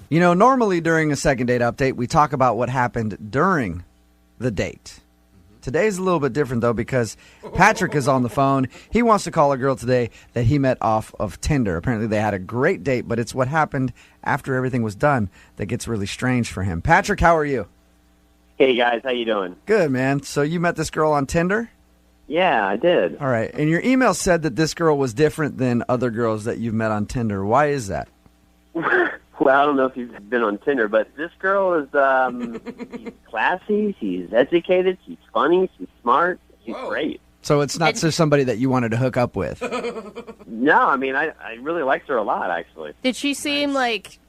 You know, normally during a second date update, we talk about what happened during the date. Today's a little bit different, though, because Patrick is on the phone. He wants to call a girl today that he met off of Tinder. Apparently, they had a great date, but it's what happened after everything was done that gets really strange for him. Patrick, how are you? Hey, guys. How you doing? Good, man. So you met this girl on Tinder? Yeah, I did. All right. And your email said that this girl was different than other girls that you've met on Tinder. Why is that? Well, I don't know if you've been on Tinder, but this girl is she's classy, she's educated, she's funny, she's smart, she's great. So it's not just somebody that you wanted to hook up with? No, I mean, I really liked her a lot, actually. Did she seem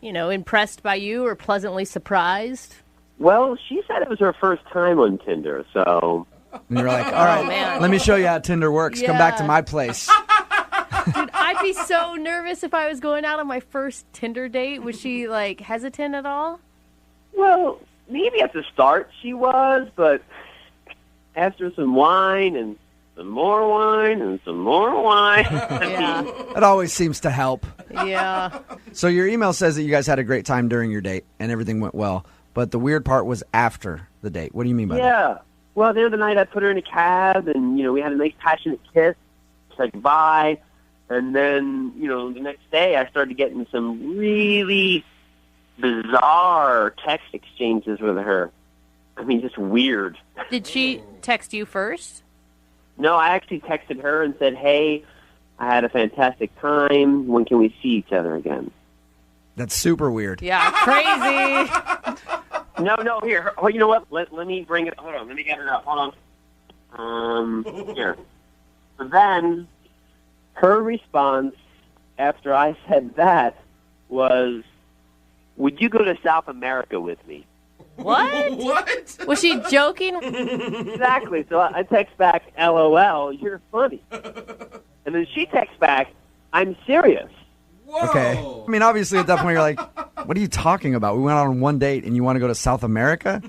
impressed by you or pleasantly surprised? Well, she said it was her first time on Tinder, so... And you're like, all right, let me show you how Tinder works. Come back to my place. Dude, I'd be so nervous if I was going out on my first Tinder date. Was she, hesitant at all? Well, maybe at the start she was, but after some wine and some more wine and some more wine. Yeah. It always seems to help. Yeah. So your email says that you guys had a great time during your date and everything went well, but the weird part was after the date. What do you mean by that? Yeah. Well, at the end of the night, I put her in a cab, and, we had a nice passionate kiss, said goodbye, and then, the next day I started getting some really bizarre text exchanges with her. I mean, just weird. Did she text you first? No, I actually texted her and said, hey, I had a fantastic time. When can we see each other again? That's super weird. Yeah, crazy. No, here. Oh, you know what? Let me bring it. Hold on. Let me get it up. Hold on. Here. So then, her response after I said that was, would you go to South America with me? What? What? Was she joking? Exactly. So I text back, LOL, you're funny. And then she texts back, I'm serious. Whoa. Okay. I mean, obviously, at that point, you're like, what are you talking about? We went on one date, and you want to go to South America?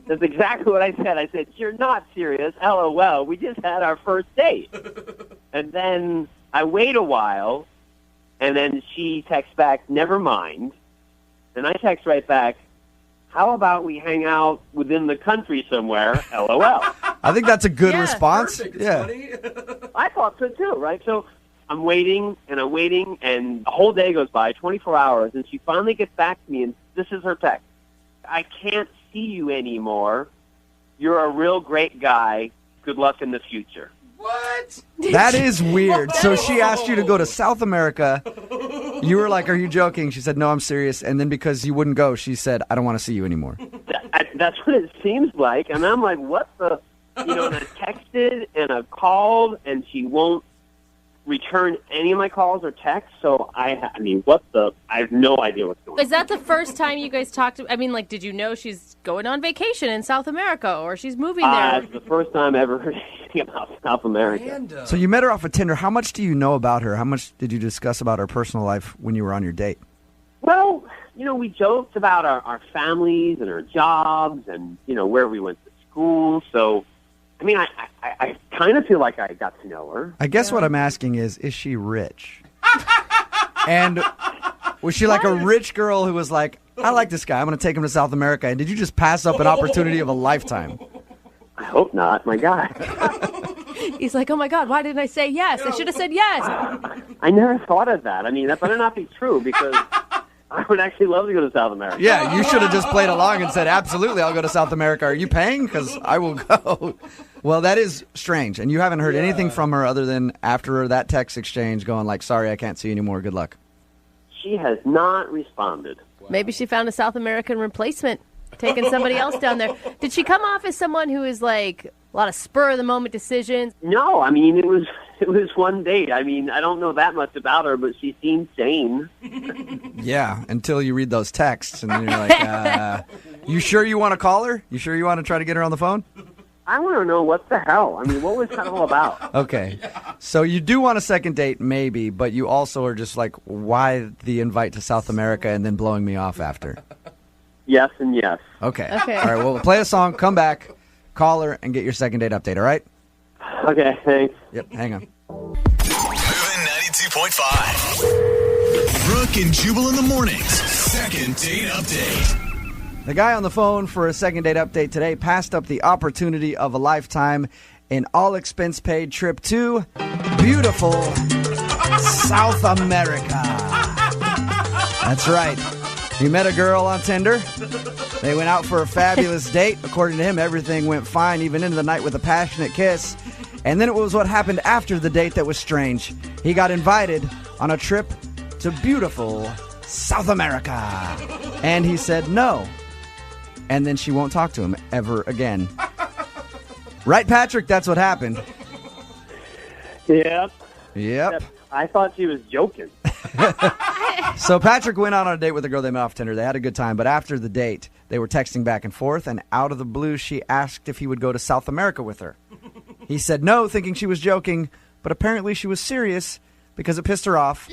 That's exactly what I said. I said, you're not serious. LOL. We just had our first date. And then I wait a while, and then she texts back, never mind. Then I text right back, how about we hang out within the country somewhere? LOL. I think that's a good response. Perfect, Yeah. buddy. I thought so, too, right? So I'm waiting, and a whole day goes by, 24 hours, and she finally gets back to me, and this is her text. I can't see you anymore. You're a real great guy. Good luck in the future. What? That is weird. So she asked you to go to South America. You were like, are you joking? She said, no, I'm serious. And then because you wouldn't go, she said, I don't want to see you anymore. That's what it seems like. And I'm like, what the? And I texted and I called, and she won't return any of my calls or texts. So I mean, what the? I have no idea what's going on. Is that the first time you guys talked? I mean, did you know she's going on vacation in South America or she's moving there? It's the first time I ever heard anything about South America. Random. So you met her off of Tinder. How much do you know about her? How much did you discuss about her personal life when you were on your date? Well, we joked about our families and our jobs and, where we went to school. So, I mean, I kind of feel like I got to know her. I guess what I'm asking is she rich? And was she like a rich girl who was like, I like this guy, I'm going to take him to South America? And did you just pass up an opportunity of a lifetime? I hope not. My God. He's like, oh, my God, why didn't I say yes? I should have said yes. I never thought of that. I mean, that better not be true because I would actually love to go to South America. Yeah, you should have just played along and said, absolutely, I'll go to South America. Are you paying? Because I will go. Well, that is strange. And you haven't heard anything from her other than after that text exchange going like, sorry, I can't see you anymore. Good luck. She has not responded. Maybe she found a South American replacement, taking somebody else down there. Did she come off as someone who is like a lot of spur-of-the-moment decisions? No, I mean, it was one date. I mean, I don't know that much about her, but she seemed sane. Yeah, until you read those texts, and then you're like, you sure you want to call her? You sure you want to try to get her on the phone? I want to know what the hell. I mean, what was that all about? Okay, so you do want a second date, maybe, but you also are just like, why the invite to South America and then blowing me off after? Yes and yes. Okay. Okay. All right, well, play a song, come back, call her, and get your second date update, all right? Okay, thanks. Yep, hang on. Moving 92.5. Brooke and Jubal in the mornings. Second date update. The guy on the phone for a second date update today passed up the opportunity of a lifetime, an all-expense-paid trip to beautiful South America. That's right. He met a girl on Tinder. They went out for a fabulous date. According to him, everything went fine, even into the night with a passionate kiss. And then it was what happened after the date that was strange. He got invited on a trip to beautiful South America. And he said no. And then she won't talk to him ever again. Right, Patrick? That's what happened. Yep. Yep. I thought she was joking. So Patrick went out on a date with a girl they met off Tinder. They had a good time, but after the date, they were texting back and forth, and out of the blue, she asked if he would go to South America with her. He said no, thinking she was joking, but apparently she was serious because it pissed her off,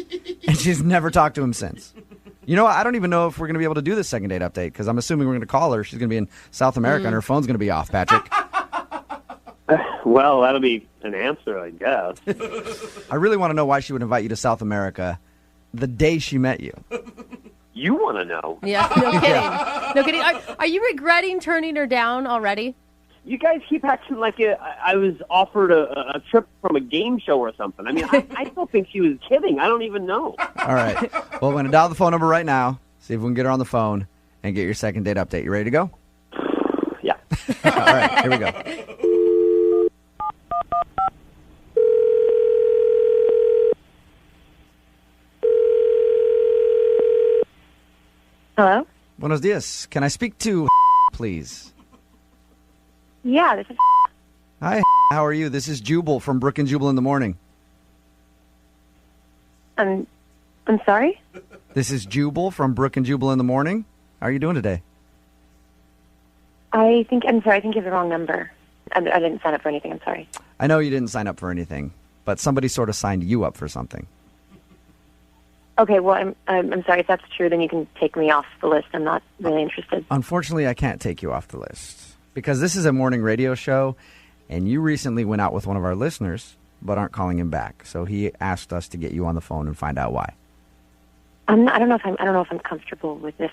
and she's never talked to him since. You know what? I don't even know if we're going to be able to do this second date update because I'm assuming we're going to call her. She's going to be in South America, and her phone's going to be off, Patrick. Well, that'll be an answer, I guess. I really want to know why she would invite you to South America the day she met you. You want to know? Yeah, no kidding. No kidding. Are you regretting turning her down already? You guys keep acting like I was offered a trip from a game show or something. I mean, I still think she was kidding. I don't even know. All right. Well, we're going to dial the phone number right now, see if we can get her on the phone, and get your second date update. You ready to go? Yeah. All right. Here we go. Hello? Buenos dias. Can I speak to please? Yeah, this is... Hi, how are you? This is Jubal from Brooke and Jubal in the morning. I'm sorry? This is Jubal from Brooke and Jubal in the morning. How are you doing today? I'm sorry, I think you have the wrong number. I didn't sign up for anything, I'm sorry. I know you didn't sign up for anything, but somebody sort of signed you up for something. Okay, well, I'm sorry. If that's true, then you can take me off the list. I'm not really interested. Unfortunately, I can't take you off the list because this is a morning radio show, and you recently went out with one of our listeners, but aren't calling him back. So he asked us to get you on the phone and find out why. I don't know if I'm comfortable with this.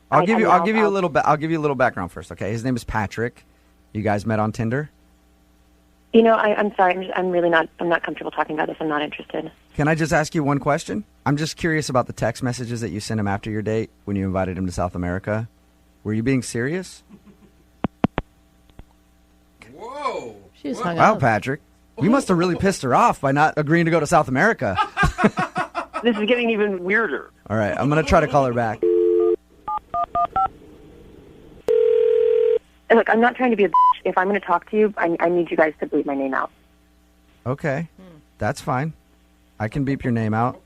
I'll give you a little background first. Okay, his name is Patrick. You guys met on Tinder. You know, I'm sorry. I'm not comfortable talking about this. I'm not interested. Can I just ask you one question? I'm just curious about the text messages that you sent him after your date when you invited him to South America. Were you being serious? Whoa. She just hung Wow, up. Patrick. You must have really pissed her off by not agreeing to go to South America. This is getting even weirder. All right, I'm going to try to call her back. Look, I'm not trying to be a bitch. If I'm going to talk to you, I need you guys to bleep my name out. Okay, that's fine. I can beep your name out.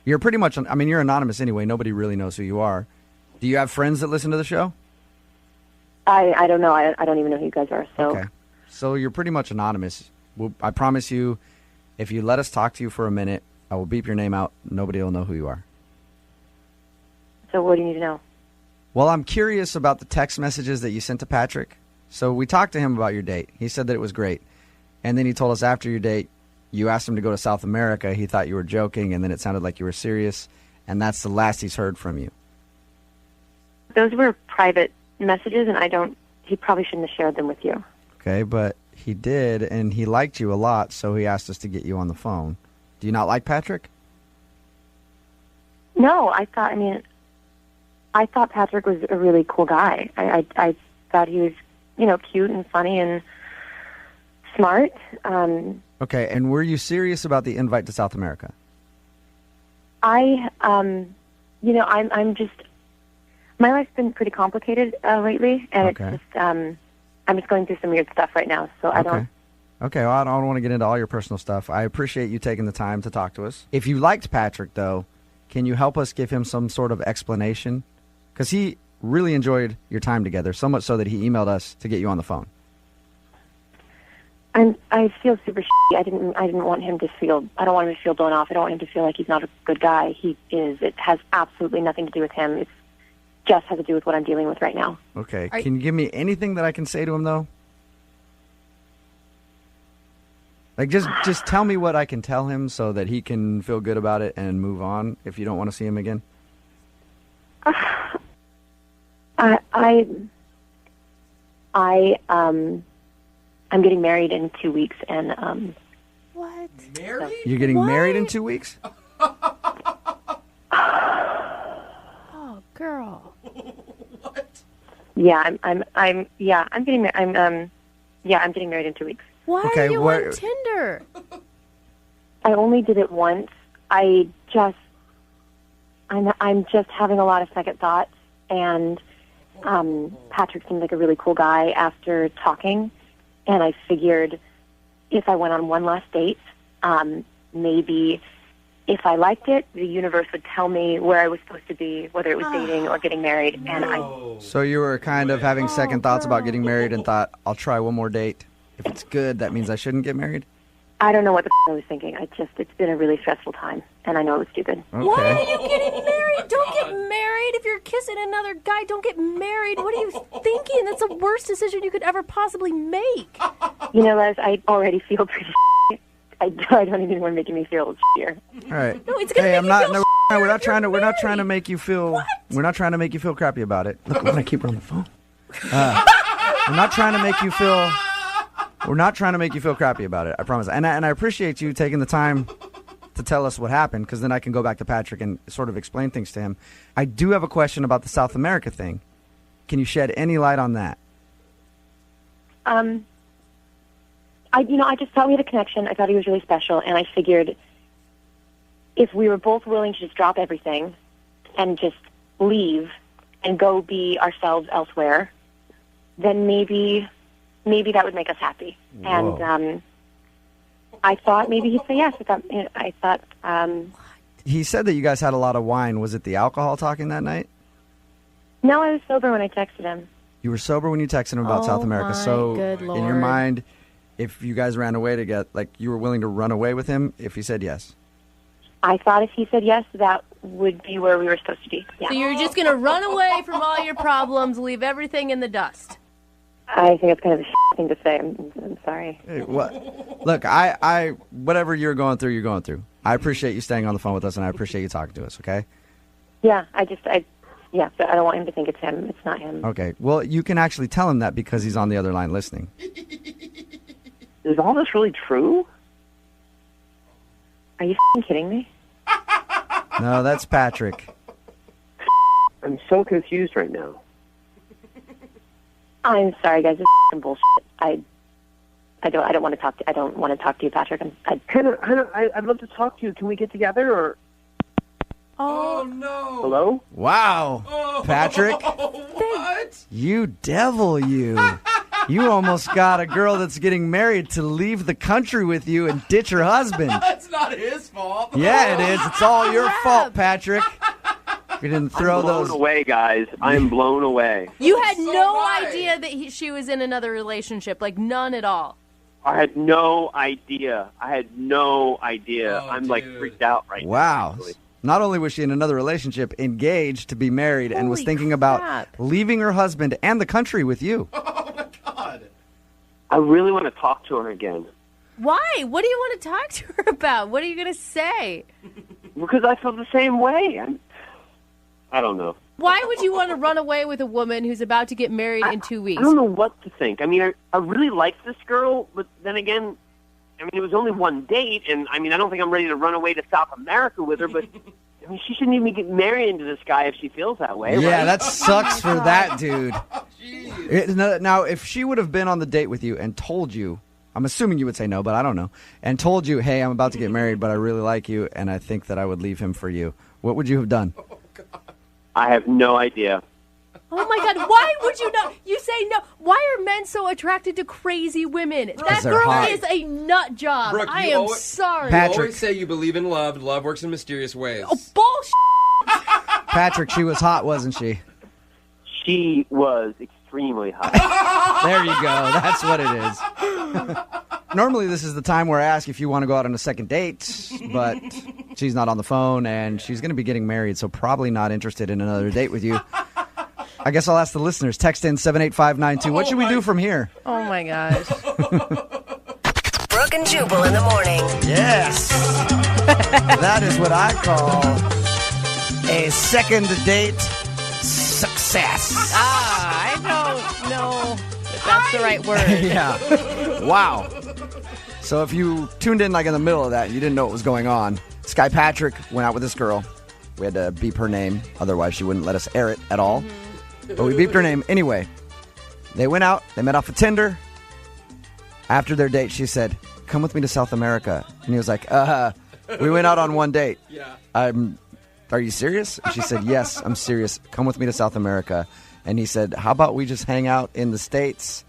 You're pretty much, you're anonymous anyway. Nobody really knows who you are. Do you have friends that listen to the show? I don't know. I don't even know who you guys are. So. Okay. So you're pretty much anonymous. I promise you, if you let us talk to you for a minute, I will beep your name out. Nobody will know who you are. So what do you need to know? Well, I'm curious about the text messages that you sent to Patrick. So we talked to him about your date. He said that it was great. And then he told us after your date, you asked him to go to South America. He thought you were joking, and then it sounded like you were serious. And that's the last he's heard from you. Those were private messages, and he probably shouldn't have shared them with you. Okay, but he did, and he liked you a lot, so he asked us to get you on the phone. Do you not like Patrick? No, I thought Patrick was a really cool guy. I thought he was, cute and funny and smart. Okay, and were you serious about the invite to South America? I'm just, my life's been pretty complicated lately, and Okay. it's just, I'm just going through some weird stuff right now, so I don't. Okay, well, I don't want to get into all your personal stuff. I appreciate you taking the time to talk to us. If you liked Patrick, though, can you help us give him some sort of explanation? Because he really enjoyed your time together, so much so that he emailed us to get you on the phone. I feel super shitty. I didn't want him to feel. I don't want him to feel blown off. I don't want him to feel like he's not a good guy. He is. It has absolutely nothing to do with him. It just has to do with what I'm dealing with right now. Okay, can you give me anything that I can say to him, though? Like, just tell me what I can tell him so that he can feel good about it and move on if you don't want to see him again. I'm getting married in 2 weeks, and What? Married? You're getting What? married in 2 weeks? Oh, girl. What? yeah, I'm getting I'm getting married in 2 weeks. Why Okay, are you what- on Tinder? I only did it once. I'm just having a lot of second thoughts, and Patrick seemed like a really cool guy after talking, and I figured if I went on one last date, maybe if I liked it, the universe would tell me where I was supposed to be, whether it was dating or getting married, and So you were kind of having second thoughts about getting married and thought, I'll try one more date. If it's good, that means I shouldn't get married? I don't know what the I was thinking. It's been a really stressful time, and I know it was stupid. Why are Okay. you getting married? Don't get married. If you're kissing another guy, don't get married. What are you thinking? That's the worst decision you could ever possibly make. You know, Les, I already feel pretty I don't even want making me feel shittier. All right. No, it's gonna Hey, make I'm you not. feel No, shittier we're not if trying to. you're We're not trying to married. make you feel. What? We're not trying to make you feel crappy about it. Look, when I keep her on the phone. We're not trying to make you feel. We're not trying to make you feel crappy about it. I promise. And I appreciate you taking the time to tell us what happened, because then I can go back to Patrick and sort of explain things to him. I do have a question about the South America thing. Can you shed any light on that? I just thought we had a connection. I thought he was really special, and I figured if we were both willing to just drop everything and just leave and go be ourselves elsewhere, then maybe that would make us happy. Whoa. And I thought maybe he'd say yes. I thought He said that you guys had a lot of wine. Was it the alcohol talking that night? no, I was sober when I texted him. You were sober when you texted him about Oh, South America. my So good in your Lord. mind, if you guys ran away together, like you were willing to run away with him if he said yes? I thought if he said yes, that would be where we were supposed to be. Yeah. So you're just gonna run away from all your problems, leave everything in the dust. I think it's kind of a thing to say. I'm sorry. Hey, what? Look, I whatever you're going through, you're going through. I appreciate you staying on the phone with us, and I appreciate you talking to us, okay? Yeah, but I don't want him to think it's him. It's not him. Okay. Well, you can actually tell him that because he's on the other line listening. Is all this really true? Are you kidding me? No, that's Patrick. I'm so confused right now. I'm sorry, guys. This is bullshit. I don't want to talk to. I don't want to talk to you, Patrick. Hannah, I'd love to talk to you. Can we get together or? Oh, no. Hello? Wow. Oh, Patrick, what? you devil, you. You almost got a girl that's getting married to leave the country with you and ditch her husband. That's not his fault. Yeah, it is. It's all your fault, Patrick. You didn't throw I'm blown those. away, guys. I'm blown away. You had So no right. idea that she was in another relationship, like none at all. I had no idea. Oh, I'm like dude. freaked out right Wow. now. Actually. Not only was she in another relationship, engaged to be married, and was Holy thinking crap. about leaving her husband and the country with you. Oh, my God. I really want to talk to her again Why? What do you want to talk to her about? What are you going to say? because I feel the same way. I don't know. Why would you want to run away with a woman who's about to get married in 2 weeks? I don't know what to think. I mean, I really like this girl, but then again, I mean, it was only one date, and I mean, I don't think I'm ready to run away to South America with her, but I mean, she shouldn't even get married into this guy if she feels that way. Yeah, right? that sucks for that dude. Jeez. Now, if she would have been on the date with you and told you, I'm assuming you would say no, but I don't know, and told you, hey, I'm about to get married, but I really like you, and I think that I would leave him for you, what would you have done? I have no idea. Oh my God! Why would you not? You say no. Why are men so attracted to crazy women? That they're girl hot. is a nut job. Brooke, I you am always- sorry. You Patrick. always say you believe in love. Love works in mysterious ways. Oh, bullshit! Patrick, she was hot, wasn't she? She was extremely hot. There you go. That's what it is. Normally, this is the time where I ask if you want to go out on a second date, but she's not on the phone, and she's going to be getting married, so probably not interested in another date with you. I guess I'll ask the listeners. Text in 78592. What should we do from here? Oh my gosh! Brooke and Jubal in the morning. Yes. That is what I call a second date success. I don't know if that's the right word. Yeah. Wow. So if you tuned in like in the middle of that and you didn't know what was going on, Sky Patrick went out with this girl. We had to beep her name, otherwise she wouldn't let us air it at all. But we beeped her name anyway. They went out, they met off of Tinder. After their date, she said, "Come with me to South America." And he was like, we went out on one date. Yeah. Are you serious? And she said, "Yes, I'm serious. Come with me to South America." And he said, "How about we just hang out in the States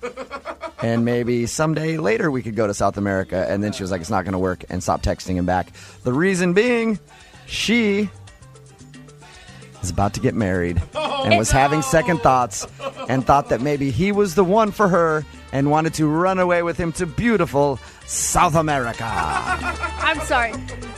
and maybe someday later we could go to South America?" And then she was like, "It's not going to work," and stopped texting him back. The reason being, she is about to get married and was having second thoughts and thought that maybe he was the one for her and wanted to run away with him to beautiful South America. I'm sorry.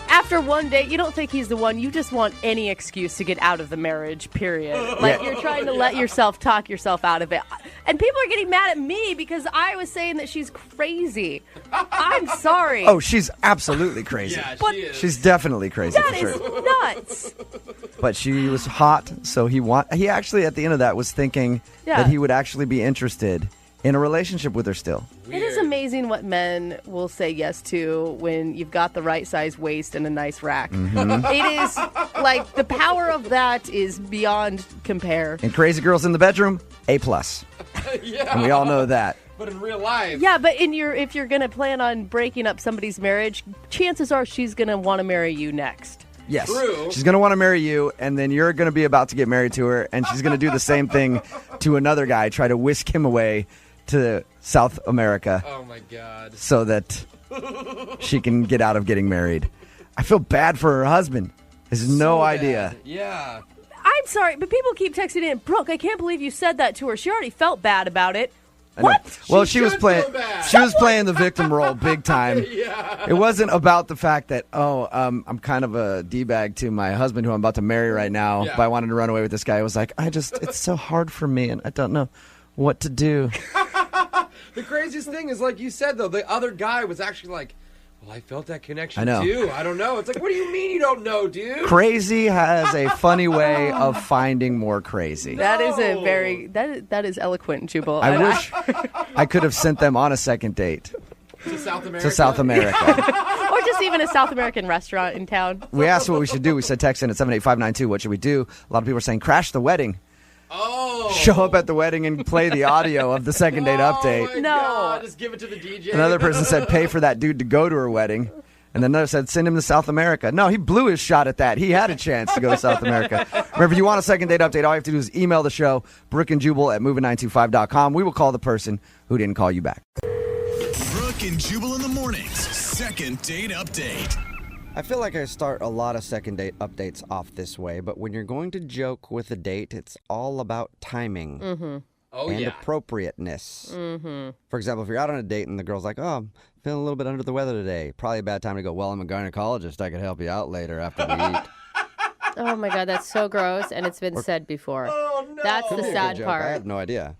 After one date, you don't think he's the one. You just want any excuse to get out of the marriage, period. Like, you're trying to let yourself talk yourself out of it. And people are getting mad at me because I was saying that she's crazy. I'm sorry. Oh, she's absolutely crazy. Yeah, But- she is. She's definitely crazy That for is sure. nuts. But she was hot, so he actually at the end of that was thinking that he would actually be interested in a relationship with her still. It is amazing what men will say yes to when you've got the right size waist and a nice rack. It is like the power of that is beyond compare. And crazy girls in the bedroom, A+. Yeah. And we all know that. But in real life. Yeah, but if you're going to plan on breaking up somebody's marriage, chances are she's going to want to marry you next. Yes. True. She's going to want to marry you, and then you're going to be about to get married to her, and she's going to do the same thing to another guy, try to whisk him away to South America Oh, my God. so that she can get out of getting married. I feel bad for her husband. Has no So idea. bad. Yeah. I'm sorry, but people keep texting in, Brooke, I can't believe you said that to her. She already felt bad about it. I know. What? Well, She she was should playing. feel bad. She was playing the victim role big time. Yeah. It wasn't about the fact that I'm kind of a d-bag to my husband who I'm about to marry right now. Yeah. But I wanted to run away with this guy. It was like it's so hard for me, and I don't know what to do. The craziest thing is, like you said, though, the other guy was actually like, well, I felt that connection, I know. too. I don't know. It's like, what do you mean you don't know, dude? Crazy has a funny way of finding more crazy. That is a very that is eloquent, Jubal. I wish I could have sent them on a second date To South America? to South America. or just even a South American restaurant in town. We asked what we should do. We said text in at 78592. What should we do? A lot of people are saying crash the wedding. Oh. Show up at the wedding and play the audio of the second date update. Oh, my No. God. Just give it to the DJ. Another person said pay for that dude to go to her wedding. And then another said send him to South America. No, he blew his shot at that. He had a chance to go to South America. Remember, if you want a second date update, all you have to do is email the show, Brooke and Jubal at moving925.com. We will call the person who didn't call you back. Brooke and Jubal in the mornings. Second date update. I feel like I start a lot of second date updates off this way, but when you're going to joke with a date, it's all about timing Oh, and yeah. appropriateness. For example, if you're out on a date and the girl's like, "Oh, I'm feeling a little bit under the weather today," probably a bad time to go, "Well, I'm a gynecologist. I could help you out later after we eat." Oh my God, that's so gross, and it's been said before. Oh, no. That's the Could be a good sad joke. part. I have no idea.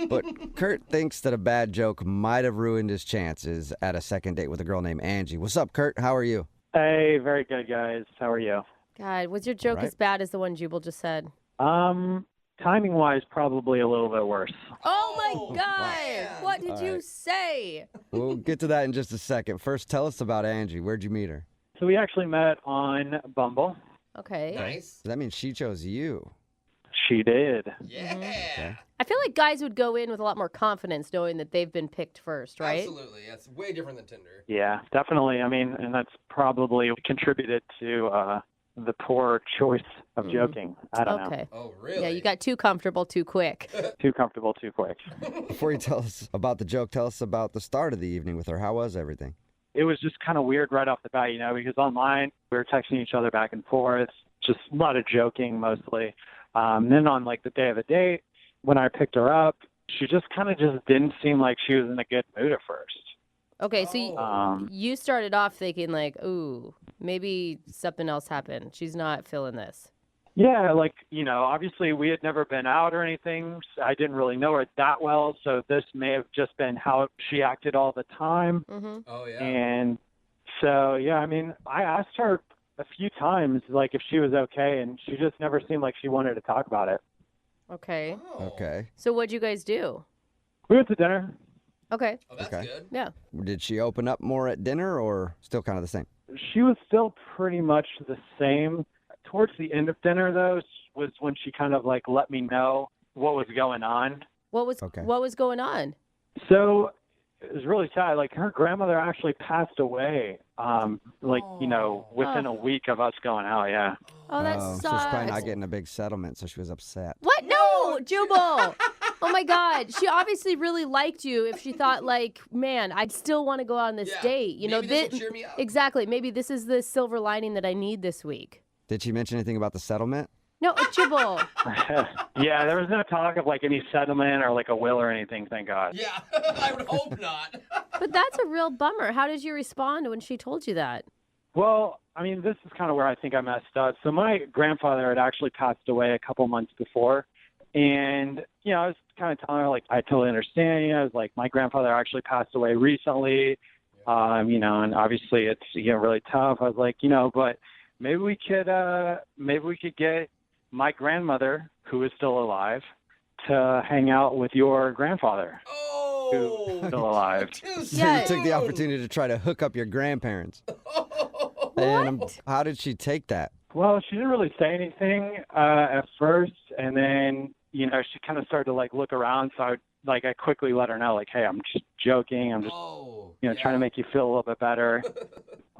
But Kurt thinks that a bad joke might have ruined his chances at a second date with a girl named Angie. What's up, Kurt? How are you? Hey, very good, guys. How are you? God, was your joke Right. as bad as the one Jubal just said? Timing-wise, probably a little bit worse. Oh my God! What did you say? We'll get to that in just a second. First, tell us about Angie. Where'd you meet her? So we actually met on Bumble. Okay. Nice. Does that mean she chose you? She did. Yeah. I feel like guys would go in with a lot more confidence knowing that they've been picked first, right? Absolutely. That's way different than Tinder. Yeah, definitely. I mean, and that's probably contributed to the poor choice of joking. I don't know. Okay. Oh, really? Yeah, you got too comfortable too quick. Too comfortable, too quick. Before you tell us about the joke, tell us about the start of the evening with her. How was everything? It was just kind of weird right off the bat, because online we were texting each other back and forth, just a lot of joking mostly. Then on like the day of the date, when I picked her up, she just kind of just didn't seem like she was in a good mood at first. Okay, so you started off thinking like, ooh, maybe something else happened. She's not feeling this. Yeah, like, obviously we had never been out or anything. So I didn't really know her that well, so this may have just been how she acted all the time. Oh, yeah. And so, yeah, I mean, I asked her a few times, like, if she was okay, and she just never seemed like she wanted to talk about it. Okay. Okay. So what'd you guys do? We went to dinner. Okay. Oh, that's Okay. good. Yeah. Did she open up more at dinner or still kind of the same? She was still pretty much the same. Towards the end of dinner, though, was when she kind of like let me know what was going on. What was going on? So it was really sad. Like her grandmother actually passed away. Within a week of us going out. Yeah. Oh, that So sucks. she's probably not getting a big settlement, so she was upset. What? No, Jubal. Oh my God. She obviously really liked you if she thought like, man, I'd still want to go on this date. Maybe this will cheer me up. Exactly. Maybe this is the silver lining that I need this week. Did she mention anything about the settlement? No, Jubal. Yeah, there was no talk of like any settlement or like a will or anything, thank God. Yeah, I would hope not. But that's a real bummer. How did you respond when she told you that? Well, I mean, this is kind of where I think I messed up. So my grandfather had actually passed away a couple months before. And, I was kind of telling her, like, I totally understand. I was like, my grandfather actually passed away recently. And obviously it's, really tough. I was like, but maybe we could get my grandmother, who is still alive, to hang out with your grandfather, who's still alive. So you took the opportunity to try to hook up your grandparents. And how did she take that? Well, she didn't really say anything at first, and then, she kind of started to, like, look around, so I quickly let her know, like, hey, I'm just joking. I'm just, trying to make you feel a little bit better.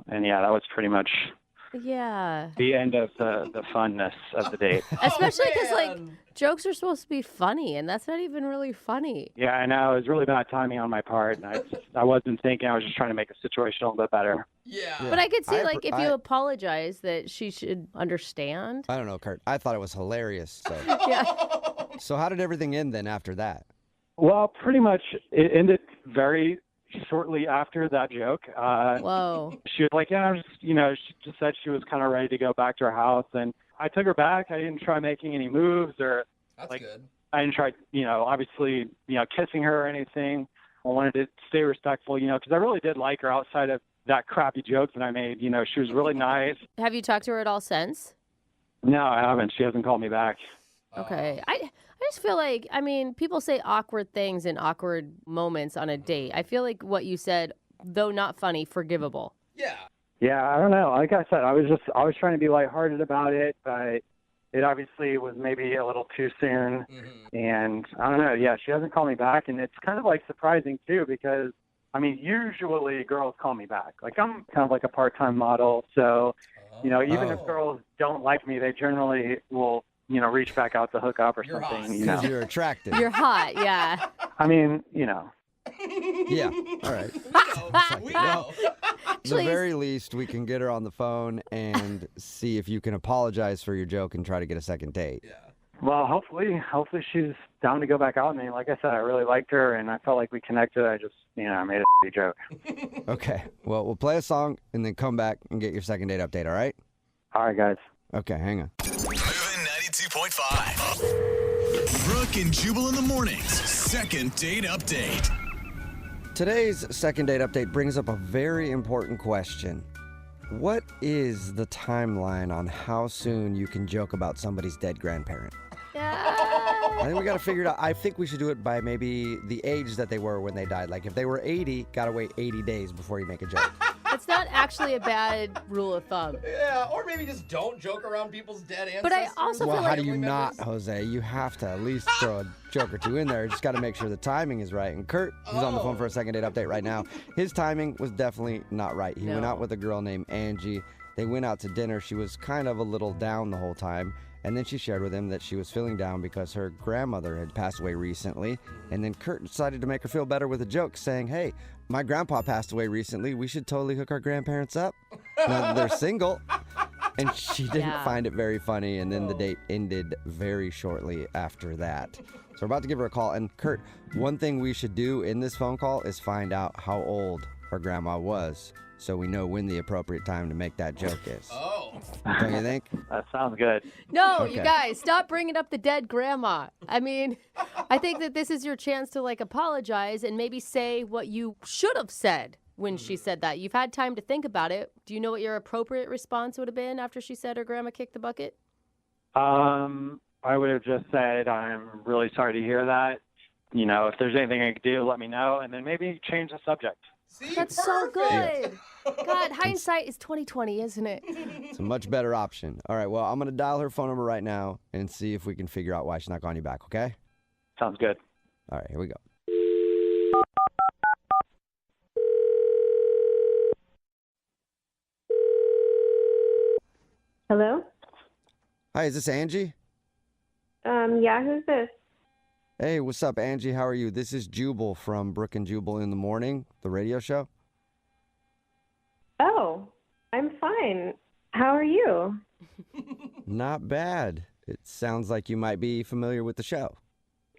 And, that was pretty much the end of the funness of the date. Especially because, jokes are supposed to be funny, and that's not even really funny. Yeah, I know. It was really bad timing on my part, and I wasn't thinking. I was just trying to make the situation a little bit better. Yeah. But I could see, if you apologize, that she should understand. I don't know, Kurt. I thought it was hilarious. So. Yeah. So how did everything end then after that? Well, pretty much it ended very shortly after that joke. Whoa. She was like, she just said she was kind of ready to go back to her house. And I took her back. I didn't try making any moves or That's good. I didn't try, obviously, kissing her or anything. I wanted to stay respectful, because I really did like her outside of that crappy joke that I made. She was really nice. Have you talked to her at all since? No, I haven't. She hasn't called me back. Okay. I just feel like, people say awkward things in awkward moments on a date. I feel like what you said, though not funny, forgivable. Yeah. Yeah, I don't know. Like I said, I was trying to be lighthearted about it, but it obviously was maybe a little too soon. Mm-hmm. And I don't know. Yeah, she hasn't called me back, and it's kind of like surprising too because usually girls call me back. Like I'm kind of like a part-time model, so even if girls don't like me, they generally will reach back out to hook up or something. Because you're attractive. You're hot, yeah. Yeah. All right. We know. At the very least, we can get her on the phone and see if you can apologize for your joke and try to get a second date. Yeah. Well, hopefully she's down to go back out with me. Like I said, I really liked her, and I felt like we connected. I just, I made a joke. Okay. Well, we'll play a song and then come back and get your second date update, all right? All right, guys. Okay, hang on. Moving 92.5. Brooke and Jubal in the mornings. Second date update. Today's second date update brings up a very important question. What is the timeline on how soon you can joke about somebody's dead grandparent? I think we got to figure it out. I think we should do it by maybe the age that they were when they died. Like if they were 80, got to wait 80 days before you make a joke. It's not actually a bad rule of thumb. Yeah, or maybe just don't joke around people's dead ancestors. But I also Well, feel how like do you not, Jose? You have to at least throw a joke or two in there. Just got to make sure the timing is right. And Kurt, who's on the phone for a second date update right now, his timing was definitely not right. He went out with a girl named Angie. They went out to dinner. She was kind of a little down the whole time. And then she shared with him that she was feeling down because her grandmother had passed away recently. And then Kurt decided to make her feel better with a joke saying, hey, my grandpa passed away recently. We should totally hook our grandparents up. Now they're single. And she didn't find it very funny. And then the date ended very shortly after that. So we're about to give her a call. And Kurt, one thing we should do in this phone call is find out how old her grandma was, so we know when the appropriate time to make that joke is. Don't you think? That sounds good. No, Okay. you guys, stop bringing up the dead grandma. I think that this is your chance to apologize and maybe say what you should have said when she said that. You've had time to think about it. Do you know what your appropriate response would have been after she said her grandma kicked the bucket? I would have just said, I'm really sorry to hear that. If there's anything I could do, let me know, and then maybe change the subject. See, That's perfect. so good. God, hindsight is 20/20, isn't it? It's a much better option. All right, well, I'm going to dial her phone number right now and see if we can figure out why she's not calling you back, okay? Sounds good. All right, here we go. Hello? Hi, is this Angie? Yeah, who's this? Hey, what's up, Angie? How are you? This is Jubal from Brooke and Jubal in the Morning, the radio show. Oh, I'm fine. How are you? Not bad. It sounds like you might be familiar with the show.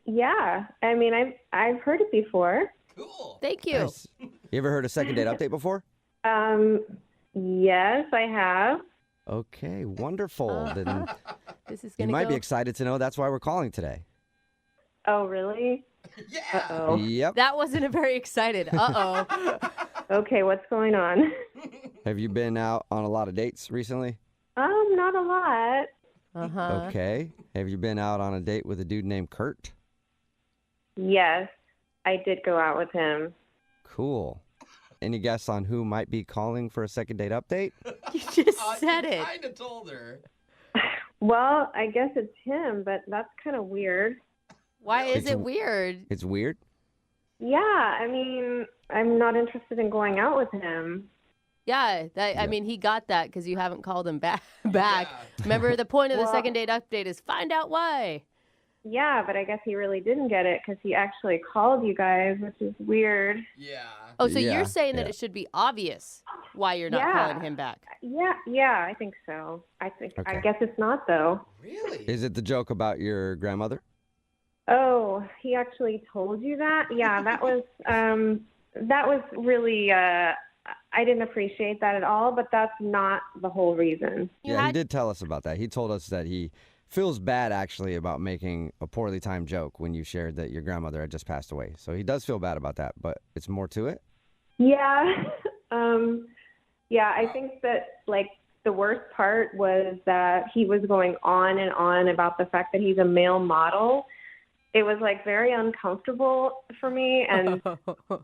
Yeah, I mean, I've heard it before. Cool. Thank you. Nice. You ever heard a second date update before? Yes, I have. Okay, wonderful. Then This is you going to might go. be excited to know that's why we're calling today. Oh, really? Yeah. Uh-oh. Yep. That wasn't a very excited. Uh-oh. Okay, what's going on? Have you been out on a lot of dates recently? Not a lot. Uh-huh. Okay. Have you been out on a date with a dude named Kurt? Yes, I did go out with him. Cool. Any guess on who might be calling for a second date update? You just said it. I kind of told her. Well, I guess it's him, but that's kind of weird. Why is It's- it weird? It's weird. Yeah, I mean, I'm not interested in going out with him. Yeah, I mean, he got that because you haven't called him back. Remember, the point of the Well- second date update is find out why. Yeah, but I guess he really didn't get it because he actually called you guys, which is weird. Yeah. Oh, so Yeah, you're saying that yeah. it should be obvious why you're not Yeah. calling him back. Yeah, I think so. I Okay. guess it's not though. Really? Is it the joke about your grandmother? Oh, he actually told you that? Yeah, that was really I didn't appreciate that at all, but that's not the whole reason. You He had did tell us about that. He told us that he feels bad actually about making a poorly timed joke when you shared that your grandmother had just passed away. So he does feel bad about that, but it's more to it. Yeah. Yeah, I think that like the worst part was that he was going on and on about the fact that he's a male model. It was like very uncomfortable for me, and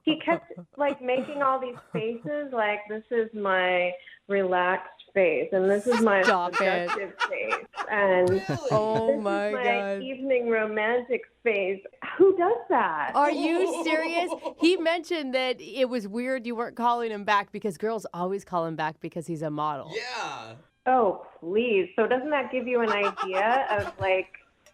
he kept like making all these faces like this is my relaxed face and this is my Stop it. seductive face and Really? Oh this my is my God. evening romantic face. Who does that? Are you serious? He mentioned that it was weird you weren't calling him back because girls always call him back because he's a model. Yeah. Oh, please. So doesn't that give you an idea of like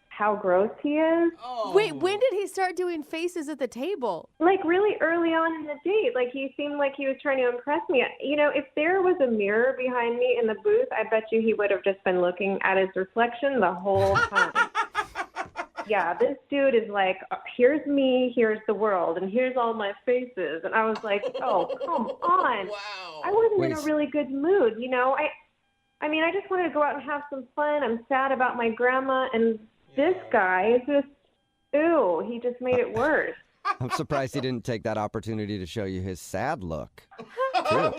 how gross he is? Oh. Wait, when did he start doing faces at the table? Like really early on in the date, like he seemed like he was trying to impress me. You know, if there was a mirror behind me in the booth, I bet you he would have just been looking at his reflection the whole time. Yeah, this dude is like, here's me, here's the world, and here's all my faces. And I was like, oh, come on. Wow. I wasn't in Wait. a really good mood, you know. I mean, I just wanted to go out and have some fun. I'm sad about my grandma, and this guy is just, ew, he just made it worse. I'm surprised he didn't take that opportunity to show you his sad look. Too.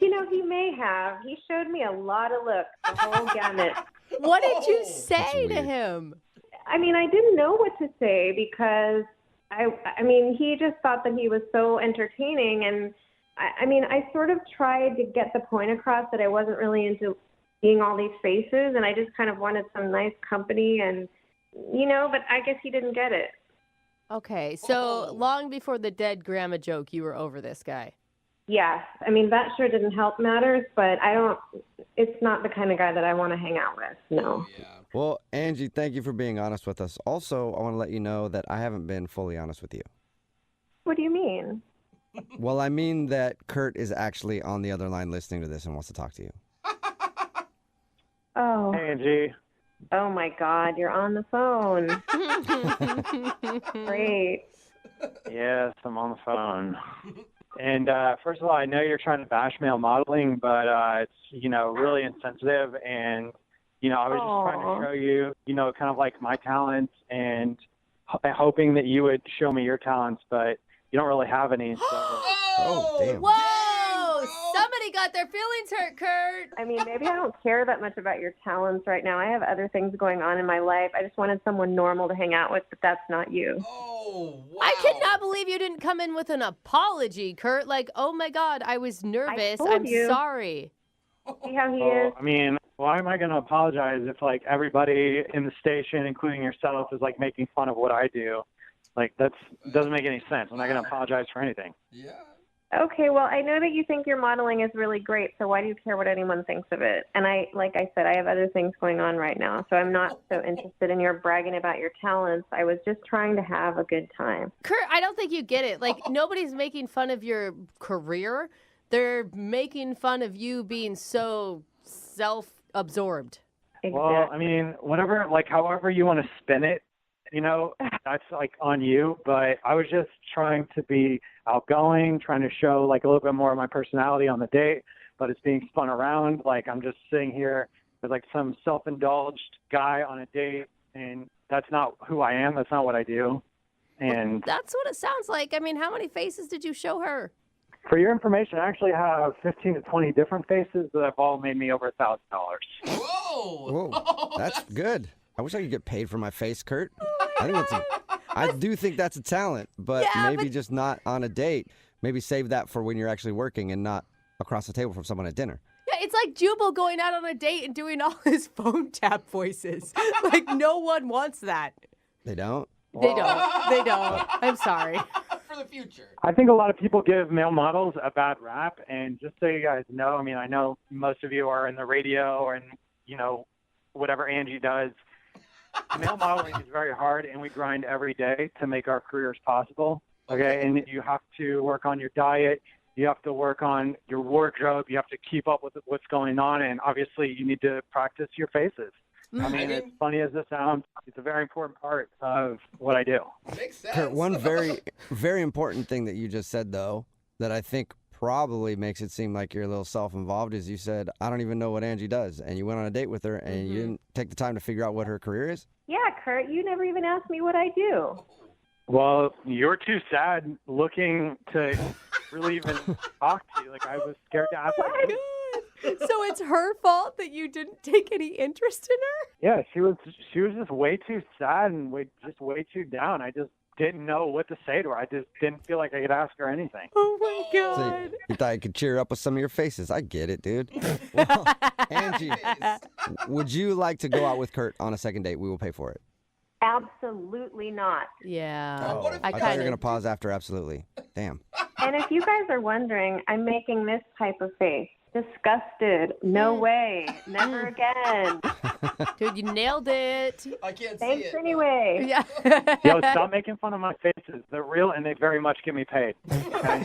You know, he may have. He showed me a lot of looks, the whole gamut. What did you That's say to weird. him? I mean, I didn't know what to say because I mean, he just thought that he was so entertaining, and I mean, I sort of tried to get the point across that I wasn't really into seeing all these faces, and I just kind of wanted some nice company, and you know, but I guess he didn't get it. Okay, so Oh. long before the dead grandma joke, you were over this guy. Yeah, I mean, that sure didn't help matters, but it's not the kind of guy that I want to hang out with, no. Yeah. Well, Angie, thank you for being honest with us. Also, I want to let you know that I haven't been fully honest with you. What do you mean? Well, I mean that Kurt is actually on the other line listening to this and wants to talk to you. Oh, Hey, Angie. oh my God, you're on the phone. Great. Yes, I'm on the phone. And first of all, I know you're trying to bash male modeling, but it's, really insensitive. And, I was just trying Aw. to show you, kind of like my talents and hoping that you would show me your talents, but you don't really have any. So. Oh, damn. Whoa! Somebody got their feelings hurt, Kurt. I mean, maybe I don't care that much about your talents right now. I have other things going on in my life. I just wanted someone normal to hang out with, but that's not you. Oh, wow. I cannot believe you didn't come in with an apology, Kurt. Like, oh my God, I was nervous. I'm sorry. See how he is? I mean, why am I going to apologize if, like, everybody in the station, including yourself, is, like, making fun of what I do? Like, that doesn't make any sense. I'm not going to apologize for anything. Yeah. Okay, well, I know that you think your modeling is really great, so why do you care what anyone thinks of it? And like I said, I have other things going on right now, so I'm not so interested in your bragging about your talents. I was just trying to have a good time. Kurt, I don't think you get it. Like, nobody's making fun of your career. They're making fun of you being so self-absorbed. Exactly. Well, I mean, whatever, like, however you want to spin it, you know, that's, like, on you. But I was just trying to be outgoing, trying to show, like, a little bit more of my personality on the date. But it's being spun around. Like, I'm just sitting here with, like, some self-indulged guy on a date. And that's not who I am. That's not what I do. And That's what it sounds like. I mean, how many faces did you show her? for your information, I actually have 15 to 20 different faces that have all made me over $1,000. Whoa. Whoa, that's good. I wish I could get paid for my face, Kurt. I do think that's a talent, but maybe just not on a date. Maybe save that for when you're actually working and not across the table from someone at dinner. Yeah, it's like Jubal going out on a date and doing all his phone tap voices. Like, no one wants that. They don't? They don't. I'm sorry. For the future. I think a lot of people give male models a bad rap, and just so you guys know, I mean, I know most of you are in the radio or in, you know, whatever Angie does. Male modeling is very hard, and we grind every day to make our careers possible, okay? And you have to work on your diet. You have to work on your wardrobe. You have to keep up with what's going on, and obviously you need to practice your faces. I mean, as funny as this sounds, it's a very important part of what I do. Makes sense. Kurt, one very, very important thing that you just said, though, that I think probably makes it seem like you're a little self-involved is you said, I don't even know what Angie does. And you went on a date with her and you didn't take the time to figure out what her career is? Yeah, Kurt, you never even asked me what I do. Well, you're too sad looking to really even talk to you. Like, I was scared to ask you. So it's her fault that you didn't take any interest in her? Yeah, she was just way too sad and way too down. I just didn't know what to say to her. I just didn't feel like I could ask her anything. Oh, my God. So you thought I could cheer up with some of your faces. I get it, dude. Well, Angie, would you like to go out with Kurt on a second date? We will pay for it. Absolutely not. Yeah. What if I thought you were going to pause after absolutely. Damn. And if you guys are wondering, I'm making this type of face. Disgusted. No way. Never again. Dude, you nailed it. I can't see Thanks it. anyway. Yeah. Yo, stop making fun of my faces. They're real and they very much get me paid. Okay?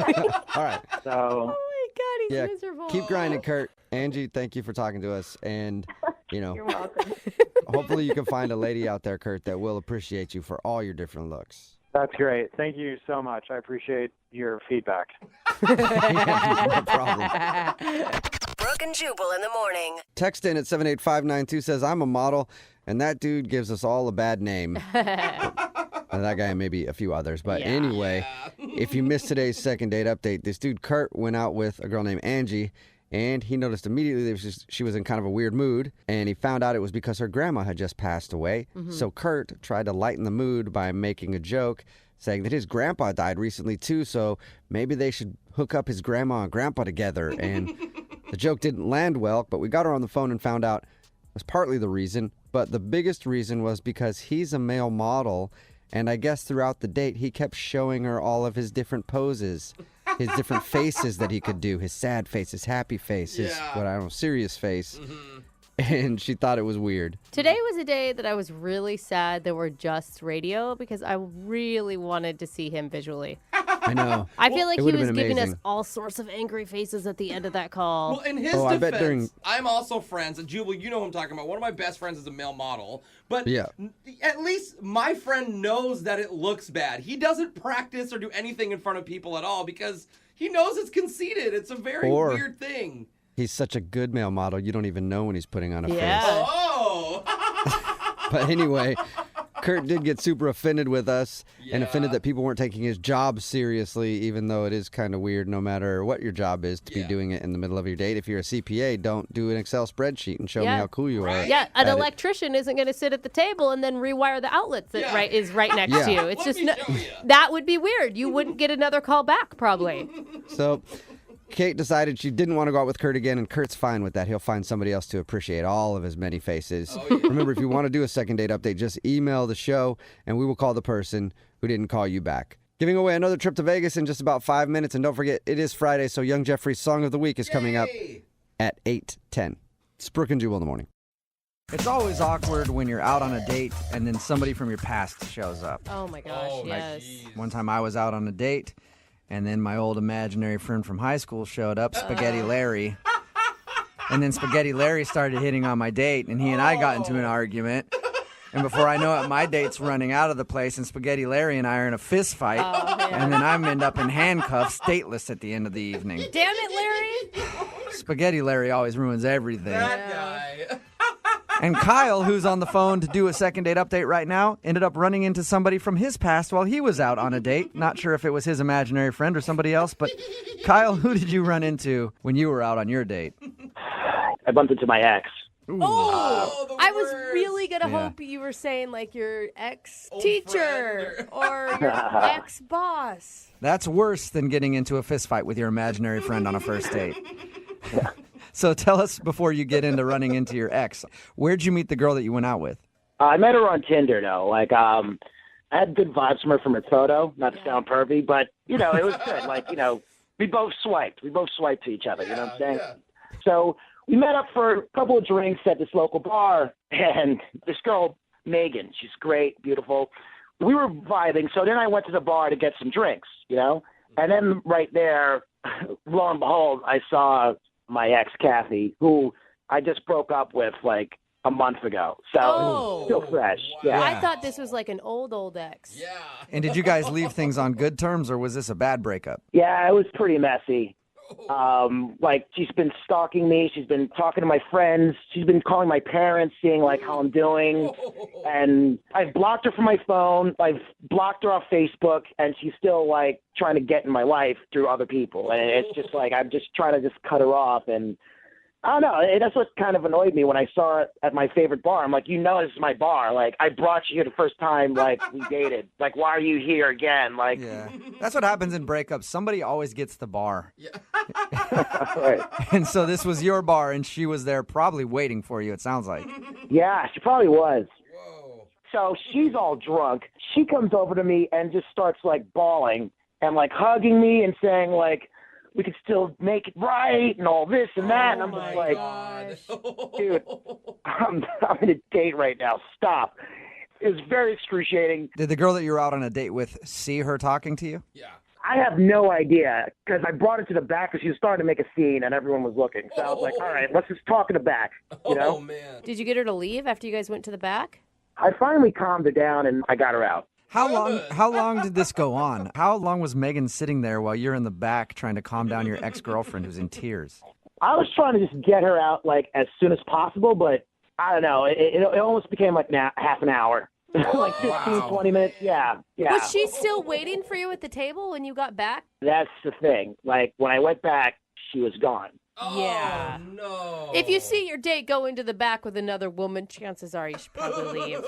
All right. So, Oh, my God, he's Yeah, miserable. keep grinding, Kurt. Angie, thank you for talking to us. And, you know, You're welcome. hopefully you can find a lady out there, Kurt, that will appreciate you for all your different looks. that's great. Thank you so much. I appreciate your feedback. No problem. Brooke and Jubal in the morning. Text in at 78592 says, I'm a model, and that dude gives us all a bad name. And that guy and maybe a few others. But anyway, if you missed today's second date update, this dude Kurt went out with a girl named Angie, and he noticed immediately that she was in kind of a weird mood, and he found out it was because her grandma had just passed away. So Kurt tried to lighten the mood by making a joke, saying that his grandpa died recently too, so maybe they should hook up his grandma and grandpa together. And the joke didn't land well, but we got her on the phone and found out it was partly the reason, but the biggest reason was because he's a male model, and I guess throughout the date he kept showing her all of his different poses, his different faces that he could do, his sad face, his happy face, his, serious face. And she thought it was weird. Today was a day that I was really sad that we're just radio because I really wanted to see him visually. I know. I feel like It he would've was been giving us amazing. all sorts of angry faces at the end of that call. Well, in his Oh, I defense, bet during- I'm also friends, and Jubal, you know who I'm talking about. One of my best friends is a male model, but Yeah. at least my friend knows that it looks bad. He doesn't practice or do anything in front of people at all because he knows it's conceited. It's a very Or- weird thing. He's such a good male model, you don't even know when he's putting on a face. Oh! But anyway, Kurt did get super offended with us and offended that people weren't taking his job seriously, even though it is kind of weird no matter what your job is to be doing it in the middle of your date. If you're a CPA, don't do an Excel spreadsheet and show me how cool you are. Yeah, an electrician isn't going to sit at the table and then rewire the outlets that is right next to you. It's just that would be weird. You wouldn't get another call back probably. So Kate decided she didn't want to go out with Kurt again, and Kurt's fine with that. He'll find somebody else to appreciate all of his many faces. Remember, if you want to do a second date update, just email the show, and we will call the person who didn't call you back. Giving away another trip to Vegas in just about 5 minutes, and don't forget, it is Friday, so Young Jeffrey's Song of the Week is coming up at 8:10. It's Brooke and Jubal in the morning. It's always awkward when you're out on a date and then somebody from your past shows up. Oh, my gosh, yes. One time I was out on a date, and then my old imaginary friend from high school showed up, Spaghetti Larry. And then Spaghetti Larry started hitting on my date, and he and I got into an argument. And before I know it, my date's running out of the place, and Spaghetti Larry and I are in a fist fight. And then I'm end up in handcuffs, dateless at the end of the evening. Damn it, Larry! Spaghetti Larry always ruins everything. That guy. And Kyle, who's on the phone to do a second date update right now, ended up running into somebody from his past while he was out on a date. Not sure if it was his imaginary friend or somebody else, but Kyle, who did you run into when you were out on your date? I bumped into my ex. I was really going to hope you were saying like your ex-teacher or your ex-boss. That's worse than getting into a fist fight with your imaginary friend on a first date. So tell us before you get into running into your ex, where'd you meet the girl that you went out with? I met her on Tinder, though. I had good vibes from her from her photo, not to sound pervy, but, it was good. We both swiped. We both swiped to each other, you know what I'm saying? Yeah. So we met up for a couple of drinks at this local bar, and this girl, Megan, she's great, beautiful. We were vibing, so then I went to the bar to get some drinks, And then right there, lo and behold, I saw my ex, Kathy, who I just broke up with a month ago. So still fresh. Wow. Yeah. I thought this was like an old ex. Yeah. And did you guys leave things on good terms, or was this a bad breakup? Yeah, it was pretty messy. She's been stalking me. She's been talking to my friends. She's been calling my parents, seeing how I'm doing. And I've blocked her from my phone. I've blocked her off Facebook, and she's still trying to get in my life through other people. And it's just I'm just trying to just cut her off. And I don't know. That's what kind of annoyed me when I saw it at my favorite bar. I'm like, this is my bar. I brought you here the first time, we dated. Why are you here again? Yeah. That's what happens in breakups. Somebody always gets the bar. Yeah. Right. And so this was your bar, and she was there probably waiting for you, it sounds like. Yeah, she probably was. Whoa. So she's all drunk. She comes over to me and just starts, bawling and, hugging me and saying, we could still make it right and all this and that. And I'm just dude, I'm in a date right now. Stop. It was very excruciating. Did the girl that you were out on a date with see her talking to you? Yeah. I have no idea because I brought her to the back because she was starting to make a scene and everyone was looking. So I was like, all right, let's just talk in the back, Oh, man. Did you get her to leave after you guys went to the back? I finally calmed her down and I got her out. How long did this go on? How long was Megan sitting there while you're in the back trying to calm down your ex-girlfriend who's in tears? I was trying to just get her out as soon as possible, but I don't know. It almost became half an hour. 15, 20 minutes. Yeah. Was she still waiting for you at the table when you got back? That's the thing. When I went back, she was gone. Yeah. Oh, no. If you see your date go into the back with another woman, chances are you should probably leave.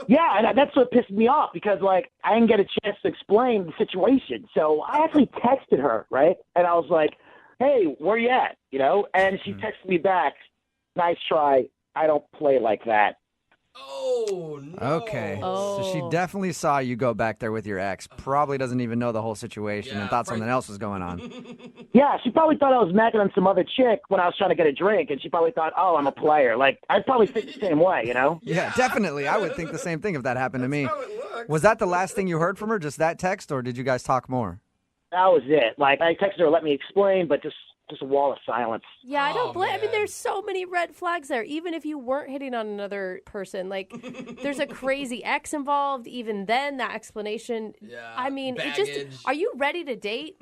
Yeah, and that's what pissed me off because, I didn't get a chance to explain the situation. So I actually texted her, right? And I was like, hey, where you at? And she texted me back, nice try. I don't play like that. Oh, no. Okay. So she definitely saw you go back there with your ex. Probably doesn't even know the whole situation and thought something else was going on. Yeah, she probably thought I was macking on some other chick when I was trying to get a drink, and she probably thought, oh, I'm a player. I'd probably think the same way, Yeah, definitely. I would think the same thing if that happened to me. Was that the last thing you heard from her, just that text, or did you guys talk more? That was it. I texted her, let me explain, but just a wall of silence. Yeah, I don't blame. I mean, there's so many red flags there. Even if you weren't hitting on another person, there's a crazy ex involved. Even then, that explanation. Yeah. I mean, baggage. Are you ready to date?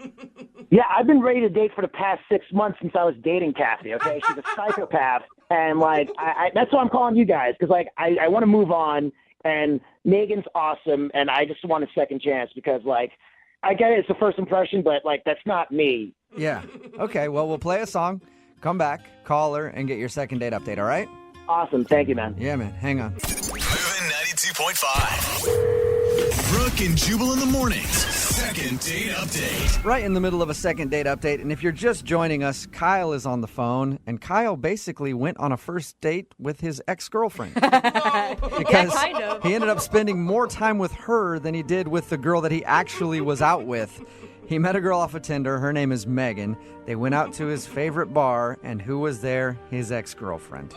Yeah, I've been ready to date for the past 6 months since I was dating Kathy. Okay, she's a psychopath, and I that's why I'm calling you guys because I want to move on. And Megan's awesome, and I just want a second chance because, like, I get it, it's the first impression, but, like, that's not me. Yeah. Okay, well, we'll play a song, come back, call her, and get your second date update, all right? Awesome. Thank you, man. Yeah, man. Hang on. Moving 92.5. Brooke and Jubal in the mornings. Second date update. Right in the middle of a second date update, and if you're just joining us, Kyle is on the phone, and Kyle basically went on a first date with his ex-girlfriend. Because kind of. he ended up spending more time with her than he did with the girl that he actually was out with. He met a girl off of Tinder. Her name is Megan. They went out to his favorite bar, and who was there? His ex-girlfriend.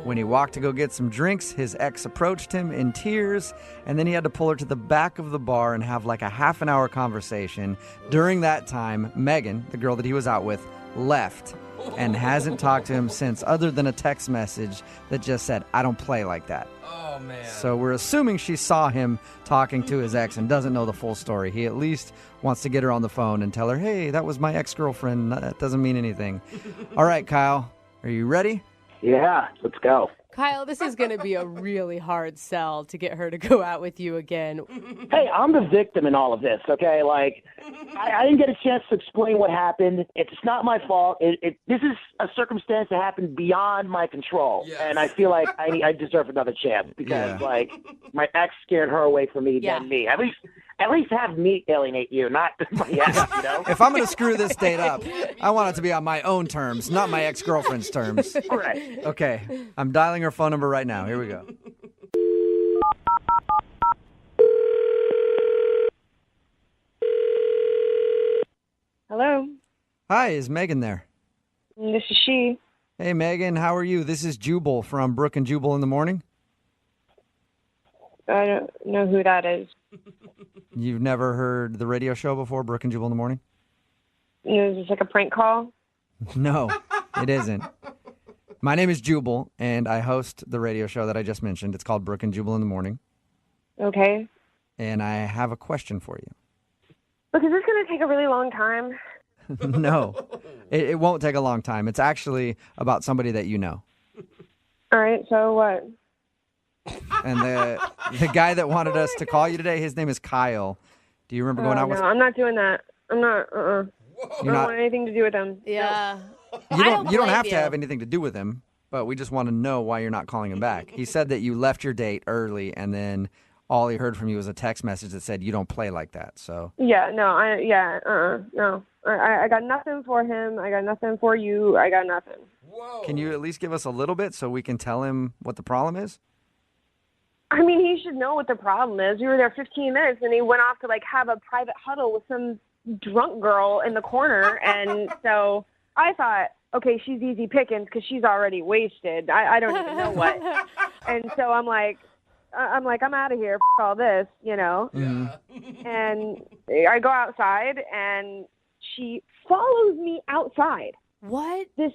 When he walked to go get some drinks, his ex approached him in tears, and then he had to pull her to the back of the bar and have like a half an hour conversation. During that time, Megan, the girl that he was out with, left and hasn't talked to him since, other than a text message that just said, "I don't play like that." Oh, man. So we're assuming she saw him talking to his ex and doesn't know the full story. He at least wants to get her on the phone and tell her, "Hey, that was my ex-girlfriend. That doesn't mean anything." All right, Kyle, are you ready? Yeah, let's go. Kyle, this is going to be a really hard sell to get her to go out with you again. Hey, I'm the victim in all of this, okay? Like, I didn't get a chance to explain what happened. It's not my fault. This is a circumstance that happened beyond my control. Yes. And I feel like I deserve another chance because, like, my ex scared her away from me than me. At least have me alienate you, not my ex, you know? If I'm going to screw this date up, I want it to be on my own terms, not my ex-girlfriend's terms. Right. Okay, I'm dialing her phone number right now. Here we go. Hello, Hi, is Megan there? this is she. Hey, Megan, how are you? This is Jubal from Brooke and Jubal in the morning. I don't know who that is. You've never heard the radio show before, Brooke and Jubal in the morning? Is this like a prank call? No, it isn't. My name is Jubal, and I host the radio show that I just mentioned. It's called Brooke and Jubal in the morning, Okay. and I have a question for you. Look, is this going to take a really long time? No, it won't take a long time. It's actually about somebody that you know. All right, so what? And the guy that wanted us to call you today, his name is Kyle. Do you remember going out with? No, I'm not doing that. I'm not, I You're don't not. want anything to do with them. Yeah. You don't blame have to you. have anything to do with him, but we just want to know why you're not calling him back. He said that you left your date early, and then all he heard from you was a text message that said you don't play like that. So Yeah, no, no. I got nothing for him. I got nothing for you. I got nothing. Whoa. can you at least give us a little bit so we can tell him what the problem is? I mean, he should know what the problem is. We were there 15 minutes, and he went off to, like, have a private huddle with some drunk girl in the corner. And so I thought, okay, she's easy pickings because she's already wasted. I don't even know what. And so I'm like, I'm out of here. F all this, you know. Mm-hmm. And I go outside, and she follows me outside. What? This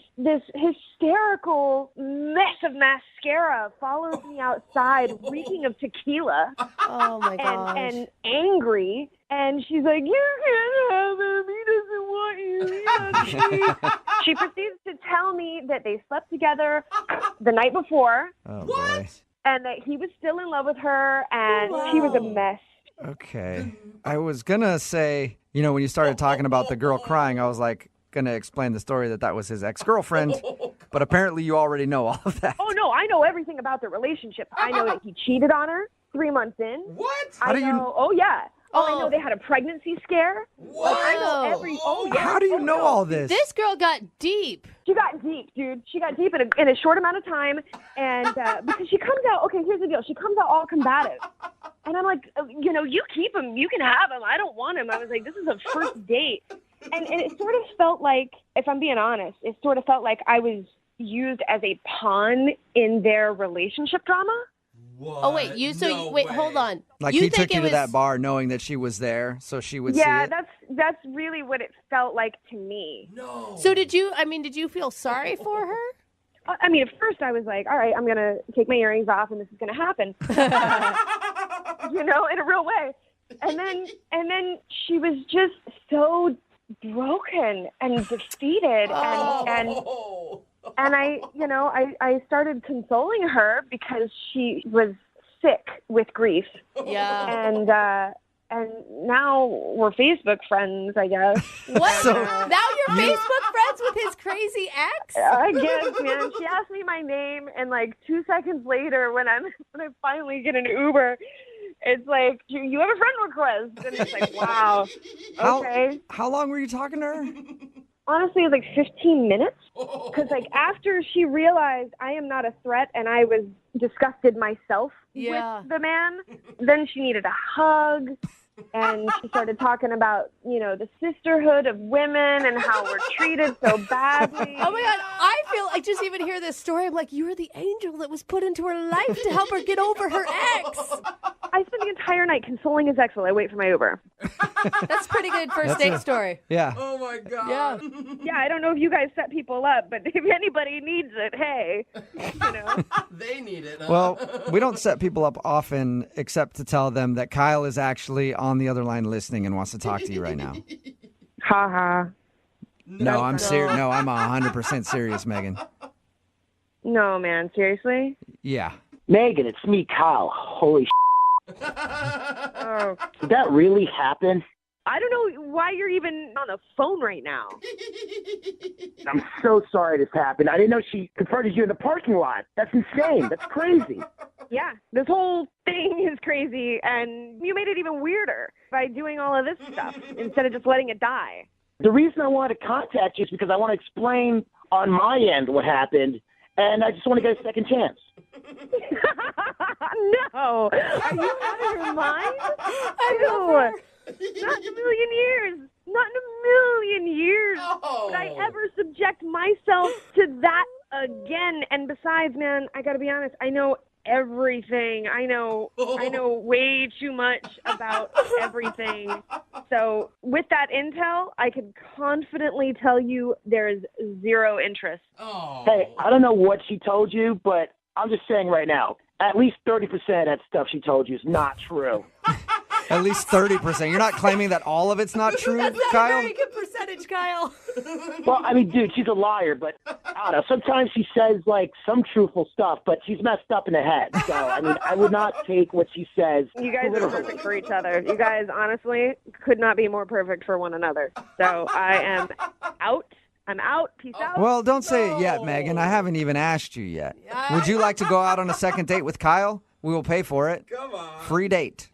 hysterical mess of mascara follows me outside, reeking of tequila. Oh, my gosh. And angry. And she's like, "You can't have him. He doesn't want you." She proceeds to tell me that they slept together the night before. Oh, boy. And that he was still in love with her, and she was a mess. Okay. I was going to say, when you started talking about the girl crying, I was like, going to explain the story that was his ex-girlfriend, but apparently you already know all of that. Oh, no, I know everything about the relationship. I know that he cheated on her 3 months in. What? How do you know? Oh, yeah. I know they had a pregnancy scare. Whoa. Like, I know every. Oh, yeah. How do you know all this? This girl got deep. She got deep, dude. She got deep in a short amount of time, and because she comes out. Okay, here's the deal. She comes out all combative, and I'm like, you keep him. You can have him. I don't want him. I was like, this is a first date, and it sort of felt like, if I'm being honest, it sort of felt like I was used as a pawn in their relationship drama. What? Oh, wait. Wait, hold on. Like you he think took you it to was... that bar knowing that she was there so she would see Yeah, it? that's really what it felt like to me. No. So did you feel sorry for her? I mean, at first I was like, all right, I'm going to take my earrings off and this is going to happen. In a real way. And then she was just so broken and defeated and I started consoling her because she was sick with grief. Yeah. And now we're Facebook friends, I guess. What? Now you're Facebook friends with his crazy ex? I guess, man. She asked me my name, and like 2 seconds later, when I finally get an Uber, it's like, you have a friend request. And it's like, wow. Okay. How long were you talking to her? Honestly, it was like 15 minutes. Because like after she realized I am not a threat and I was disgusted myself with the man, then she needed a hug. And she started talking about, the sisterhood of women and how we're treated so badly. Oh my God, I feel like just even hear this story, I'm like, you were the angel that was put into her life to help her get over her ex. I spent the entire night consoling his ex while I wait for my Uber. That's pretty good first date story. Yeah. Oh my God. Yeah. Yeah, I don't know if you guys set people up, but if anybody needs it, hey, They need it. Huh? Well, we don't set people up often except to tell them that Kyle is actually on the other line listening and wants to talk to you right now. Ha ha. No, I'm serious. No, I'm 100% serious, Megan. No, man, seriously? Yeah. Megan, it's me, Kyle. Holy Oh, Did that really happen? I don't know why you're even on the phone right now. I'm so sorry this happened. I didn't know she confronted you in the parking lot. That's insane. That's crazy. Yeah, this whole thing is crazy, and you made it even weirder by doing all of this stuff instead of just letting it die. The reason I wanted to contact you is because I want to explain on my end what happened, and I just want to get a second chance. No. Are you out of your mind? No. Not in a million years. Not in a million years would I ever subject myself to that again. And besides, man, I got to be honest, I know everything. I know way too much about everything. So with that intel, I can confidently tell you there is zero interest. Hey, I don't know what she told you, but I'm just saying right now, at least 30% of that stuff she told you is not true. At least 30%. You're not claiming that all of it's not true, That's not Kyle? a very good percentage, Kyle. Well, I mean, dude, she's a liar, but I don't know. Sometimes she says, like, some truthful stuff, but she's messed up in the head. So, I mean, I would not take what she says. You guys are perfect for each other. You guys, honestly, could not be more perfect for one another. So I am out. I'm out. Peace out. Well, don't say it yet, Megan. I haven't even asked you yet. Would you like to go out on a second date with Kyle? We will pay for it. Come on. Free date.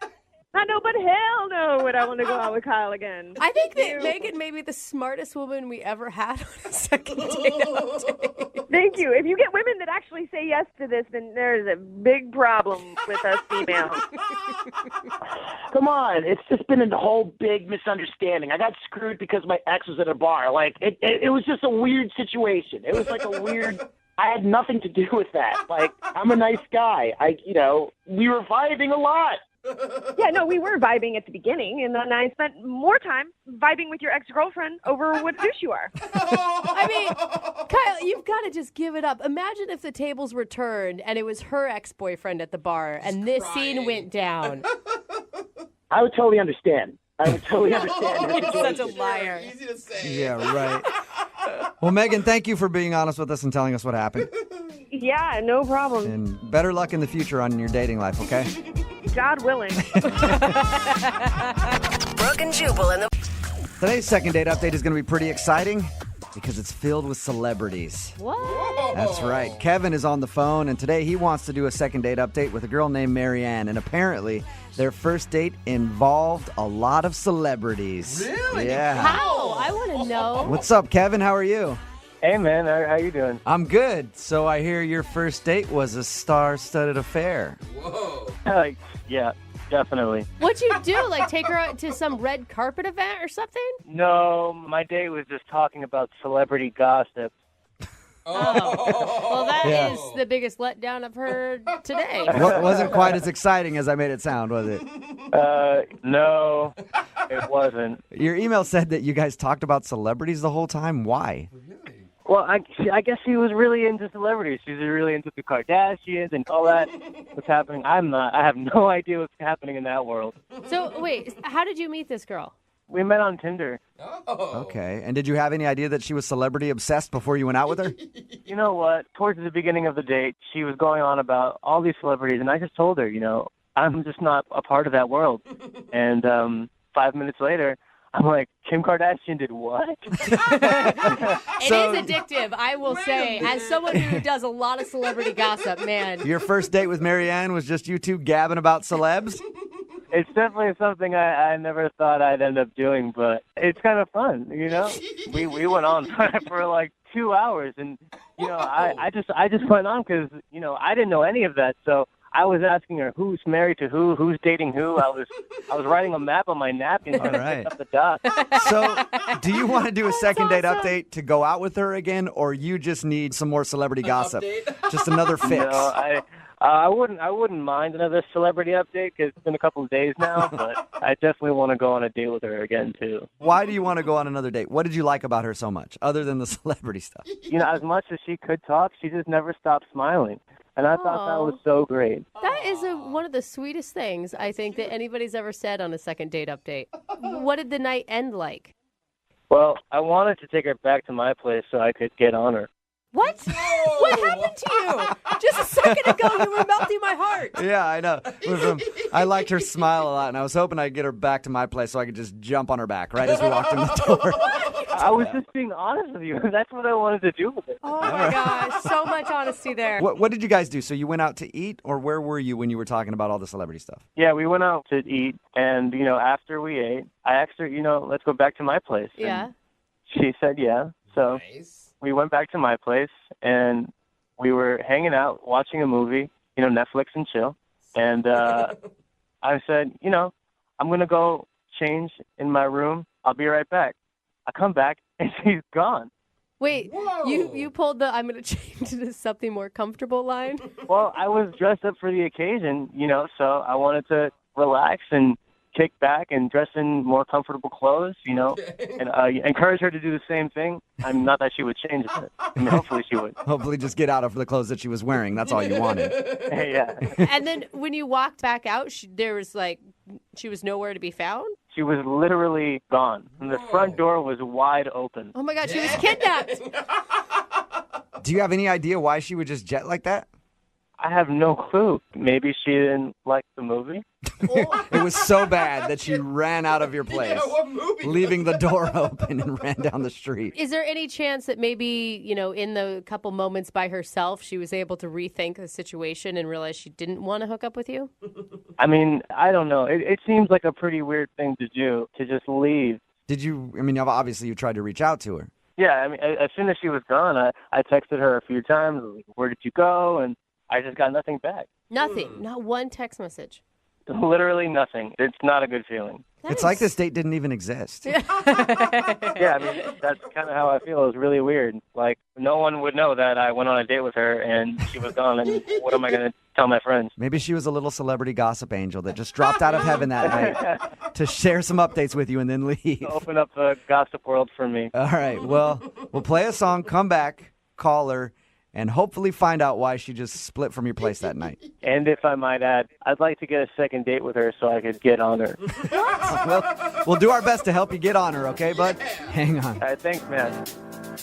I know, but hell no would I want to go out with Kyle again. I think that Megan may be the smartest woman we ever had on a second date update. Thank you. If you get women that actually say yes to this, then there's a big problem with us females. Come on. It's just been a whole big misunderstanding. I got screwed because my ex was at a bar. Like, it was just a weird situation. It was like a weird... I had nothing to do with that. Like, I'm a nice guy. We were vibing a lot. Yeah, no, we were vibing at the beginning, and then I spent more time vibing with your ex-girlfriend over what douche you are. I mean, Kyle, you've got to just give it up. Imagine if the tables were turned and it was her ex-boyfriend at the bar and this scene went down. I would totally understand. I would totally understand. You're such a liar. Easy to say. Yeah, right. Well, Megan, thank you for being honest with us and telling us what happened. Yeah, no problem. And better luck in the future on your dating life, okay? God willing. Brooke and Jubal in the Today's second date update is going to be pretty exciting because it's filled with celebrities. What? That's right. Kevin is on the phone, and today he wants to do a second date update with a girl named Marianne. And apparently, their first date involved a lot of celebrities. Really? Yeah. How? I want to know. What's up, Kevin? How are you? Hey, man, how you doing? I'm good. So I hear your first date was a star-studded affair. Whoa. Yeah, definitely. What'd you do? Like take her out to some red carpet event or something? No, my date was just talking about celebrity gossip. Oh. Well, that is the biggest letdown I've heard today. Wasn't quite as exciting as I made it sound, was it? No, it wasn't. Your email said that you guys talked about celebrities the whole time. Why? Well, I guess she was really into celebrities. She was really into the Kardashians and all that. What's happening? I'm not. I have no idea what's happening in that world. So, wait, how did you meet this girl? We met on Tinder. Oh. Okay. And did you have any idea that she was celebrity obsessed before you went out with her? You know what? Towards the beginning of the date, she was going on about all these celebrities, and I just told her, I'm just not a part of that world. And 5 minutes later, I'm like, Kim Kardashian did what? It is addictive, I will say. As someone who does a lot of celebrity gossip, man. Your first date with Marianne was just you two gabbing about celebs? It's definitely something I never thought I'd end up doing, but it's kind of fun, We went on for like 2 hours, and I just went on because I didn't know any of that, so I was asking her who's married to who's dating who. I was writing a map on my napkin to pick up the dots. So, do you want to do a second date update to go out with her again, or you just need some more celebrity gossip? Just another fix. No, I wouldn't mind another celebrity update because it's been a couple of days now, but I definitely want to go on a date with her again too. Why do you want to go on another date? What did you like about her so much, other than the celebrity stuff? As much as she could talk, she just never stopped smiling. And I thought that was so great. That is one of the sweetest things, I think, that anybody's ever said on a second date update. What did the night end like? Well, I wanted to take her back to my place so I could get on her. What? What happened to you? Just a second ago, you were melting my heart. Yeah, I know. I liked her smile a lot, and I was hoping I'd get her back to my place so I could just jump on her back right as we walked in the door. I was just being honest with you. That's what I wanted to do with it. Oh, my gosh. So much honesty there. What did you guys do? So you went out to eat, or where were you when you were talking about all the celebrity stuff? Yeah, we went out to eat, and, after we ate, I asked her, let's go back to my place. Yeah. And she said yeah, so... Nice. We went back to my place, and we were hanging out, watching a movie, Netflix and chill. And I said, I'm going to go change in my room. I'll be right back. I come back, and she's gone. Wait, you pulled the I'm going to change into something more comfortable line? Well, I was dressed up for the occasion, so I wanted to relax and kick back and dress in more comfortable clothes, and encourage her to do the same thing. Not that she would change it. Hopefully she would. Hopefully just get out of the clothes that she was wearing. That's all you wanted. Yeah. And then when you walked back out, she was nowhere to be found? She was literally gone. And the front door was wide open. Oh, my God, she was kidnapped. Do you have any idea why she would just jet like that? I have no clue. Maybe she didn't like the movie. It was so bad that she ran out of your place, leaving the door open and ran down the street. Is there any chance that maybe, in the couple moments by herself, she was able to rethink the situation and realize she didn't want to hook up with you? I don't know. It seems like a pretty weird thing to do, to just leave. Did you, obviously you tried to reach out to her. Yeah, as soon as she was gone, I texted her a few times, where did you go? And I just got nothing back. Nothing. Not one text message. Literally nothing. It's not a good feeling. It's like this date didn't even exist. Yeah, that's kind of how I feel. It was really weird. Like, no one would know that I went on a date with her and she was gone, and what am I going to tell my friends? Maybe she was a little celebrity gossip angel that just dropped out of heaven that night to share some updates with you and then leave. Open up the gossip world for me. All right, well, we'll play a song, come back, call her, and hopefully find out why she just split from your place that night. And if I might add, I'd like to get a second date with her so I could get on her. Well, we'll do our best to help you get on her, okay, bud? Hang on. All right, thanks, man.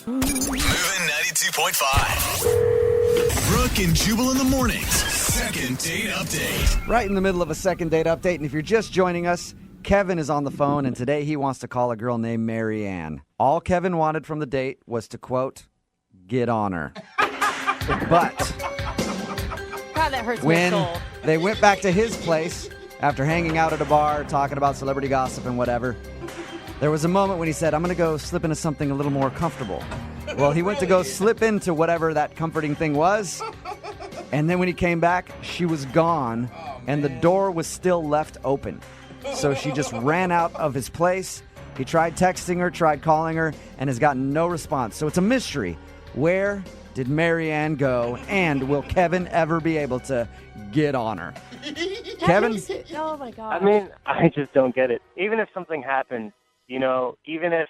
Moving 92.5. Brooke and Jubal in the mornings. Second date update. Right in the middle of a second date update, and if you're just joining us, Kevin is on the phone, and today he wants to call a girl named Marianne. All Kevin wanted from the date was to, quote, get on her. But God, that hurts my when soul. they went back to his place after hanging out at a bar, talking about celebrity gossip and whatever, there was a moment when he said, I'm going to go slip into something a little more comfortable. Well, he went to go slip into whatever that comforting thing was, and then when he came back, she was gone, and the door was still left open. So she just ran out of his place. He tried texting her, tried calling her, and has gotten no response. So it's a mystery. Where did Marianne go, and will Kevin ever be able to get on her? Kevin? Oh, my God. I just don't get it. Even if something happened, even if,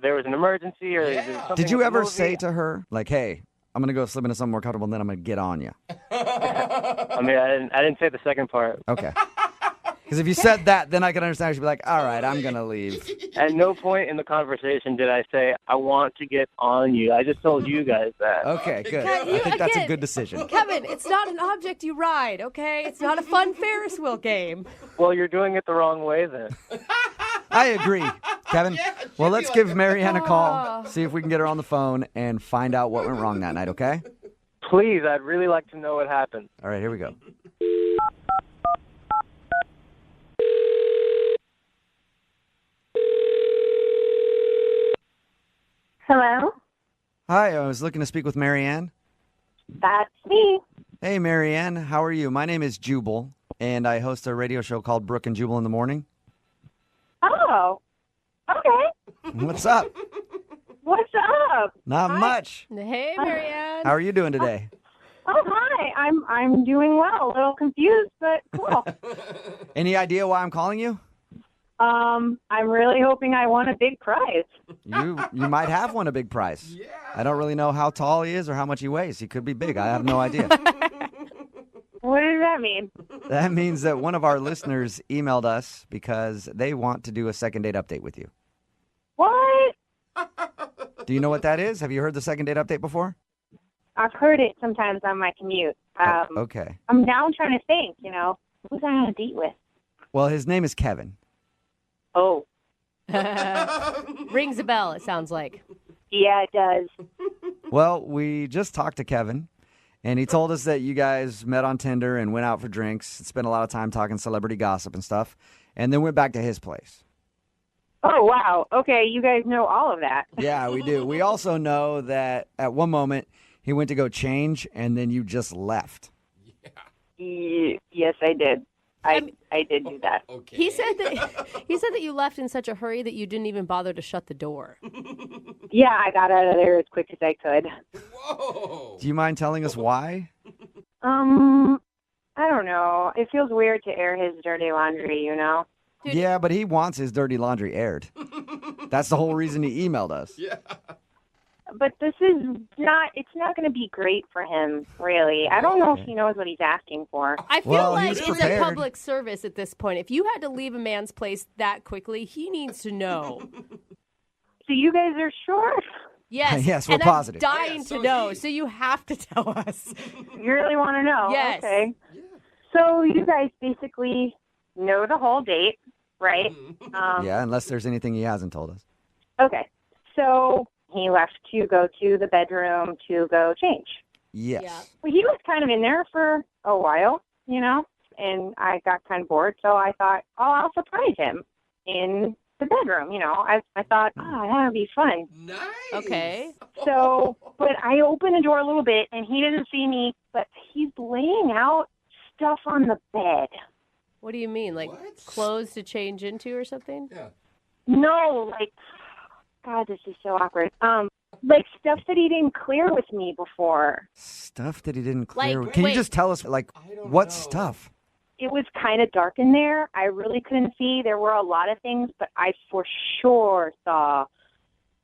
there was an emergency or something. Did you ever say to her, like, hey, I'm going to go slip into something more comfortable, and then I'm going to get on you? I didn't say the second part. Okay. Because if you said that, then I can understand. She'd be like, all right, I'm going to leave. At no point in the conversation did I say, I want to get on you. I just told you guys that. Okay, good. Yeah, I think that's a good decision. Kevin, it's not an object you ride, okay? It's not a fun Ferris wheel game. Well, you're doing it the wrong way then. I agree, Kevin. Well, let's give Marianne a call, Oh. see if we can get her on the phone, and find out what went wrong that night, okay? Please, I'd really like to know what happened. All right, here we go. Hello? Hi, I was looking to speak with Marianne. That's me. Hey, Marianne, how are you? My name is Jubal, and I host a radio show called Brooke and Jubal in the morning. Oh, okay. What's up? What's up? Not much. Hey, Marianne. How are you doing today? Oh, hi. I'm doing well. A little confused, but cool. Any idea why I'm calling you? I'm really hoping I won a big prize. You might have won a big prize. Yeah. I don't really know how tall he is or how much he weighs. He could be big. I have no idea. What does that mean? That means that one of our listeners emailed us because they want to do a second date update with you. What? Do you know what that is? Have you heard the second date update before? I've heard it sometimes on my commute. Okay. I'm now trying to think, who's I on a date with? Well, his name is Kevin. Oh. Rings a bell, it sounds like. Yeah, it does. Well, we just talked to Kevin, and he told us that you guys met on Tinder and went out for drinks, spent a lot of time talking celebrity gossip and stuff, and then went back to his place. Oh, wow. Okay, you guys know all of that. Yeah, we do. We also know that at one moment he went to go change, and then you just left. Yes, I did. I did do that. Okay. He said that you left in such a hurry that you didn't even bother to shut the door. Yeah, I got out of there as quick as I could. Whoa. Do you mind telling us why? I don't know. It feels weird to air his dirty laundry, Dude. Yeah, but he wants his dirty laundry aired. That's the whole reason he emailed us. Yeah. But this is it's not going to be great for him, really. I don't know if he knows what he's asking for. I feel Well, like he's it's prepared. a public service at this point. If you had to leave a man's place that quickly, he needs to know. So you guys are sure? Yes. Yes, we're and positive. I'm dying to know, so you have to tell us. You really want to know? Yes. Okay. So you guys basically know the whole date, right? Yeah, unless there's anything he hasn't told us. Okay. So he left to go to the bedroom to go change. Yes. Yeah. Well, he was kind of in there for a while, and I got kind of bored, so I thought, I'll surprise him in the bedroom, I thought, that would be fun. Nice. Okay. So, but I opened the door a little bit, and he didn't see me, but he's laying out stuff on the bed. What do you mean? Like What? clothes to change into or something? Yeah. No, God, this is so awkward. Like stuff that he didn't clear with me before. Stuff that he didn't clear. Like, Can you wait. just tell us, don't what know. stuff? It was kind of dark in there. I really couldn't see. There were a lot of things, but I for sure saw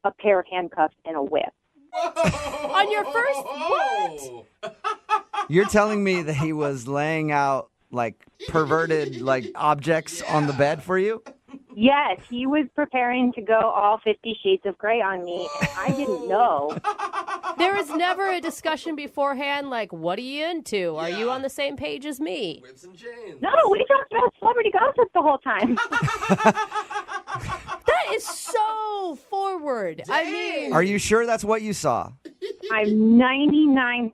a pair of handcuffs and a whip. Whoa. On your first- what? You're telling me that he was laying out, perverted, objects on the bed for you? Yes, he was preparing to go all 50 Shades of Grey on me, and I didn't know. There was never a discussion beforehand like, what are you into? Are you Yeah. on the same page as me? Whips and chains. No, we talked about celebrity gossip the whole time. That is so forward. I mean, Are you sure that's what you saw? I'm 99%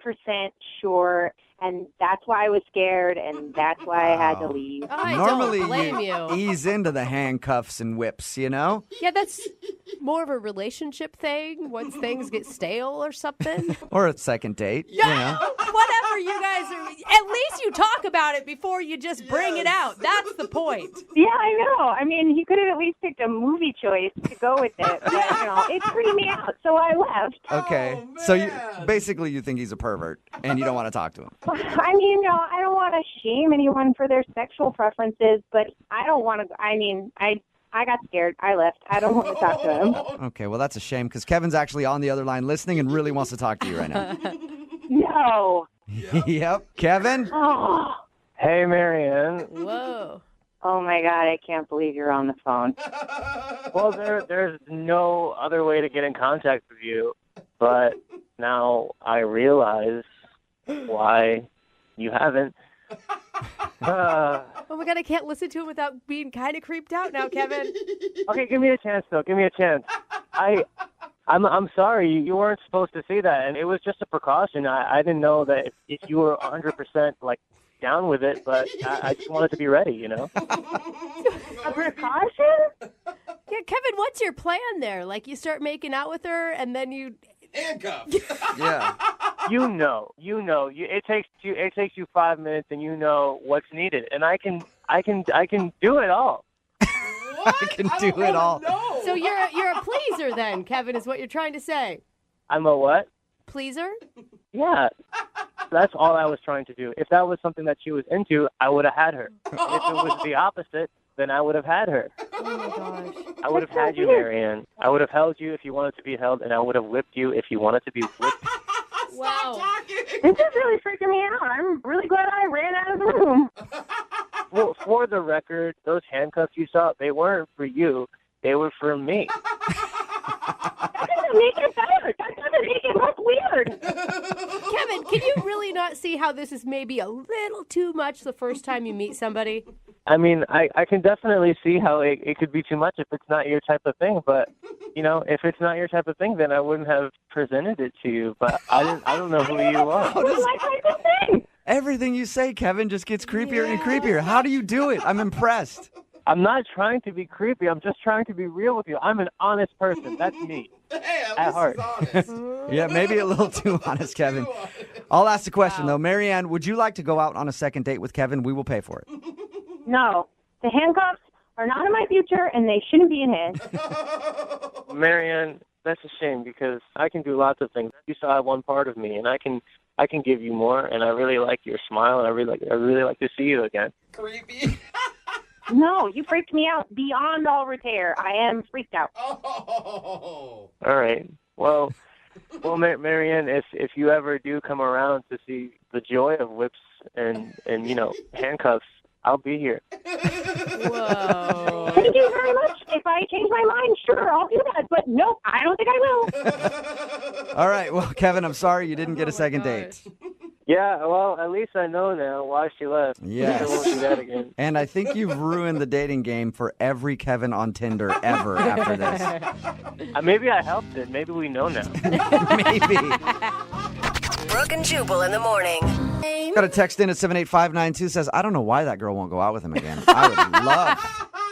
sure, and that's why I was scared, and that's why I had to leave. I Normally, don't blame you. ease into the handcuffs and whips, Yeah, that's more of a relationship thing once things get stale or something. Or a second date, Whatever you guys are, at least you talk about it before you just bring it out. That's the point. Yeah, I know. I mean, he could have at least picked a movie choice to go with it, but, it freaked me out, so I left. Okay. Oh, So man. basically you think he's a pervert and you don't want to talk to him. I mean, I don't want to shame anyone for their sexual preferences, but I don't want to. I mean, I got scared. I left. I don't want to talk to him. Okay, well, that's a shame because Kevin's actually on the other line listening and really wants to talk to you right now. No. Yep. Kevin? Oh. Hey, Marianne. Whoa. Oh my God, I can't believe you're on the phone. Well, there's no other way to get in contact with you, but now I realize why you haven't. Oh my God, I can't listen to him without being kind of creeped out now, Kevin. Okay, give me a chance, though. Give me a chance. I'm sorry. You weren't supposed to say that, and it was just a precaution. I didn't know that if you were 100% like down with it, but I just wanted to be ready, you know? A precaution? Yeah, Kevin, what's your plan there? Like, you start making out with her, and then you... Handcuffed. Yeah. You know. It takes you 5 minutes, and you know what's needed, and I can do it all. I can do it all. So you're a pleaser then, Kevin, is what you're trying to say. I'm a what? Pleaser? Yeah. That's all I was trying to do. If that was something that she was into, I would have had her. If it was the opposite, then I would have had her. Oh my gosh. I would have had you, Marianne. I would have held you if you wanted to be held, and I would have whipped you if you wanted to be whipped. Wow. This is really freaking me out. I'm really glad I ran out of the room. Well, for the record, those handcuffs you saw, they weren't for you. They were for me. That doesn't make it better. That doesn't make it look weird. Kevin, can you really not see how this is maybe a little too much the first time you meet somebody? I mean, I can definitely see how it could be too much if it's not your type of thing. But, you know, if it's not your type of thing, then I wouldn't have presented it to you. But I don't know who you are. My type of thing. Everything you say, Kevin, just gets creepier and creepier. How do you do it? I'm impressed. I'm not trying to be creepy. I'm just trying to be real with you. I'm an honest person. That's me. Hey, at heart. Yeah, maybe a little too honest, Kevin. I'll ask the question, though. Marianne, would you like to go out on a second date with Kevin? We will pay for it. No. The handcuffs are not in my future, and they shouldn't be in his. Marianne, that's a shame because I can do lots of things. You saw one part of me, and I can give you more. And I really like your smile, and I really like to see you again. Creepy. No, you freaked me out beyond all repair. I am freaked out. Oh. All right. Well, Marianne, if you ever do come around to see the joy of whips and you know handcuffs, I'll be here. Whoa. Thank you very much. If I change my mind, sure, I'll do that. But nope, I don't think I will. All right. Well, Kevin, I'm sorry you didn't get a second date. Yeah, well, at least I know now why she left. Yes. I won't do that again. And I think you've ruined the dating game for every Kevin on Tinder ever after this. Maybe I helped it. Maybe we know now. Maybe. Brooke and Jubal in the morning. Got a text in at 78592 says, I don't know why that girl won't go out with him again. I would love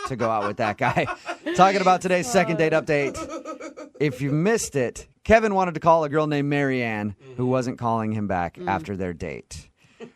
to go out with that guy. Talking about today's second date update. If you missed it, Kevin wanted to call a girl named Marianne who wasn't calling him back after their date.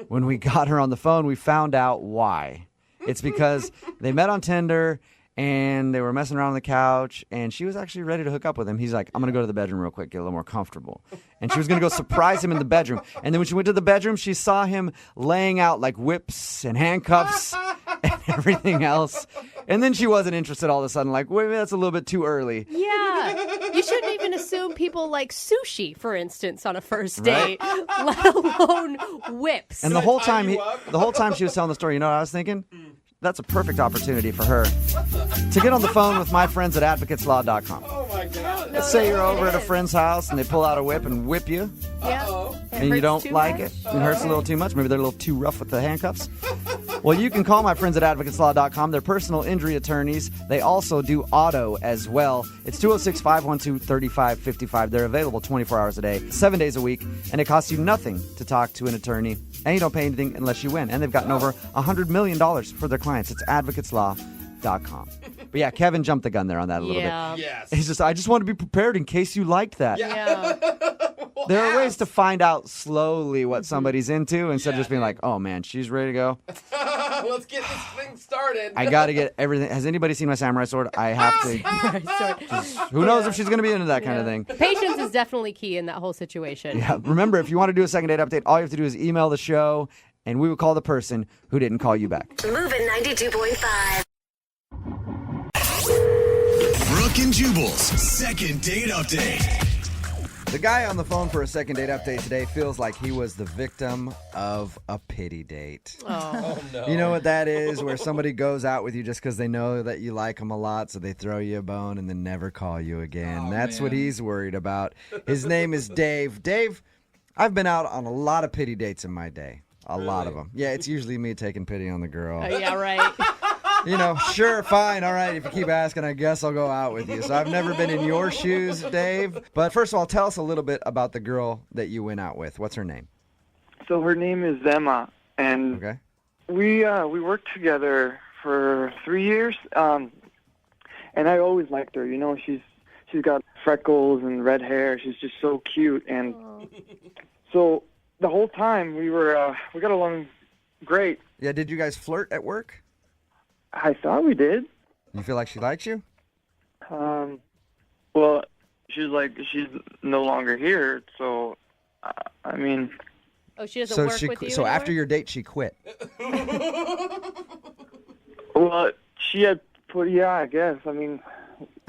When we got her on the phone, we found out why. It's because they met on Tinder and they were messing around on the couch and she was actually ready to hook up with him. He's like, I'm going to go to the bedroom real quick, get a little more comfortable. And she was going to go surprise him in the bedroom. And then when she went to the bedroom, she saw him laying out like whips and handcuffs and everything else. And then she wasn't interested all of a sudden, like, wait, that's a little bit too early. Yeah. You shouldn't even assume people like sushi, for instance, on a first date, let alone whips. And the whole time she was telling the story, you know what I was thinking? That's a perfect opportunity for her to get on the phone with my friends at advocateslaw.com. Oh, my God. Let's say you're over at a friend's house and they pull out a whip and whip you. Yeah. And you don't like it. It hurts a little too much. Maybe they're a little too rough with the handcuffs. Well, you can call my friends at advocateslaw.com. They're personal injury attorneys. They also do auto as well. It's 206-512-3555. They're available 24 hours a day, 7 days a week, and it costs you nothing to talk to an attorney. And you don't pay anything unless you win. And they've gotten over $100 million for their clients. It's advocateslaw.com. But yeah, Kevin jumped the gun there on that a little bit. Yes. He's just, I just want to be prepared in case you liked that. Yeah. There are ways to find out slowly what somebody's into instead of just being like, oh man, she's ready to go. Let's get this thing started. I got to get everything. Has anybody seen my samurai sword? I have to. Who knows if she's going to be into that kind of thing. Patience is definitely key in that whole situation. Yeah. Remember, if you want to do a second date update, all you have to do is email the show and we will call the person who didn't call you back. Moving 92.5. Brooke and Jubal's second date update. The guy on the phone for a second date update today feels like he was the victim of a pity date. Oh, no. You know what that is? Where somebody goes out with you just because they know that you like them a lot, so they throw you a bone and then never call you again. That's what he's worried about. His name is Dave. Dave, I've been out on a lot of pity dates in my day. A lot of them. Yeah, it's usually me taking pity on the girl. Yeah, right. You know, sure, fine, all right. If you keep asking, I guess I'll go out with you. So I've never been in your shoes, Dave. But first of all, tell us a little bit about the girl that you went out with. What's her name? So her name is Emma, and we worked together for 3 years. And I always liked her. You know, she's got freckles and red hair. She's just so cute, and so the whole time we got along great. Yeah, did you guys flirt at work? I thought we did. You feel like she likes you? Well, she's no longer here, so I mean. Oh, she doesn't work with you So anymore? after your date, she quit. Well, she had put. Yeah, I guess. I mean,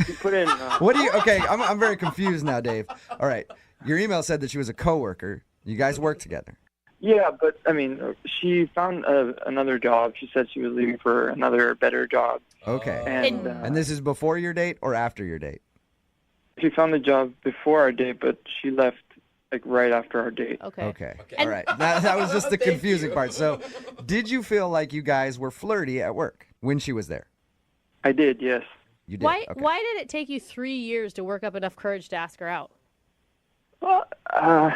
she put in. What do you? Okay, I'm very confused now, Dave. All right, your email said that she was a coworker. You guys work together. Yeah, but I mean, she found another job. She said she was leaving for another better job. Okay. And this is before your date or after your date? she found the job before our date, but she left like right after our date. Okay. All right. That was just the confusing part. So, did you feel like you guys were flirty at work when she was there? I did, yes. You did. Why Okay. did it take you 3 years to work up enough courage to ask her out? Well, I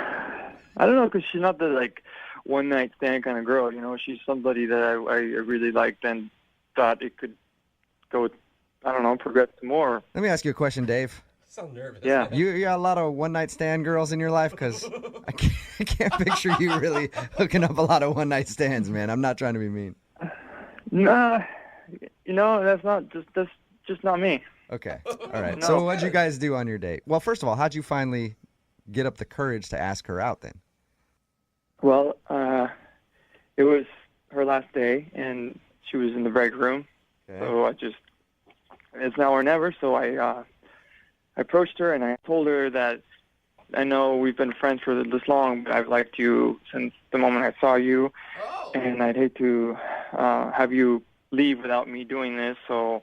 don't know, because she's not the like one night stand kind of girl. You know, she's somebody that I really liked and thought it could go. I don't know, progress to more. Let me ask you a question, Dave. So nervous. Yeah. You got a lot of one night stand girls in your life, because I can't picture you really hooking up a lot of one night stands, man. I'm not trying to be mean. Nah, you know, that's just not me. Okay. All right. No. So what'd you guys do on your date? Well, first of all, how'd you finally get up the courage to ask her out then? Well, it was her last day, and she was in the break room. Okay. So it's now or never. So I approached her, and I told her that I know we've been friends for this long, but I've liked you since the moment I saw you, and I'd hate to have you leave without me doing this. So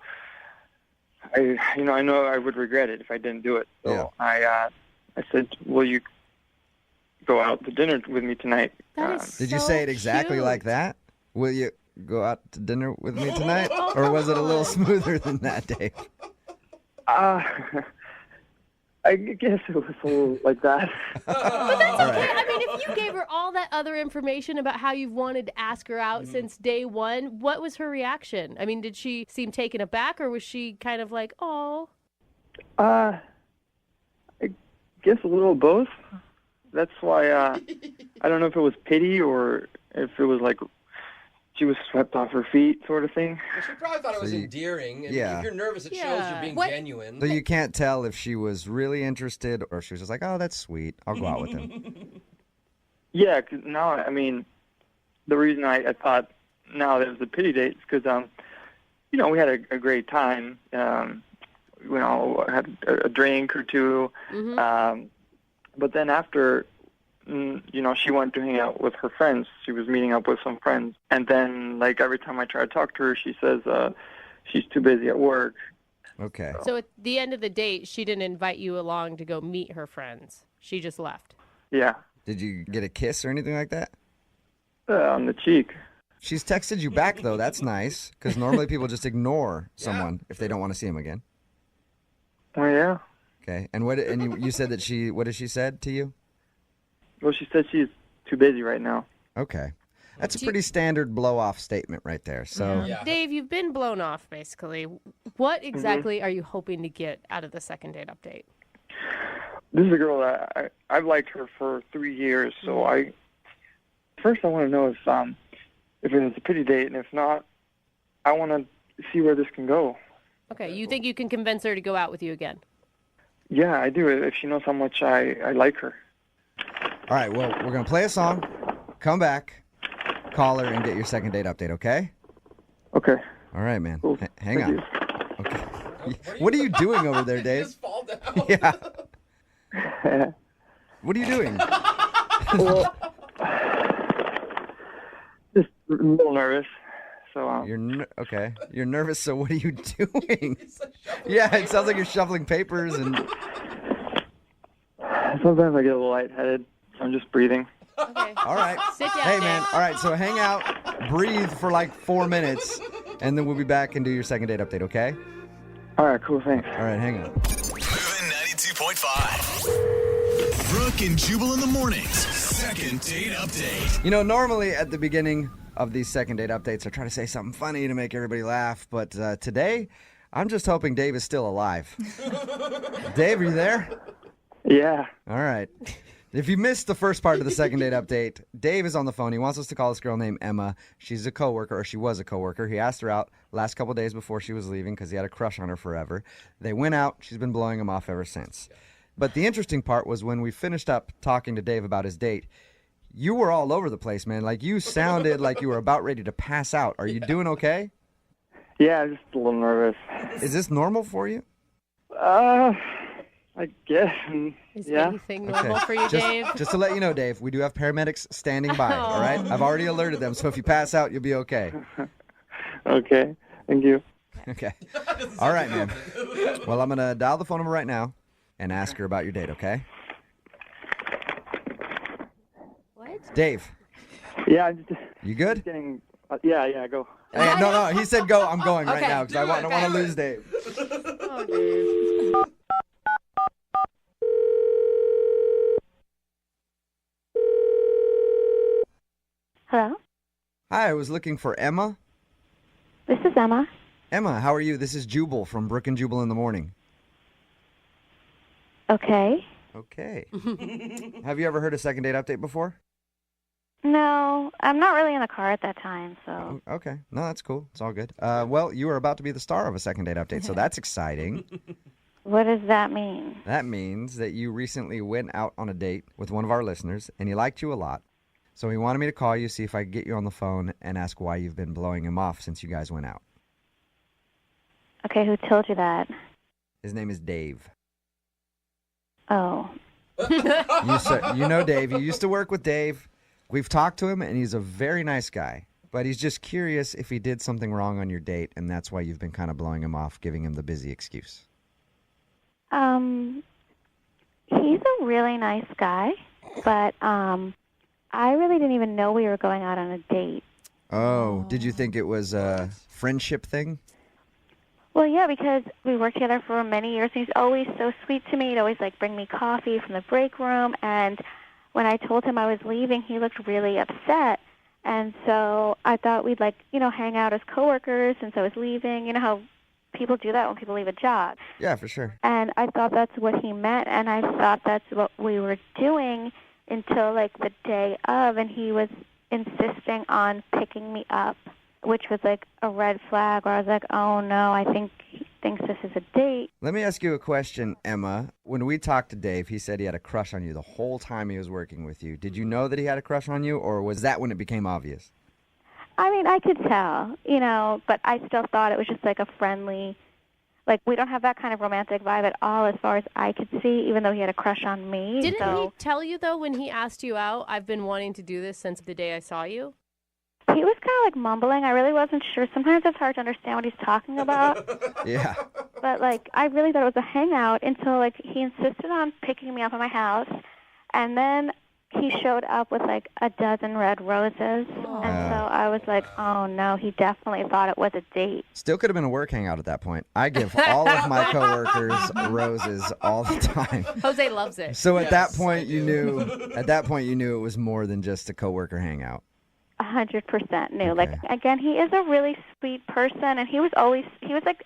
I know I would regret it if I didn't do it. So I said, will you go out to dinner with me tonight? Did you say it exactly like that? Will you go out to dinner with me tonight? Or was it a little smoother than that, Dave? I guess it was a little like that. But that's okay. I mean, if you gave her all that other information about how you've wanted to ask her out since day one, what was her reaction? I mean, did she seem taken aback, or was she kind of like, oh? I guess a little of both. That's why I don't know if it was pity or if it was like she was swept off her feet sort of thing. Well, she probably thought it was endearing. And if you're nervous, it shows you're being genuine. So you can't tell if she was really interested or she was just like, oh, that's sweet. I'll go out with him. Yeah, because now, I mean, the reason I thought now that it was a pity date is because, we had a great time. Had a drink or two. But then after, she went to hang out with her friends. She was meeting up with some friends. And then, like, every time I try to talk to her, she says she's too busy at work. Okay. So at the end of the date, she didn't invite you along to go meet her friends. She just left. Yeah. Did you get a kiss or anything like that? On the cheek. She's texted you back, though. That's nice, because normally people just ignore someone if they don't want to see him again. Oh, yeah. Okay. And you said that what has she said to you? Well, she said she's too busy right now. Okay. That's a pretty standard blow-off statement right there. So, Dave, you've been blown off, basically. What exactly are you hoping to get out of the second date update? This is a girl that I've liked her for 3 years. So first I want to know if it was a pity date, and if not, I want to see where this can go. Okay, you think you can convince her to go out with you again? Yeah, I do. If she knows how much I like her. all right, well, we're going to play a song, come back, call her, and get your second date update, okay? Okay. All right, man. Cool. Hang Thank on. Okay. What are you doing over there, Dave? Just fall down. Yeah. What are you doing? Well, just a little nervous. So Okay. You're nervous. So what are you doing? Yeah, it sounds like you're shuffling papers and. Sometimes I get a little lightheaded. So I'm just breathing. Okay. All right. Sit down. Hey, man. All right. So hang out, breathe for like 4 minutes, and then we'll be back and do your second date update. Okay? All right. Cool. Thanks. All right. Hang on. Moving 92.5. Brooke and Jubal in the mornings. Second date update. You know, normally at the beginning of these second date updates, I try to say something funny to make everybody laugh, but today, I'm just hoping Dave is still alive. Dave, are you there? Yeah. All right. If you missed the first part of the second date update, Dave is on the phone. He wants us to call this girl named Emma. She's a coworker, or she was a coworker. He asked her out last couple days before she was leaving because he had a crush on her forever. They went out. She's been blowing him off ever since. But the interesting part was when we finished up talking to Dave about his date, you were all over the place, man. Like, you sounded like you were about ready to pass out. Are you doing okay? Yeah, I'm just a little nervous. Is this normal for you? I guess. Is Yeah. anything normal for you, Dave? Just to let you know, Dave, we do have paramedics standing by, all right? I've already alerted them, so if you pass out, you'll be okay. Okay. Thank you. Okay. All right, man. Well, I'm going to dial the phone number right now and ask her about your date, okay? What? Dave, Yeah, I'm just you good? getting. Yeah, go. Hey, no, he said go. I'm going right Okay. now because I don't want to lose Dave. Oh, Dave. Hello? Hi, I was looking for Emma. This is Emma. Emma, how are you? This is Jubal from Brooke and Jubal in the morning. Okay. Okay. Have you ever heard a second date update before? No, I'm not really in the car at that time, so. Okay. No, that's cool. It's all good. Well, you are about to be the star of a second date update, so that's exciting. What does that mean? That means that you recently went out on a date with one of our listeners, and he liked you a lot. So he wanted me to call you, see if I could get you on the phone, and ask why you've been blowing him off since you guys went out. Okay, who told you that? His name is Dave. Oh. You know Dave. You used to work with Dave. We've talked to him, and he's a very nice guy. But he's just curious if he did something wrong on your date, and that's why you've been kind of blowing him off, giving him the busy excuse. He's a really nice guy, but, I really didn't even know we were going out on a date. Oh, did you think it was a friendship thing? Well, yeah, because we worked together for many years. He's always so sweet to me. He'd always, bring me coffee from the break room, and when I told him I was leaving, he looked really upset. And so I thought we'd, hang out as coworkers since I was leaving. You know how people do that when people leave a job. Yeah, for sure. And I thought that's what he meant, and I thought that's what we were doing until, the day of, and he was insisting on picking me up, which was, a red flag where I was like, oh, no, I think he thinks this is a date. Let me ask you a question, Emma. When we talked to Dave, he said he had a crush on you the whole time he was working with you. Did you know that he had a crush on you, or was that when it became obvious? I mean, I could tell, but I still thought it was just a friendly, we don't have that kind of romantic vibe at all as far as I could see, even though he had a crush on me. Didn't he tell you, though, when he asked you out, I've been wanting to do this since the day I saw you? He was kind of mumbling. I really wasn't sure. Sometimes it's hard to understand what he's talking about. Yeah. But, I really thought it was a hangout until, he insisted on picking me up at my house. And then he showed up with, a dozen red roses. Aww. And so I was like, oh, no, he definitely thought it was a date. Still could have been a work hangout at that point. I give all of my coworkers roses all the time. Jose loves it. So at that point, you knew it was more than just a coworker hangout. 100% knew. Okay. Again, he is a really sweet person, and he was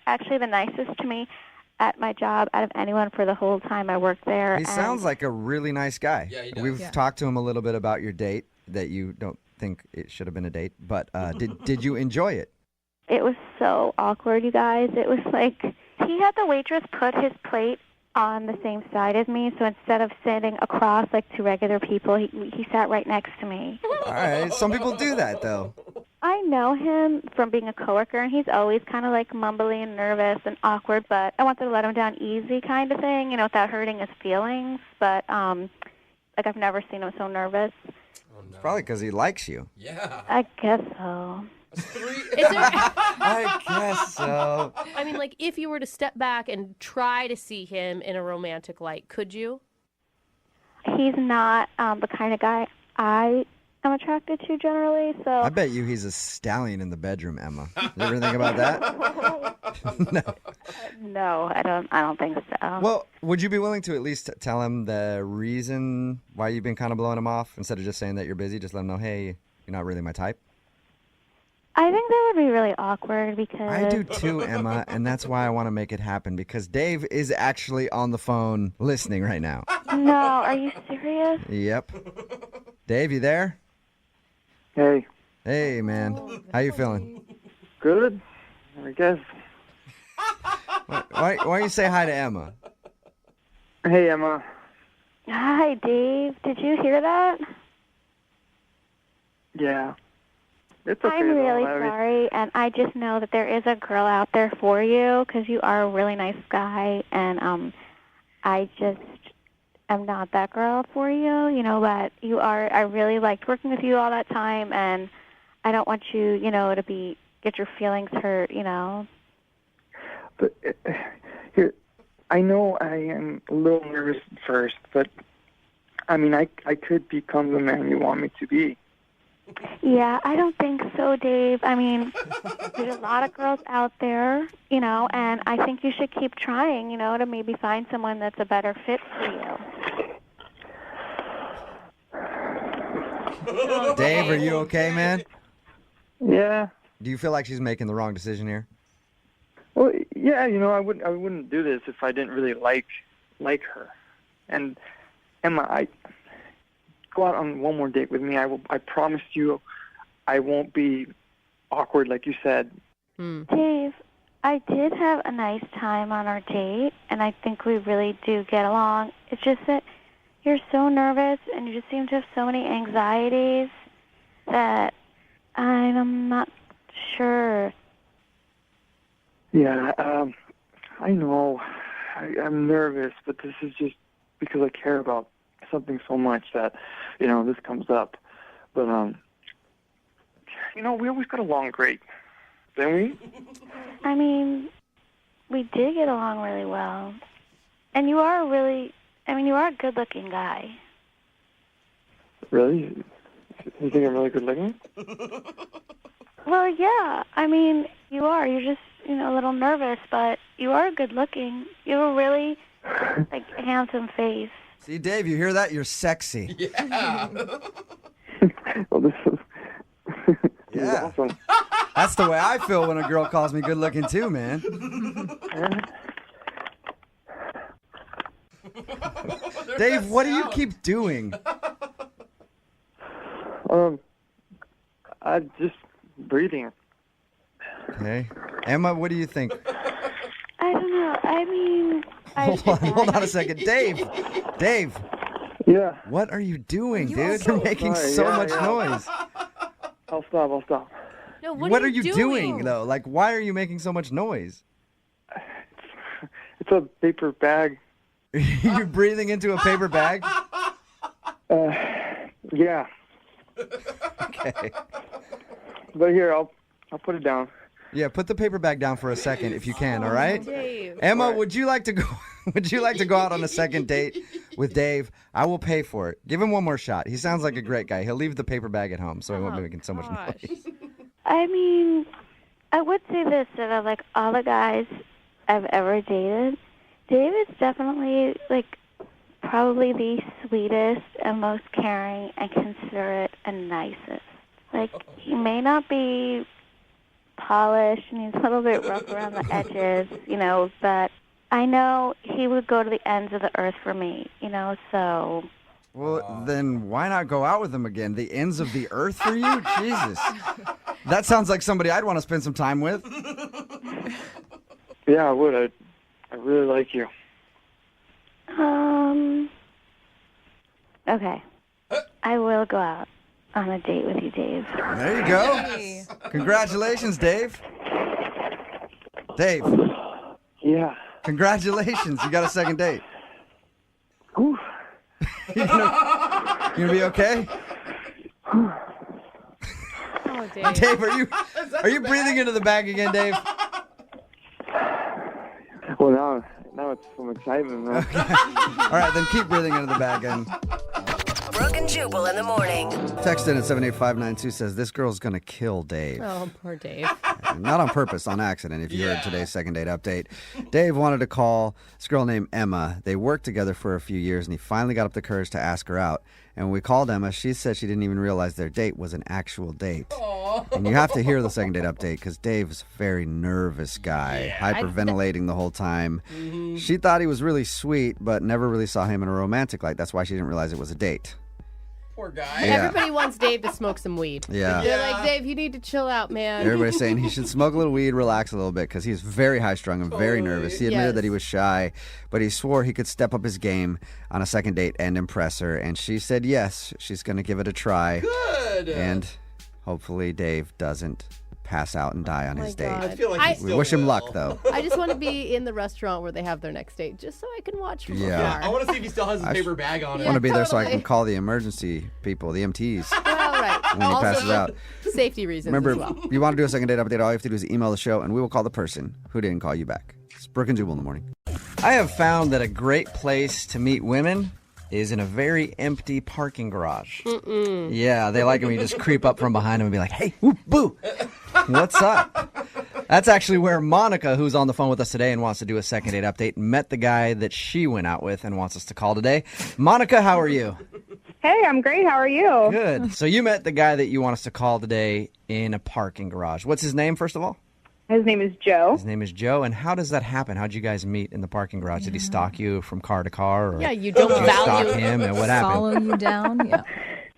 actually the nicest to me at my job out of anyone for the whole time I worked there. He sounds like a really nice guy. Yeah, he does. We've talked to him a little bit about your date, that you don't think it should have been a date, but did you enjoy it? It was so awkward, you guys. It was he had the waitress put his plate on the same side as me, so instead of sitting across two regular people, he sat right next to me. All right, some people do that, though. I know him from being a coworker, and he's always kind of mumbly and nervous and awkward, but I wanted to let him down easy kind of thing, without hurting his feelings. But Like, I've never seen him so nervous. It's probably because he likes you. Yeah. I guess so. Is there, I guess so. I mean, like, if you were to step back and try to see him in a romantic light, could you? He's not the kind of guy I am attracted to generally, so... I bet you he's a stallion in the bedroom, Emma. You ever think about that? No. No, I don't think so. Well, would you be willing to at least tell him the reason why you've been kind of blowing him off instead of just saying that you're busy? Just let him know, hey, you're not really my type. I think that would be really awkward because... I do too, Emma, and that's why I want to make it happen because Dave is actually on the phone listening right now. No, are you serious? Yep. Dave, you there? Hey. Hey, man. How you feeling? Good, I guess. Why don't you say hi to Emma? Hey, Emma. Hi, Dave. Did you hear that? Yeah. It's okay. I'm really sorry, and I just know that there is a girl out there for you because you are a really nice guy, and I just am not that girl for you, you know, but you are. I really liked working with you all that time, and I don't want you, you know, to get your feelings hurt, you know. But here, I know I am a little nervous at first, but I mean, I could become the man you want me to be. Yeah, I don't think so, Dave. I mean, there's a lot of girls out there, you know, and I think you should keep trying, you know, to maybe find someone that's a better fit for you. Dave, are you okay, man? Yeah. Do you feel like she's making the wrong decision here? Well, yeah, you know, I wouldn't do this if I didn't really like her. And Emma, go out on one more date with me. I promise you I won't be awkward like you said. Dave, I did have a nice time on our date, and I think we really do get along. It's just that you're so nervous, and you just seem to have so many anxieties that I'm not sure. Yeah, I know. I'm nervous, but this is just because I care about something so much that, you know, this comes up. But, you know, we always got along great, didn't we? I mean, we did get along really well. And you are you are a good-looking guy. Really? You think I'm really good looking? Well, yeah. I mean, you are. You're just, you know, a little nervous, but you are good looking. You have a really, like, handsome face. See, Dave, you hear that? You're sexy. Yeah. Well, this is awesome. That's the way I feel when a girl calls me good looking too, man. Dave, what do you keep doing? I'm just breathing. Okay. Emma, what do you think? I don't know. I mean... Hold on a second. Dave. Yeah. What are you doing, dude? You're making so much noise. I'll stop. No, what are you doing, though? Like, why are you making so much noise? It's a paper bag. You're breathing into a paper bag? Yeah. Okay. But here, I'll put it down. Yeah, put the paper bag down for a second if you can, all right? Dave. Emma, would you like to go out on a second date with Dave? I will pay for it. Give him one more shot. He sounds like a great guy. He'll leave the paper bag at home so he won't be making so much noise. I mean, I would say this, that of, like, all the guys I've ever dated, Dave is definitely, like, probably the sweetest and most caring and considerate and nicest. Like, he may not be polished and he's a little bit rough around the edges, you know, but I know he would go to the ends of the earth for me, you know, so... Well, then why not go out with him again? The ends of the earth for you? Jesus. That sounds like somebody I'd want to spend some time with. Yeah, I would. I really like you. Okay. I will go out on a date with you, Dave. There you go. Congratulations, Dave. Dave. Yeah. Congratulations. You got a second date. Ooh. You You gonna be okay? Oh, Dave. Dave, are you breathing into the bag again, Dave? Well, now it's from excitement, man. All right, then keep breathing into the bag and. Brooke and Jubal in the morning. Text in at 78592 says, this girl's going to kill Dave. Oh, poor Dave. Not on purpose, on accident, if you heard today's second date update. Dave wanted to call this girl named Emma. They worked together for a few years, and he finally got up the courage to ask her out. And when we called Emma, she said she didn't even realize their date was an actual date. And you have to hear the second date update because Dave is a very nervous guy, hyperventilating the whole time. She thought he was really sweet, but never really saw him in a romantic light. That's why she didn't realize it was a date. Poor guy. Yeah. Everybody wants Dave to smoke some weed. Yeah. They're like, Dave, you need to chill out, man. Everybody's saying he should smoke a little weed, relax a little bit, because he's very high-strung and very nervous. He admitted that he was shy, but he swore he could step up his game on a second date and impress her. And she said yes, she's going to give it a try. Good. And hopefully Dave doesn't pass out and die on his date. God. I feel like he we still wish him will. luck, though. I just want to be in the restaurant where they have their next date, just so I can watch from Yeah. afar. I want to see if he still has his I paper bag on I him. want to be there so I can call the emergency people, the EMTs, Well, right. when he Also, passes out. Safety reasons Remember, as well. if you want to do a second date update, all you have to do is email the show, and we will call the person who didn't call you back. It's Brooke and Jubal in the morning. I have found that a great place to meet women is in a very empty parking garage. Yeah, they like it when you just creep up from behind them and be like, hey, whoop, boo, what's up? That's actually where Monica, who's on the phone with us today and wants to do a second date update, met the guy that she went out with and wants us to call today. Monica, how are you? Hey, I'm great. How are you? Good. So you met the guy that you want us to call today in a parking garage. What's his name, first of all? His name is Joe. His name is Joe. And how does that happen? How'd you guys meet in the parking garage? Did he stalk you from car to car? Or Yeah, you don't did you value stalk him, and what happened? Follow you down. Yeah.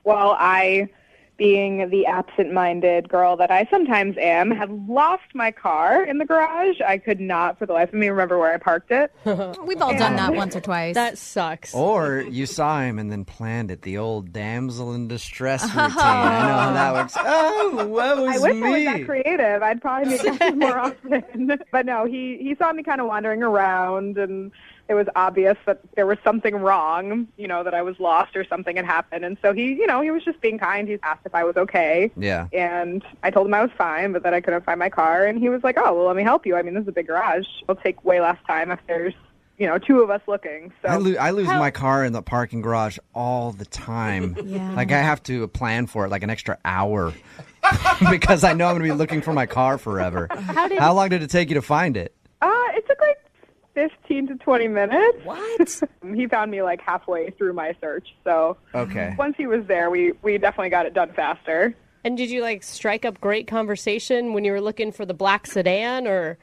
Well, I, being the absent-minded girl that I sometimes am, had lost my car in the garage. I could not, for the life of me, remember where I parked it. We've all done that once or twice. That sucks. Or you saw him and then planned it, the old damsel in distress routine. I know how that works. Oh, what was I wish me? I was that creative. I'd probably make that more often. But no, he saw me kind of wandering around, and it was obvious that there was something wrong, that I was lost or something had happened. And so he was just being kind. He asked if I was okay. Yeah. And I told him I was fine, but that I couldn't find my car. And he was like, oh, well, let me help you. I mean, this is a big garage. It'll take way less time if there's, two of us looking. So I lose my car in the parking garage all the time. Yeah. Like I have to plan for it like an extra hour because I know I'm going to be looking for my car forever. How long did it take you to find it? It took like 15 to 20 minutes. What? He found me like halfway through my search. So Okay. once he was there, we definitely got it done faster. And did you strike up great conversation when you were looking for the black sedan, or?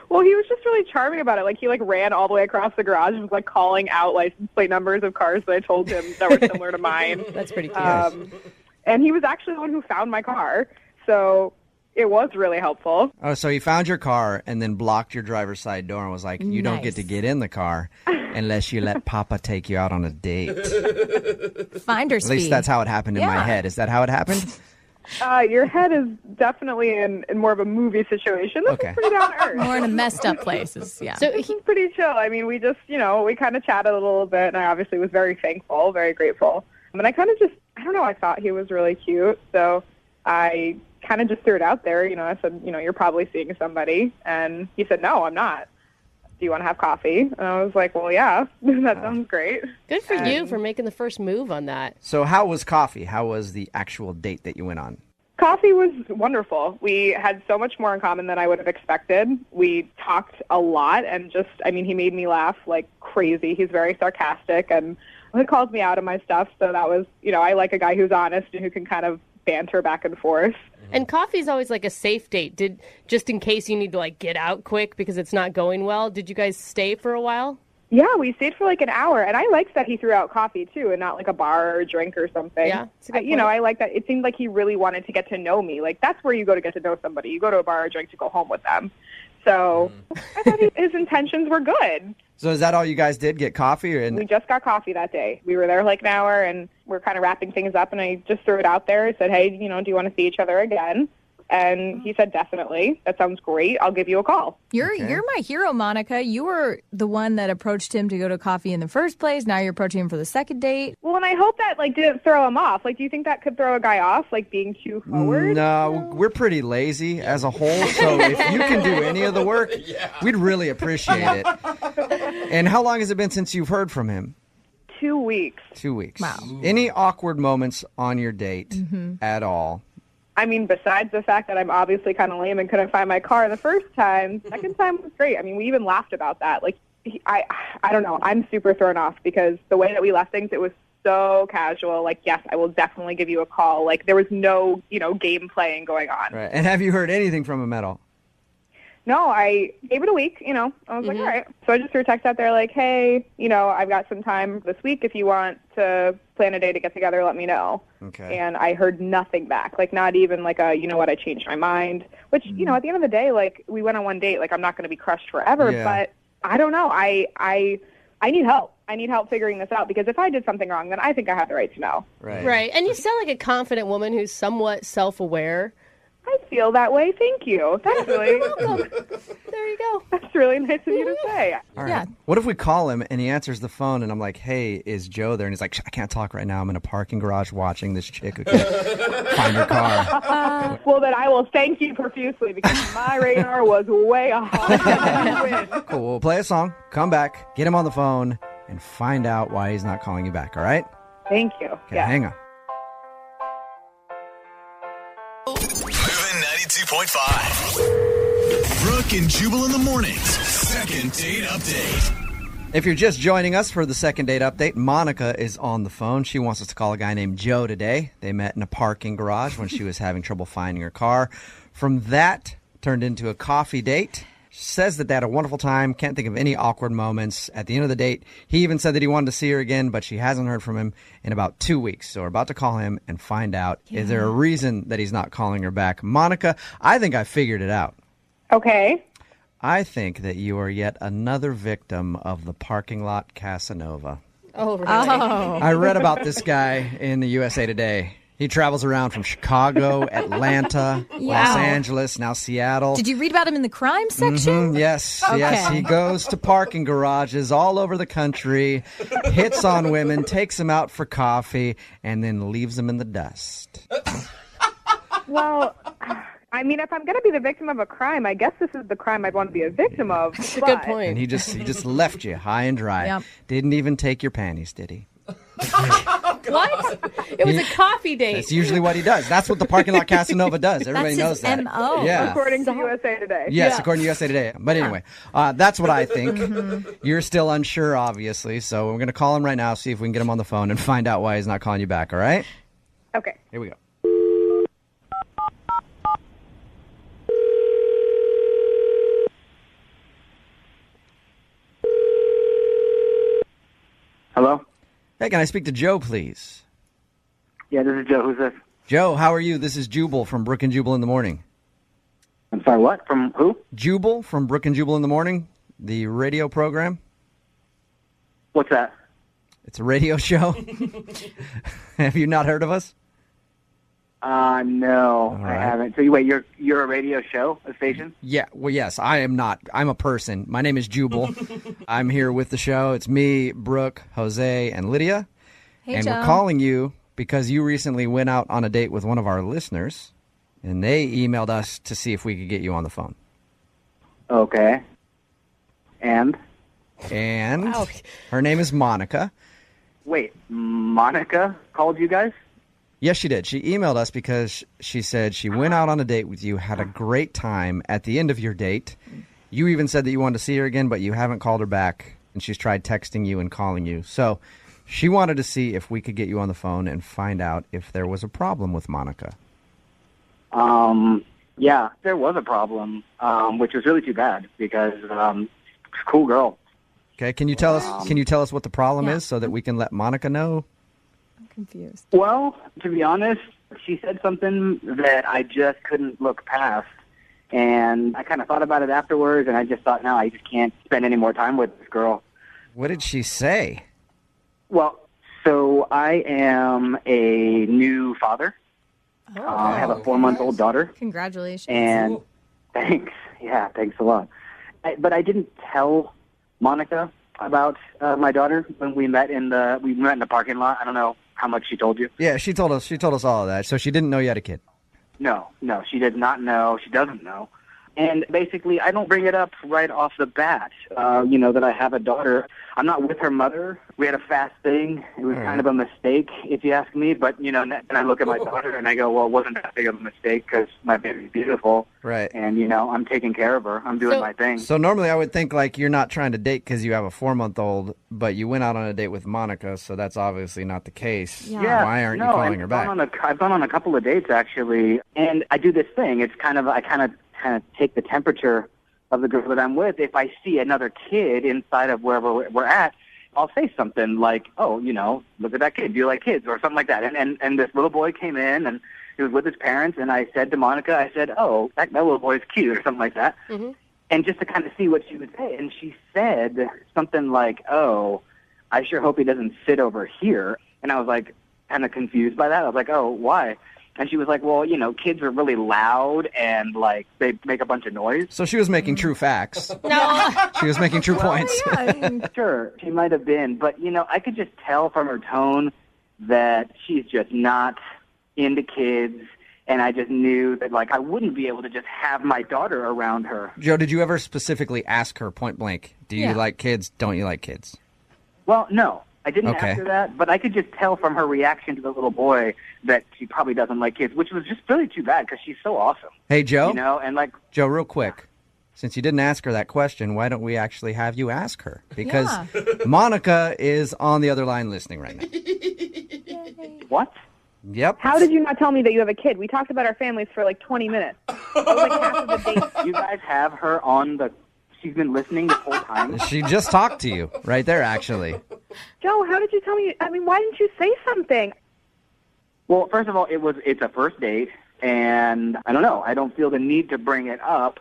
Well, he was just really charming about it. Like he ran all the way across the garage and was calling out license plate numbers of cars that I told him that were similar to mine. That's pretty cute. And he was actually the one who found my car. So it was really helpful. Oh, so he found your car and then blocked your driver's side door and was like, you don't get to get in the car unless you let Papa take you out on a date. Finder's At least fee. that's how it happened in my head. Is that how it happened? Your head is definitely in more of a movie situation. This is pretty down to earth. More in a messed up places. Yeah. So he's pretty chill. I mean, we just, we kind of chatted a little bit, and I obviously was very thankful, very grateful. And I kind of just, I don't know, I thought he was really cute. So I kind of just threw it out there. I said, you're probably seeing somebody. And he said, no, I'm not. Do you want to have coffee? And I was like, well, yeah, that sounds great. Good for you for making the first move on that. So how was coffee? How was the actual date that you went on? Coffee was wonderful. We had so much more in common than I would have expected. We talked a lot, and he made me laugh like crazy. He's very sarcastic, and he calls me out on my stuff. So that was, I like a guy who's honest and who can kind of banter back and forth. And coffee's always like a safe date. Just in case you need to get out quick because it's not going well. Did you guys stay for a while? Yeah, we stayed for like an hour, and I liked that he threw out coffee too, and not like a bar or a drink or something. Yeah, it's a good point. I like that. It seemed like he really wanted to get to know me. Like that's where you go to get to know somebody. You go to a bar or a drink to go home with them. So I thought his intentions were good. So is that all you guys did, get coffee? We just got coffee that day. We were there like an hour, and we're kind of wrapping things up, and I just threw it out there. I said, hey, do you want to see each other again? And he said, definitely. That sounds great. I'll give you a call. You're my hero, Monica. You were the one that approached him to go to coffee in the first place. Now you're approaching him for the second date. Well, and I hope that, didn't throw him off. Do you think that could throw a guy off, being too forward? No, we're pretty lazy as a whole, so if you can do any of the work, we'd really appreciate it. And how long has it been since you've heard from him? 2 weeks. 2 weeks. Wow. Any awkward moments on your date at all? I mean, besides the fact that I'm obviously kind of lame and couldn't find my car the first time, second time was great. I mean, we even laughed about that. I don't know. I'm super thrown off because the way that we left things, it was so casual. Yes, I will definitely give you a call. There was no, game playing going on. Right. And have you heard anything from him at all? No, I gave it a week, I was like, all right. So I just threw a text out there hey, I've got some time this week. If you want to plan a day to get together, let me know. Okay. And I heard nothing back. Not even you know what, I changed my mind. Which, at the end of the day, we went on one date. I'm not going to be crushed forever. Yeah. But I don't know. I need help. I need help figuring this out because if I did something wrong, then I think I have the right to know. Right. And you sound like a confident woman who's somewhat self-aware. I feel that way. Thank you. That's really welcome. There you go. That's really nice of you to say. All right. What if we call him and he answers the phone and I'm like, hey, is Joe there? And he's like, I can't talk right now. I'm in a parking garage watching this chick who can't find her car. Well, then I will thank you profusely because my radar was way off. Cool. We'll play a song, come back, get him on the phone, and find out why he's not calling you back, all right? Thank you. Okay, hang on. 92.5. Brooke and Jubal in the mornings. Second date update. If you're just joining us for the second date update, Monica is on the phone. She wants us to call a guy named Joe today. They met in a parking garage when she was having trouble finding her car. From that, turned into a coffee date. She says that they had a wonderful time. Can't think of any awkward moments. At the end of the date, he even said that he wanted to see her again, but she hasn't heard from him in about 2 weeks. So we're about to call him and find out, is there a reason that he's not calling her back? Monica, I think I figured it out. Okay. I think that you are yet another victim of the parking lot Casanova. Oh, really? I read about this guy in the USA Today. He travels around from Chicago, Atlanta, Los Angeles, now Seattle. Did you read about him in the crime section? Yes, Okay. yes. He goes to parking garages all over the country, hits on women, takes them out for coffee, and then leaves them in the dust. Well, I mean, if I'm going to be the victim of a crime, I guess this is the crime I'd want to be a victim of. That's a good point. And he just left you high and dry. Yep. Didn't even take your panties, did he? What? It was a coffee date. That's usually what he does. That's what the parking lot Casanova does. Everybody knows that. MO. Yeah. According to USA Today. Yes, according to USA Today. But anyway, that's what I think. You're still unsure, obviously. So we're going to call him right now, see if we can get him on the phone and find out why he's not calling you back, all right? Okay. Here we go. Hello? Hey, can I speak to Joe, please? Yeah, this is Joe. Who's this? Joe, how are you? This is Jubal from Brooke and Jubal in the Morning. I'm sorry, what? From who? Jubal from Brooke and Jubal in the Morning, the radio program. What's that? It's a radio show. Have you not heard of us? No, right. I haven't. So wait, you're a radio show, a station? Yeah, well, yes, I am not. I'm a person. My name is Jubal. I'm here with the show. It's me, Brooke, Jose, and Lydia. Hey, and Joe. we're calling you because you recently went out on a date with one of our listeners, and they emailed us to see if we could get you on the phone. Okay. And? Wow. Her name is Monica. Wait, Monica called you guys? Yes, she did. She emailed us because she said she went out on a date with you, had a great time. At the end of your date, you even said that you wanted to see her again, but you haven't called her back, and she's tried texting you and calling you. So she wanted to see if we could get you on the phone and find out if there was a problem with Monica. Yeah, there was a problem, which was really too bad because she's a cool girl. Okay, can you tell us what the problem is so that we can let Monica know? I'm confused. Well, to be honest, she said something that I just couldn't look past. And I kind of thought about it afterwards, and I just thought, no, I just can't spend any more time with this girl. What did she say? Well, so I am a new father. I have a 4-month-old daughter. Congratulations. And thanks. Yeah, thanks a lot. But I didn't tell Monica about my daughter when we met in the parking lot. I don't know how much she told you. Yeah, she told us all of that. So she didn't know you had a kid. No, she did not know. She doesn't know. And basically, I don't bring it up right off the bat, that I have a daughter. I'm not with her mother. We had a fast thing. It was kind of a mistake, if you ask me. But, and I look at my daughter and I go, well, it wasn't that big of a mistake because my baby's beautiful. Right. And, I'm taking care of her. I'm doing my thing. So normally I would think, like, you're not trying to date because you have a 4-month-old, but you went out on a date with Monica, so that's obviously not the case. Yeah. Why aren't you calling her back? I've gone on a couple of dates, actually. And I do this thing. It's I kind of take the temperature of the girl that I'm with. If I see another kid inside of wherever we're at, I'll say something like, oh, look at that kid. Do you like kids? Or something like that. And this little boy came in and he was with his parents. And I said to Monica, oh, that little boy's cute or something like that. Mm-hmm. And just to kind of see what she would say. And she said something like, oh, I sure hope he doesn't sit over here. And I was like kind of confused by that. I was like, oh, why? And she was like, well, kids are really loud and, like, they make a bunch of noise. So she was making true facts. No. She was making true points. Sure, she might have been. But, I could just tell from her tone that she's just not into kids. And I just knew that, like, I wouldn't be able to just have my daughter around her. Joe, did you ever specifically ask her point blank, do you like kids, don't you like kids? Well, no. I didn't ask her that, but I could just tell from her reaction to the little boy that she probably doesn't like kids, which was just really too bad because she's so awesome. Hey, Joe? Joe, real quick. Since you didn't ask her that question, why don't we actually have you ask her? Because Monica is on the other line listening right now. What? Yep. How did you not tell me that you have a kid? We talked about our families for like 20 minutes. That was like half of the date. You guys have her on the... She's been listening this whole time. She just talked to you right there, actually. Joe, how did you tell me? I mean, why didn't you say something? Well, first of all, it's a first date, and I don't know. I don't feel the need to bring it up.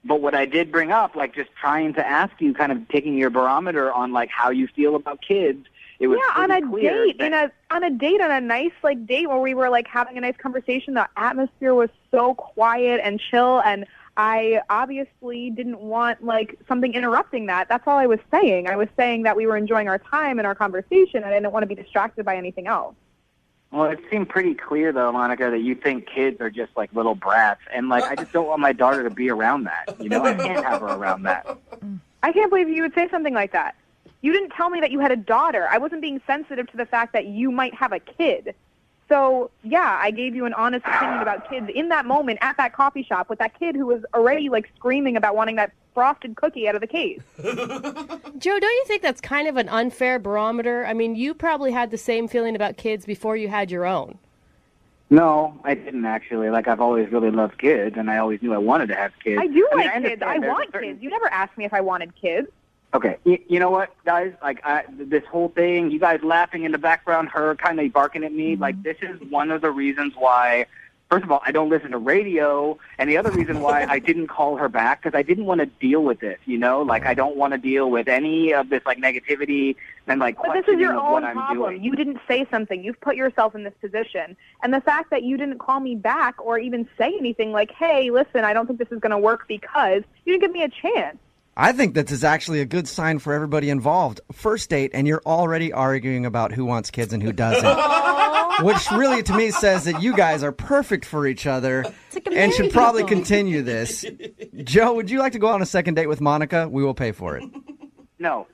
But what I did bring up, like just trying to ask you, kind of taking your barometer on like how you feel about kids. It was on a clear date, on a nice like date where we were like having a nice conversation. The atmosphere was so quiet and chill, and I obviously didn't want like something interrupting that. That's all I was saying. I was saying that we were enjoying our time and our conversation, and I didn't want to be distracted by anything else. Well, it seemed pretty clear, though, Monica, that you think kids are just like little brats, and like I just don't want my daughter to be around that. I can't have her around that. I can't believe you would say something like that. You didn't tell me that you had a daughter. I wasn't being sensitive to the fact that you might have a kid. So, yeah, I gave you an honest opinion about kids in that moment at that coffee shop with that kid who was already, like, screaming about wanting that frosted cookie out of the case. Joe, don't you think that's kind of an unfair barometer? I mean, you probably had the same feeling about kids before you had your own. No, I didn't actually. Like, I've always really loved kids, and I always knew I wanted to have kids. I do like kids. I want kids. You never asked me if I wanted kids. Okay, you know what, guys? Like, this whole thing, you guys laughing in the background, her kind of barking at me, like, this is one of the reasons why, first of all, I don't listen to radio, and the other reason why I didn't call her back, because I didn't want to deal with it, Like, I don't want to deal with any of this, like, negativity and, like, but questioning this is your of own what I'm problem. doing. You didn't say something. You've put yourself in this position. And the fact that you didn't call me back or even say anything like, hey, listen, I don't think this is going to work because you didn't give me a chance. I think this is actually a good sign for everybody involved. First date, and you're already arguing about who wants kids and who doesn't. Which really, to me, says that you guys are perfect for each other and should probably continue this. Joe, would you like to go on a second date with Monica? We will pay for it. No,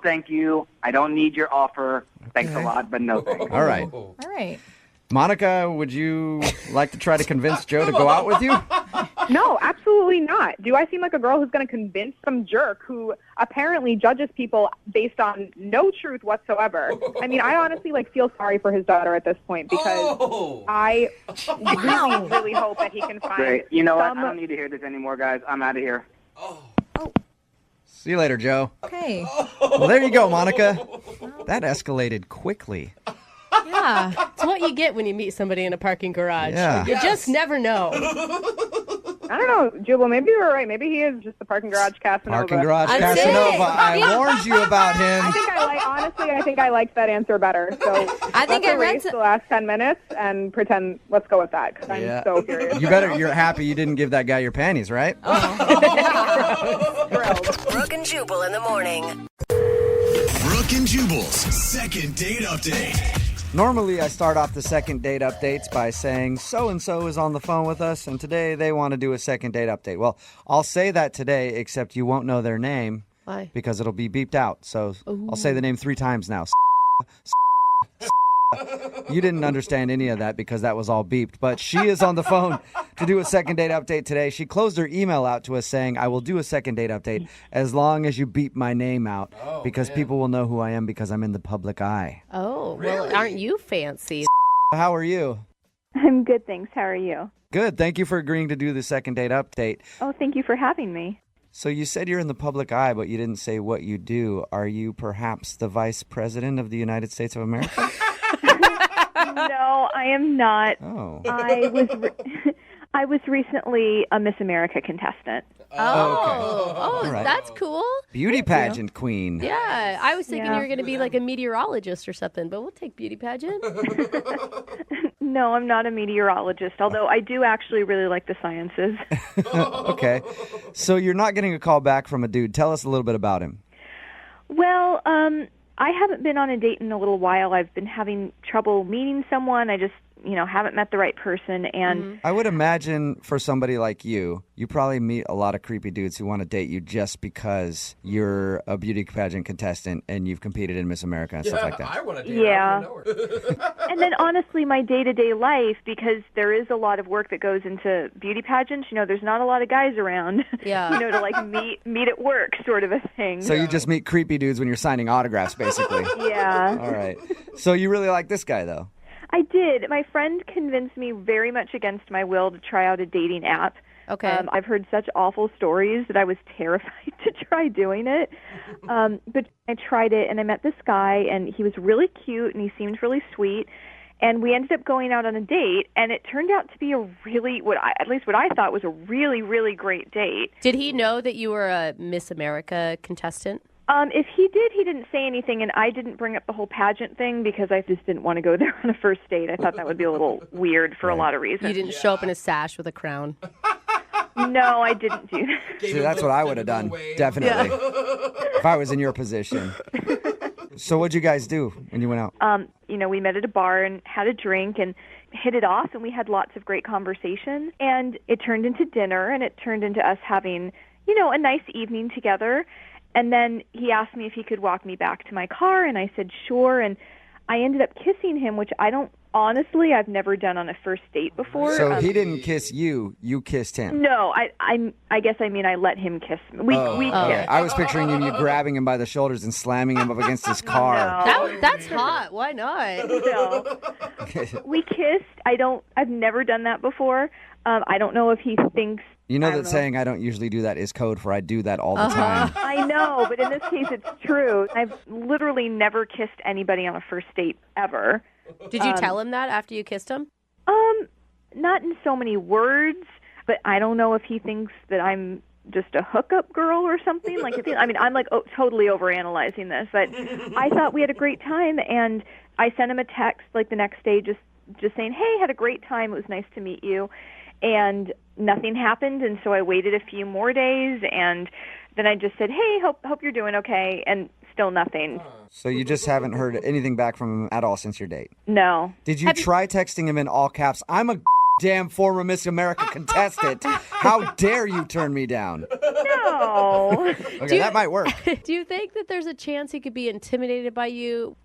thank you. I don't need your offer. Thanks a lot, but no thanks. All right. All right. Monica, would you like to try to convince Joe to go out with you? No, absolutely not. Do I seem like a girl who's going to convince some jerk who apparently judges people based on no truth whatsoever? I mean, I honestly feel sorry for his daughter at this point because I really, really hope that he can find. Great. You know what? I don't need to hear this anymore, guys. I'm out of here. See you later, Joe. Okay. Well, there you go, Monica. That escalated quickly. Yeah. It's what you get when you meet somebody in a parking garage. Yeah. You just never know. I don't know, Jubal, maybe you were right. Maybe he is just the parking garage Casanova. Parking garage Casanova. I warned you about him. I think I liked that answer better. So I think let's I read erase the last 10 minutes and pretend, let's go with that, because I'm so curious. You're happy you didn't give that guy your panties, right? Brooke and Jubal in the morning. Brooke and Jubal's second date update. Normally, I start off the second date updates by saying so-and-so is on the phone with us, and today they want to do a second date update. Well, I'll say that today, except you won't know their name. Why? Because it'll be beeped out. So I'll say the name 3 times now. You didn't understand any of that because that was all beeped. But she is on the phone to do a second date update today. She closed her email out to us saying, I will do a second date update as long as you beep my name out because people will know who I am because I'm in the public eye. Oh, well, aren't you fancy? How are you? I'm good, thanks. How are you? Good. Thank you for agreeing to do the second date update. Oh, thank you for having me. So you said you're in the public eye, but you didn't say what you do. Are you perhaps the Vice President of the United States of America? No, I am not. Oh. I was recently a Miss America contestant. Oh, All right. That's cool. Beauty pageant queen. Yeah, I was thinking you were going to be like a meteorologist or something, but we'll take beauty pageant. No, I'm not a meteorologist, although I do actually really like the sciences. Okay. So you're not getting a call back from a dude. Tell us a little bit about him. Well, I haven't been on a date in a little while. I've been having trouble meeting someone. I just, haven't met the right person. And I would imagine for somebody like you probably meet a lot of creepy dudes who want to date you just because you're a beauty pageant contestant and you've competed in Miss America and stuff like that. I want to date her. And then honestly, my day-to-day life, because there is a lot of work that goes into beauty pageants, there's not a lot of guys around, to like meet at work sort of a thing. So you just meet creepy dudes when you're signing autographs, basically. Yeah. All right. So you really like this guy, though? I did. My friend convinced me very much against my will to try out a dating app. Okay. I've heard such awful stories that I was terrified to try doing it. But I tried it, and I met this guy, and he was really cute, and he seemed really sweet. And we ended up going out on a date, and it turned out to be a really, at least what I thought was a really, really great date. Did he know that you were a Miss America contestant? If he did, he didn't say anything, and I didn't bring up the whole pageant thing because I just didn't want to go there on a first date. I thought that would be a little weird for a lot of reasons. You didn't show up in a sash with a crown? No, I didn't do that. See, that's what I would have done, definitely, if I was in your position. So what'd you guys do when you went out? We met at a bar and had a drink and hit it off, and we had lots of great conversation. And it turned into dinner, and it turned into us having, a nice evening together. And then he asked me if he could walk me back to my car, and I said sure. And I ended up kissing him, which I've never done on a first date before. So he didn't kiss you, you kissed him. No, I guess I mean I let him kiss me. We kissed. I was picturing you grabbing him by the shoulders and slamming him up against his car. No. That's hot. Why not? No. We kissed. I've never done that before. I don't know if he thinks. Saying I don't usually do that is code for I do that all the time. I know, but in this case it's true. I've literally never kissed anybody on a first date ever. Did you tell him that after you kissed him? Not in so many words, but I don't know if he thinks that I'm just a hookup girl or something. I'm like totally overanalyzing this, but I thought we had a great time, and I sent him a text like the next day just saying, hey, had a great time. It was nice to meet you. And nothing happened, and so I waited a few more days, and then I just said, hey, hope you're doing okay, and still nothing. So you just haven't heard anything back from him at all since your date? No. Did you try texting him in all caps? I'm a damn former Miss America contestant. How dare you turn me down? No. Okay, that might work. Do you think that there's a chance he could be intimidated by you?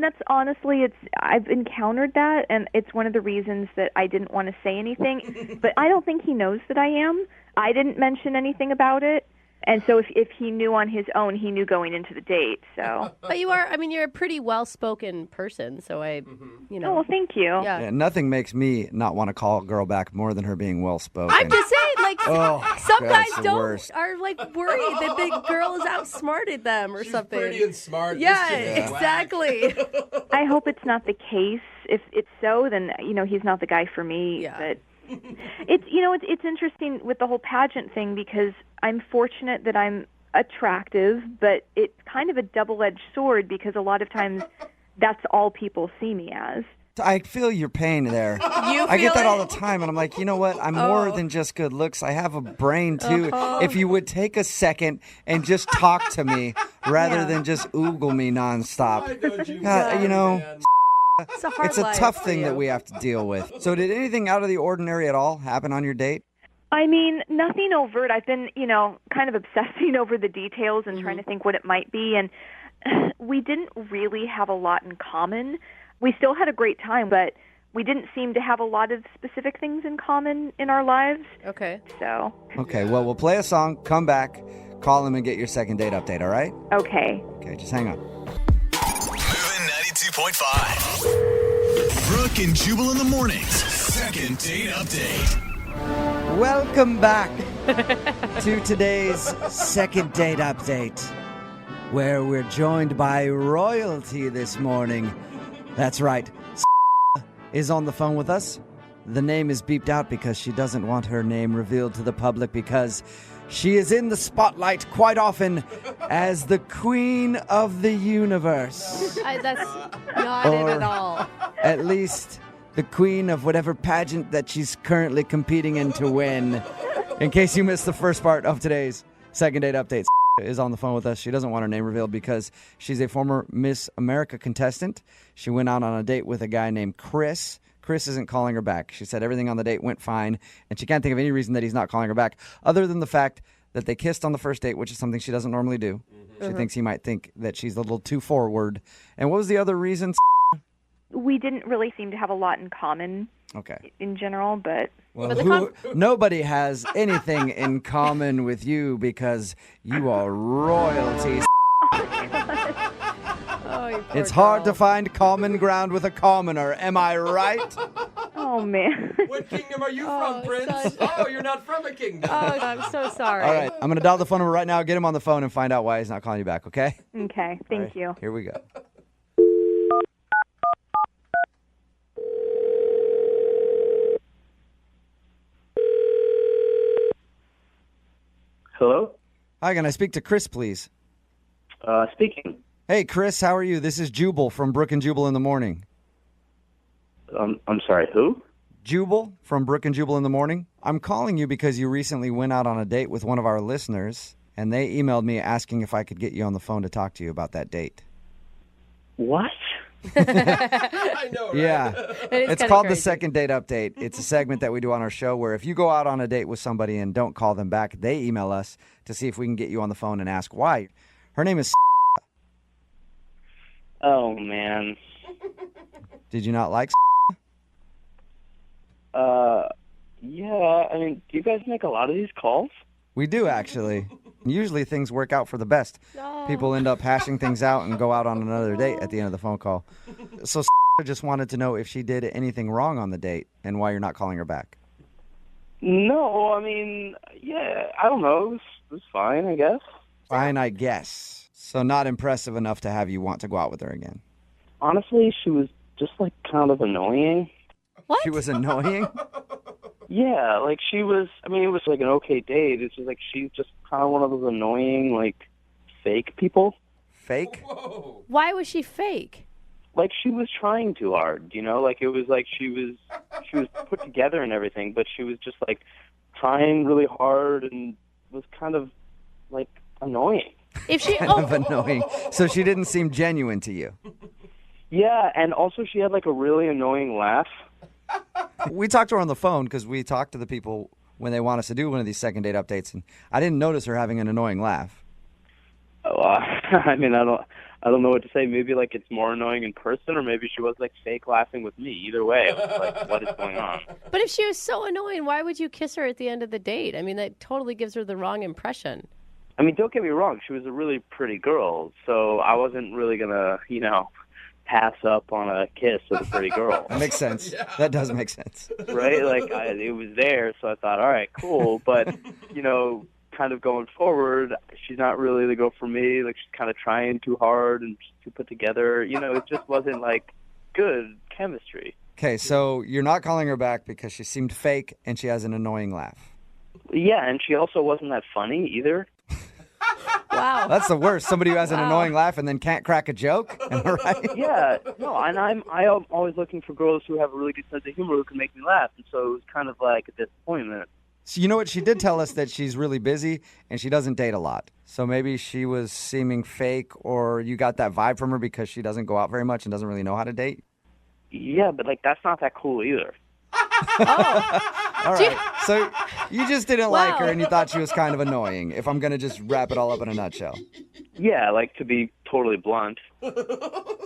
That's honestly, I've encountered that, and it's one of the reasons that I didn't want to say anything. But I don't think he knows that I am. I didn't mention anything about it. And so if he knew on his own, he knew going into the date. So, but you're a pretty well-spoken person. So Oh, well, thank you. Yeah, nothing makes me not want to call a girl back more than her being well-spoken. I'm just saying, some guys worst. are worried that the girl has outsmarted them or something. Pretty and smart. Yeah, exactly. I hope it's not the case. If it's so, then he's not the guy for me. Yeah. But It's interesting with the whole pageant thing because I'm fortunate that I'm attractive, but it's kind of a double-edged sword because a lot of times that's all people see me as. I feel your pain there. I get that all the time, and I'm like, you know what? I'm more than just good looks. I have a brain, too. If you would take a second and just talk to me rather than just oogle me nonstop. It's a tough thing that we have to deal with. So did anything out of the ordinary at all happen on your date? I mean, nothing overt. I've been, kind of obsessing over the details and trying to think what it might be, and we didn't really have a lot in common. We still had a great time, but we didn't seem to have a lot of specific things in common in our lives. Okay. So. Okay, well, we'll play a song, come back, call him, and get your second date update, all right? Okay. Okay, just hang on. Moving 92.5. Brooke and Jubal in the mornings. Second date update. Welcome back to today's second date update, where we're joined by royalty this morning. That's right, is on the phone with us. The name is beeped out because she doesn't want her name revealed to the public because she is in the spotlight quite often as the queen of the universe. That's not it at all. At least the queen of whatever pageant that she's currently competing in to win. In case you missed the first part of today's second date update, is on the phone with us. She doesn't want her name revealed because she's a former Miss America contestant. She went out on a date with a guy named Chris. Chris isn't calling her back. She said everything on the date went fine, and she can't think of any reason that he's not calling her back other than the fact that they kissed on the first date, which is something she doesn't normally do. She thinks he might think that she's a little too forward. And what was the other reason? We didn't really seem to have a lot in common in general, but... Well, nobody has anything in common with you because you are royalty. It's hard to find common ground with a commoner, am I right? Oh, man. What kingdom are you from, Prince? Oh, you're not from a kingdom. Oh, I'm so sorry. All right, I'm going to dial the phone number right now, get him on the phone, and find out why he's not calling you back, okay? Okay, thank you. Here we go. Hello? Hi, can I speak to Chris, please? Speaking. Hey, Chris, how are you? This is Jubal from Brooke and Jubal in the morning. I'm sorry, who? Jubal from Brooke and Jubal in the morning. I'm calling you because you recently went out on a date with one of our listeners, and they emailed me asking if I could get you on the phone to talk to you about that date. What? I know, right? Yeah. It's kinda called the crazy. Second Date Update. It's a segment that we do on our show where if you go out on a date with somebody and don't call them back, they email us to see if we can get you on the phone and ask why. Her name is... Oh, man. Did you not like... Yeah, I mean, do you guys make a lot of these calls? We do, actually. Usually things work out for the best. People end up hashing things out and go out on another date at the end of the phone call. So just wanted to know if she did anything wrong on the date and why you're not calling her back. No, I mean, yeah, I don't know. It was fine, I guess. Fine, I guess. So not impressive enough to have you want to go out with her again. Honestly, she was just, kind of annoying. What? She was annoying? Yeah, she was, it was, an okay date. It's just, she's just kind of one of those annoying, fake people. Fake? Whoa. Why was she fake? She was trying too hard, it was she was put together and everything, but she was just, trying really hard and was kind of, annoying. If she... Kind of annoying. So she didn't seem genuine to you. Yeah, and also she had, a really annoying laugh. We talked to her on the phone because we talk to the people when they want us to do one of these second date updates, and I didn't notice her having an annoying laugh. Oh, I don't know what to say. Maybe it's more annoying in person, or maybe she was fake laughing with me. Either way, I was what is going on? But if she was so annoying, why would you kiss her at the end of the date? That totally gives her the wrong impression. Don't get me wrong. She was a really pretty girl, so I wasn't really gonna, pass up on a kiss with a pretty girl. That makes sense. Yeah. That does make sense. Right? It was there, so I thought, all right, cool. But, kind of going forward, she's not really the girl for me. She's kind of trying too hard and too put together. It just wasn't, good chemistry. Okay, so you're not calling her back because she seemed fake and she has an annoying laugh. Yeah, and she also wasn't that funny either. Wow. That's the worst. Somebody who has an annoying laugh and then can't crack a joke. Am I right? Yeah, no, and I'm always looking for girls who have a really good sense of humor who can make me laugh, and so it was kind of like a disappointment. So you know what? She did tell us that she's really busy and she doesn't date a lot. So maybe she was seeming fake, or you got that vibe from her because she doesn't go out very much and doesn't really know how to date. Yeah, but like that's not that cool either. All right. So you just didn't like her and you thought she was kind of annoying, if I'm going to just wrap it all up in a nutshell. Yeah, like to be totally blunt.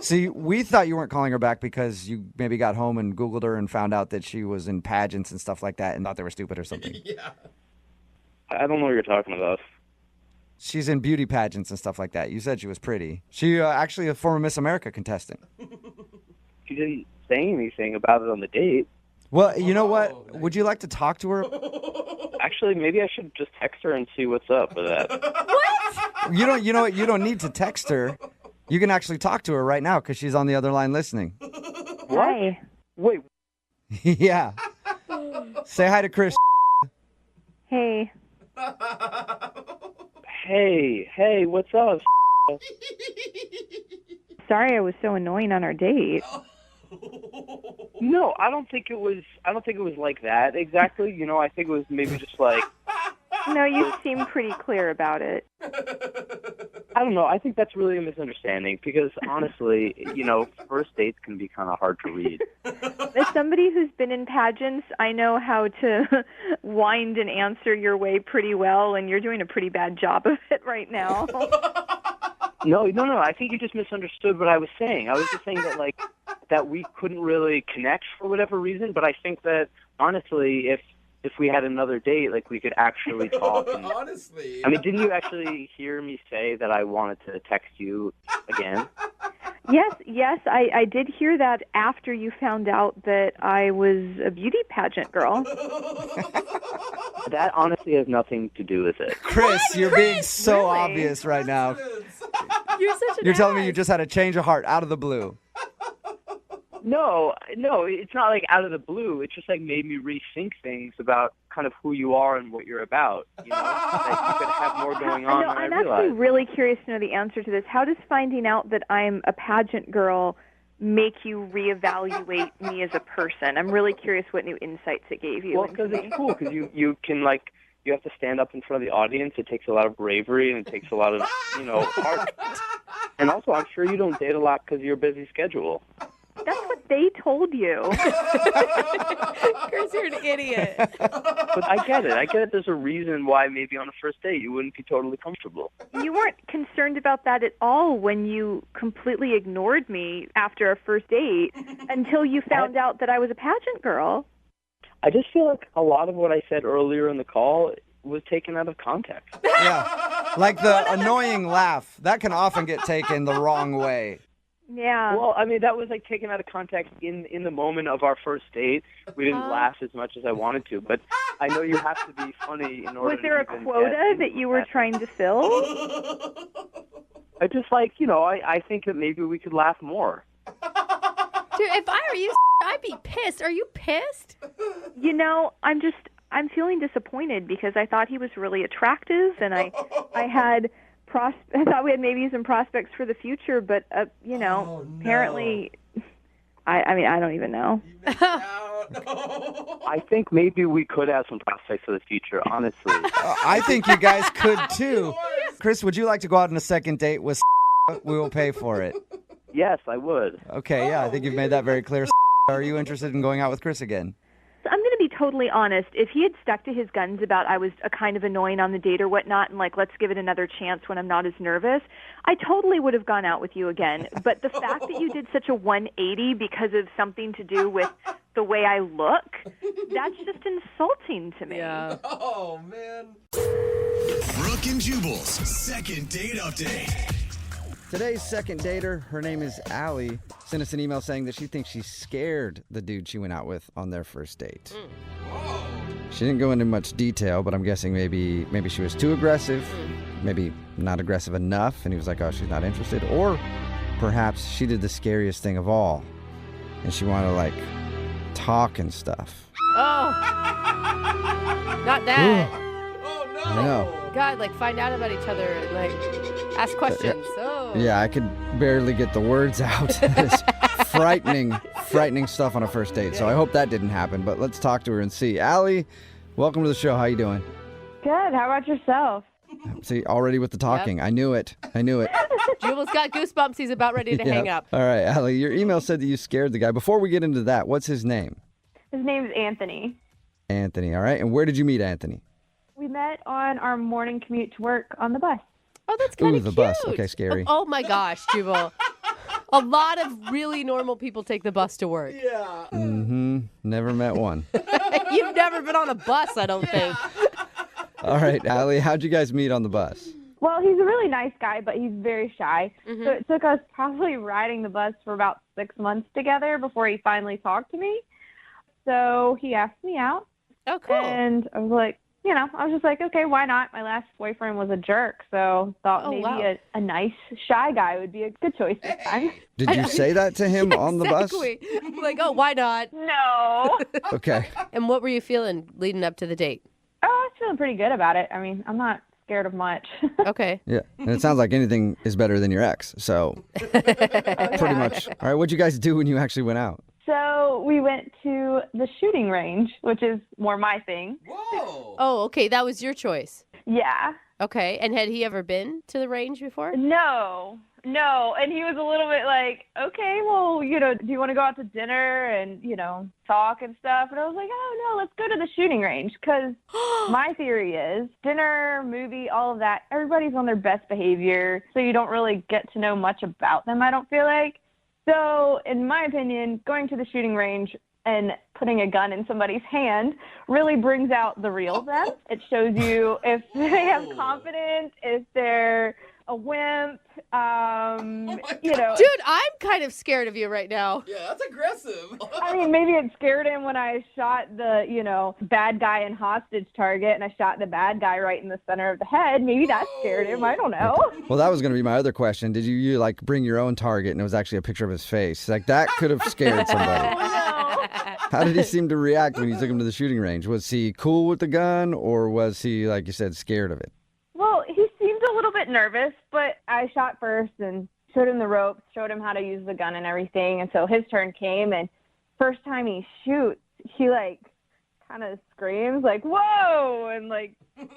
See, we thought you weren't calling her back because you maybe got home and Googled her and found out that she was in pageants and stuff like that and thought they were stupid or something. Yeah. I don't know what you're talking about. She's in beauty pageants and stuff like that. You said she was pretty. She actually a former Miss America contestant. She didn't say anything about it on the date. Well, you know what? Would you like to talk to her? Actually, maybe I should just text her and see what's up with that. You know what? You don't need to text her. You can actually talk to her right now because she's on the other line listening. What? Wait. Yeah. Say hi to Chris. Hey. Hey, what's up? Sorry I was so annoying on our date. No, I don't think it was like that exactly. You know, I think it was maybe just like. No, you seem pretty clear about it. I don't know. I think that's really a misunderstanding because honestly, you know, first dates can be kind of hard to read. As somebody who's been in pageants, I know how to wind and answer your way pretty well, and you're doing a pretty bad job of it right now. No. I think you just misunderstood what I was saying. I was just saying that, like, that we couldn't really connect for whatever reason. But I think that honestly, if we had another date, like, we could actually talk. And, honestly, I mean, didn't you actually hear me say that I wanted to text you again? Yes, I did hear that after you found out that I was a beauty pageant girl. That honestly has nothing to do with it. Chris, you're being so obvious right now. You're telling me you just had a change of heart out of the blue. No, it's not like out of the blue. It just like made me rethink things about kind of who you are and what you're about. You know, that you could have more going on than I I'm realized. actually really curious to know the answer to this. How does finding out that I'm a pageant girl make you reevaluate me as a person? I'm really curious what new insights it gave you. Well, because it's cool. Because you can like you have to stand up in front of the audience. It takes a lot of bravery and it takes a lot of heart. And also, I'm sure you don't date a lot because of your busy schedule. That's what they told you. Chris, you're an idiot. But I get it. There's a reason why maybe on a first date you wouldn't be totally comfortable. You weren't concerned about that at all when you completely ignored me after our first date until you found out that I was a pageant girl. I just feel like a lot of what I said earlier in the call was taken out of context. Yeah, like the annoying laugh. That can often get taken the wrong way. Yeah. Well, I mean, that was like taken out of context in the moment of our first date. We didn't laugh as much as I wanted to, but I know you have to be funny in order. Was there a quota that you were trying to fill? I just I think that maybe we could laugh more. Dude, if I were you, I'd be pissed. Are you pissed? You know, I'm feeling disappointed because I thought he was really attractive, and I thought we had maybe some prospects for the future, but apparently, I don't even know. I think maybe we could have some prospects for the future, honestly. I think you guys could too. Chris, would you like to go out on a second date with? We will pay for it. Yes, I would. Okay, yeah, I think you've made that very clear. Are you interested in going out with Chris again? I'm going to be totally honest. If he had stuck to his guns about I was a kind of annoying on the date or whatnot, and like, let's give it another chance when I'm not as nervous, I totally would have gone out with you again. But the fact that you did such a 180 because of something to do with the way I look, that's just insulting to me. Yeah. Oh, man. Brooke and Jubal's second date update. Today's second dater, her name is Allie, sent us an email saying that she thinks she scared the dude she went out with on their first date. She didn't go into much detail, but I'm guessing maybe she was too aggressive, maybe not aggressive enough, and he was like, oh, she's not interested. Or perhaps she did the scariest thing of all, and she wanted to, talking stuff. Oh. Not that. I know. God, like find out about each other and like ask questions. Oh. Yeah, I could barely get the words out. It's frightening stuff on a first date. So I hope that didn't happen, but let's talk to her and see. Allie, welcome to the show. How you doing? Good. How about yourself? See, already with the talking. Yep. I knew it. Jubal's got goosebumps. He's about ready to hang up. All right, Allie, your email said that you scared the guy. Before we get into that, what's his name? His name's Anthony. Anthony, all right. And where did you meet Anthony? We met on our morning commute to work on the bus. Oh, that's kind of the cute. Bus. Okay, scary. Oh my gosh, Jubal. A lot of really normal people take the bus to work. Yeah. Mm-hmm. Never met one. You've never been on a bus, I don't think. All right, Allie, how'd you guys meet on the bus? Well, he's a really nice guy, but he's very shy. Mm-hmm. So it took us probably riding the bus for about 6 months together before he finally talked to me. So he asked me out. Oh, cool. And I was like, I was just like, okay, why not? My last boyfriend was a jerk, so thought maybe a nice, shy guy would be a good choice this time. Did you say that to him on the bus? Like, oh, why not? No. Okay. And what were you feeling leading up to the date? Oh, I was feeling pretty good about it. I mean, I'm not scared of much. Okay. Yeah, and it sounds like anything is better than your ex, so pretty much. All right, what'd you guys do when you actually went out? So we went to the shooting range, which is more my thing. Whoa. Oh, okay. That was your choice. Yeah. Okay. And had he ever been to the range before? No. And he was a little bit like, okay, well, do you want to go out to dinner and, talk and stuff? And I was like, oh, no, let's go to the shooting range. Because my theory is dinner, movie, all of that, everybody's on their best behavior. So you don't really get to know much about them, I don't feel like. So, in my opinion, going to the shooting range and putting a gun in somebody's hand really brings out the real them. It shows you if they have confidence, if they're a wimp, Dude, I'm kind of scared of you right now. Yeah, that's aggressive. I mean, maybe it scared him when I shot the, bad guy in hostage target and I shot the bad guy right in the center of the head. Maybe that scared him. I don't know. Well, that was going to be my other question. Did you like bring your own target and it was actually a picture of his face? Like that could have scared somebody. How did he seem to react when you took him to the shooting range? Was he cool with the gun or was he, like you said, scared of it? Well, he seemed a little bit nervous, but I shot first and showed him the ropes, showed him how to use the gun and everything. And so his turn came, and first time he shoots, he kind of screams whoa, and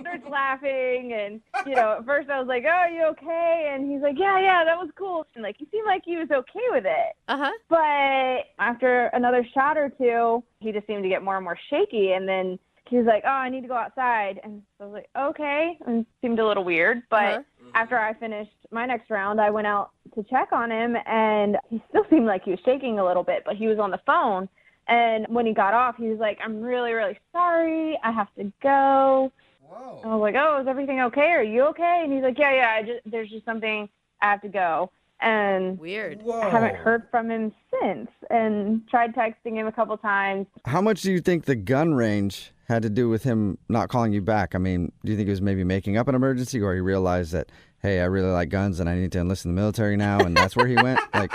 starts laughing. And, at first I was like, oh, are you okay? And he's like, yeah, that was cool. And he seemed like he was okay with it. Uh-huh. But after another shot or two, he just seemed to get more and more shaky. And then he was like, oh, I need to go outside. And so I was like, okay. And it seemed a little weird. But after I finished my next round, I went out to check on him. And he still seemed like he was shaking a little bit. But he was on the phone. And when he got off, he was like, I'm really, really sorry. I have to go. Whoa. And I was like, oh, is everything okay? Are you okay? And he's like, yeah, there's just something. I have to go. And weird. I haven't heard from him since and tried texting him a couple times. How much do you think the gun range had to do with him not calling you back? I mean, do you think he was maybe making up an emergency or he realized that, hey, I really like guns and I need to enlist in the military now and that's where he went? I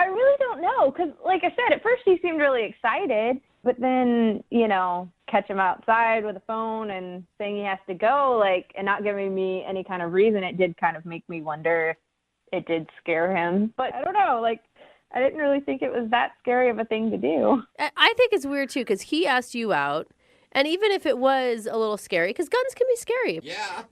really don't know because, like I said, at first he seemed really excited, but then, catch him outside with a phone and saying he has to go, and not giving me any kind of reason, it did kind of make me wonder if it did scare him. But I don't know, I didn't really think it was that scary of a thing to do. I think it's weird, too, because he asked you out. And even if it was a little scary, because guns can be scary. Yeah.